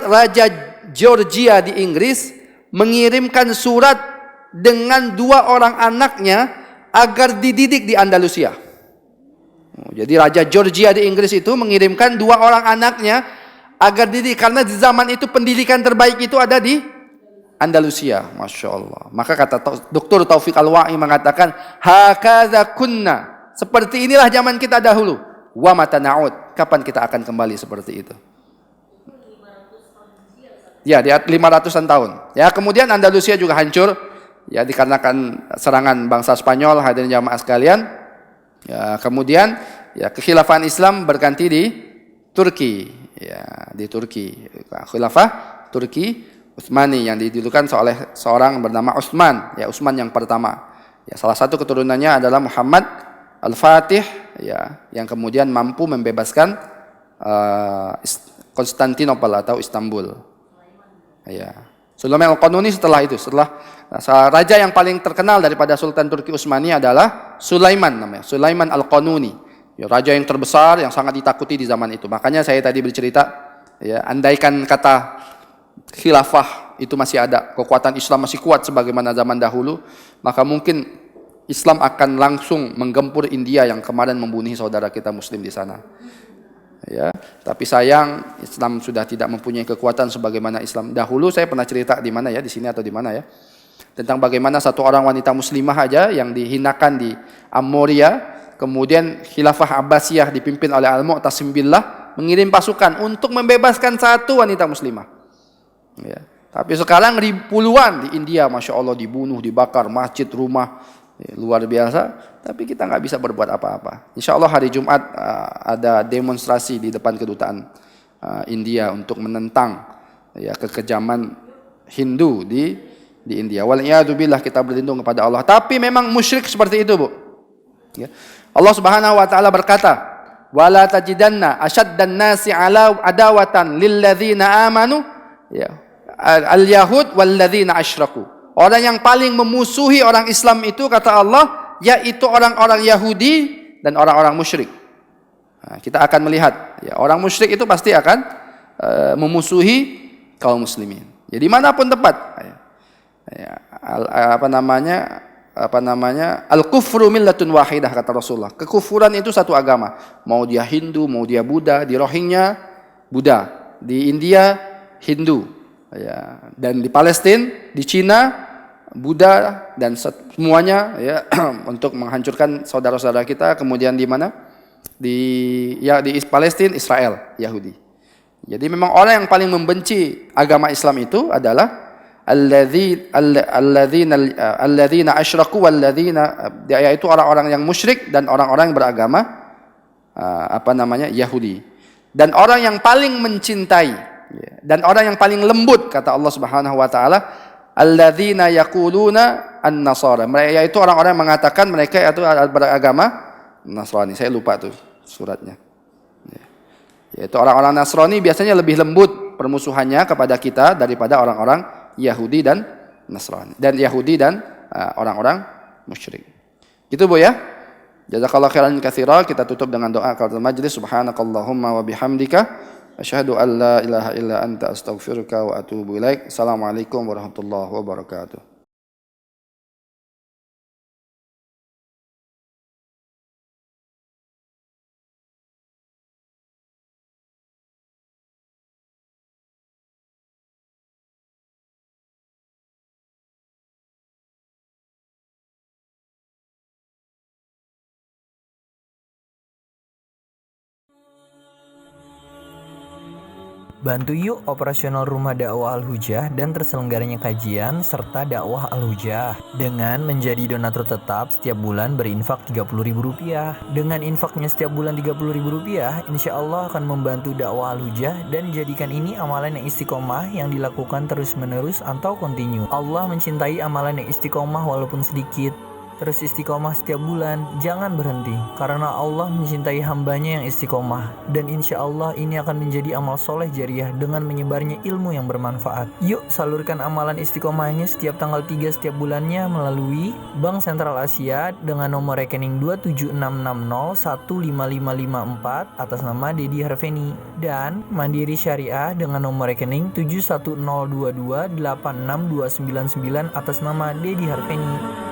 Raja Georgia di Inggris mengirimkan surat dengan 2 orang anaknya agar dididik di Andalusia. Jadi Raja Georgia di Inggris itu mengirimkan 2 orang anaknya agar dididik, karena di zaman itu pendidikan terbaik itu ada di Andalusia. Masya Allah. Maka kata Dr. Taufik Al-Wa'i mengatakan, hakadha kunna, seperti inilah zaman kita dahulu. Wa mata na'ud, kapan kita akan kembali seperti itu? Ya, di 500-an tahun. Ya, kemudian Andalusia juga hancur, ya, dikarenakan serangan bangsa Spanyol, hadirin jamaah sekalian. Ya, kemudian ya kekhilafahan Islam berganti di Turki. Ya, di Turki. Khilafah Turki Utsmani yang didulukan oleh seorang bernama Utsman, ya Utsman yang pertama. Ya, salah satu keturunannya adalah Muhammad Al-Fatih, ya, yang kemudian mampu membebaskan Konstantinopel atau Istanbul. Ya. Sulaiman Al-Qanuni setelah itu, setelah raja yang paling terkenal daripada Sultan Turki Utsmani adalah Sulaiman namanya, Sulaiman Al-Qanuni. Ya, raja yang terbesar yang sangat ditakuti di zaman itu. Makanya saya tadi bercerita, ya, andaikan kata khilafah itu masih ada, kekuatan Islam masih kuat sebagaimana zaman dahulu, maka mungkin Islam akan langsung menggempur India yang kemarin membunuh saudara kita Muslim di sana. Ya, tapi sayang Islam sudah tidak mempunyai kekuatan sebagaimana Islam dahulu. Saya pernah cerita di mana ya, di sini atau di mana ya, tentang bagaimana satu orang wanita muslimah aja yang dihinakan di Amoria, kemudian khilafah Abbasiyah dipimpin oleh Al-Mu'tasim Billah mengirim pasukan untuk membebaskan satu wanita muslimah. Ya. Tapi sekarang puluhan di India, Masya Allah, dibunuh, dibakar, masjid, rumah, ya, luar biasa. Tapi kita nggak bisa berbuat apa-apa. Insya Allah hari Jumat ada demonstrasi di depan kedutaan India untuk menentang, ya, kekejaman Hindu di India. Wal'iyadzubillah, kita berlindung kepada Allah. Tapi memang musyrik seperti itu, Bu. Ya. Allah Subhanahu wa taala berkata, "Wala tajidanna asyaddan nasi 'ala adawatan lil ladzina amanu." Ya. Al-Yahud walladzina asyraku. Orang yang paling memusuhi orang Islam itu, kata Allah, yaitu orang-orang Yahudi dan orang-orang musyrik. Nah, kita akan melihat, ya, orang musyrik itu pasti akan memusuhi kaum muslimin. Ya, dimanapun tempat. Ya, apa namanya? Al-kufru millatun wahidah, kata Rasulullah. Kekufuran itu satu agama. Mau dia Hindu, mau dia Buddha. Di Rohingya Buddha, di India Hindu. Ya, dan di Palestina, di Cina, Buddha, dan semuanya, ya, untuk menghancurkan saudara-saudara kita. Kemudian di mana? Di Palestina, Israel, Yahudi. Jadi memang orang yang paling membenci agama Islam itu adalah alladzina asyraku walladzina, yaitu orang-orang yang musyrik dan orang-orang yang beragama Yahudi. Dan orang yang paling mencintai dan orang yang paling lembut, kata Allah Subhanahu wa taala, alladzina yaquluna an-nasara, yaitu orang-orang yang mengatakan mereka itu beragama Nasrani. Saya lupa tuh suratnya. Yaitu orang-orang Nasrani biasanya lebih lembut permusuhannya kepada kita daripada orang-orang Yahudi dan Nasrani, dan Yahudi dan orang-orang musyrik. Gitu, Bu, ya. Jazakallahu khairan katsira. Kita tutup dengan doa kafaratul majlis. Subhanakallahumma wa bihamdika asyhadu an la ilaha illa anta astaghfiruka wa atubu ilaik. Assalamualaikum warahmatullahi wabarakatuh. Bantu yuk operasional Rumah Dakwah Al-Hujah dan terselenggaranya kajian serta dakwah Al-Hujah dengan menjadi donatur tetap setiap bulan berinfak Rp30.000. Dengan infaknya setiap bulan Rp30.000, insya Allah akan membantu dakwah Al-Hujah dan jadikan ini amalan yang istiqomah yang dilakukan terus-menerus atau kontinu. Allah mencintai amalan yang istiqomah walaupun sedikit. Terus istiqomah setiap bulan, jangan berhenti, karena Allah mencintai hambanya yang istiqomah. Dan insya Allah ini akan menjadi amal soleh jariah dengan menyebarnya ilmu yang bermanfaat. Yuk salurkan amalan istiqomahnya setiap tanggal 3 setiap bulannya melalui Bank Sentral Asia dengan nomor rekening 27660155554 atas nama Dedi Harveni, dan Mandiri Syariah dengan nomor rekening 7102286299 atas nama Dedi Harveni.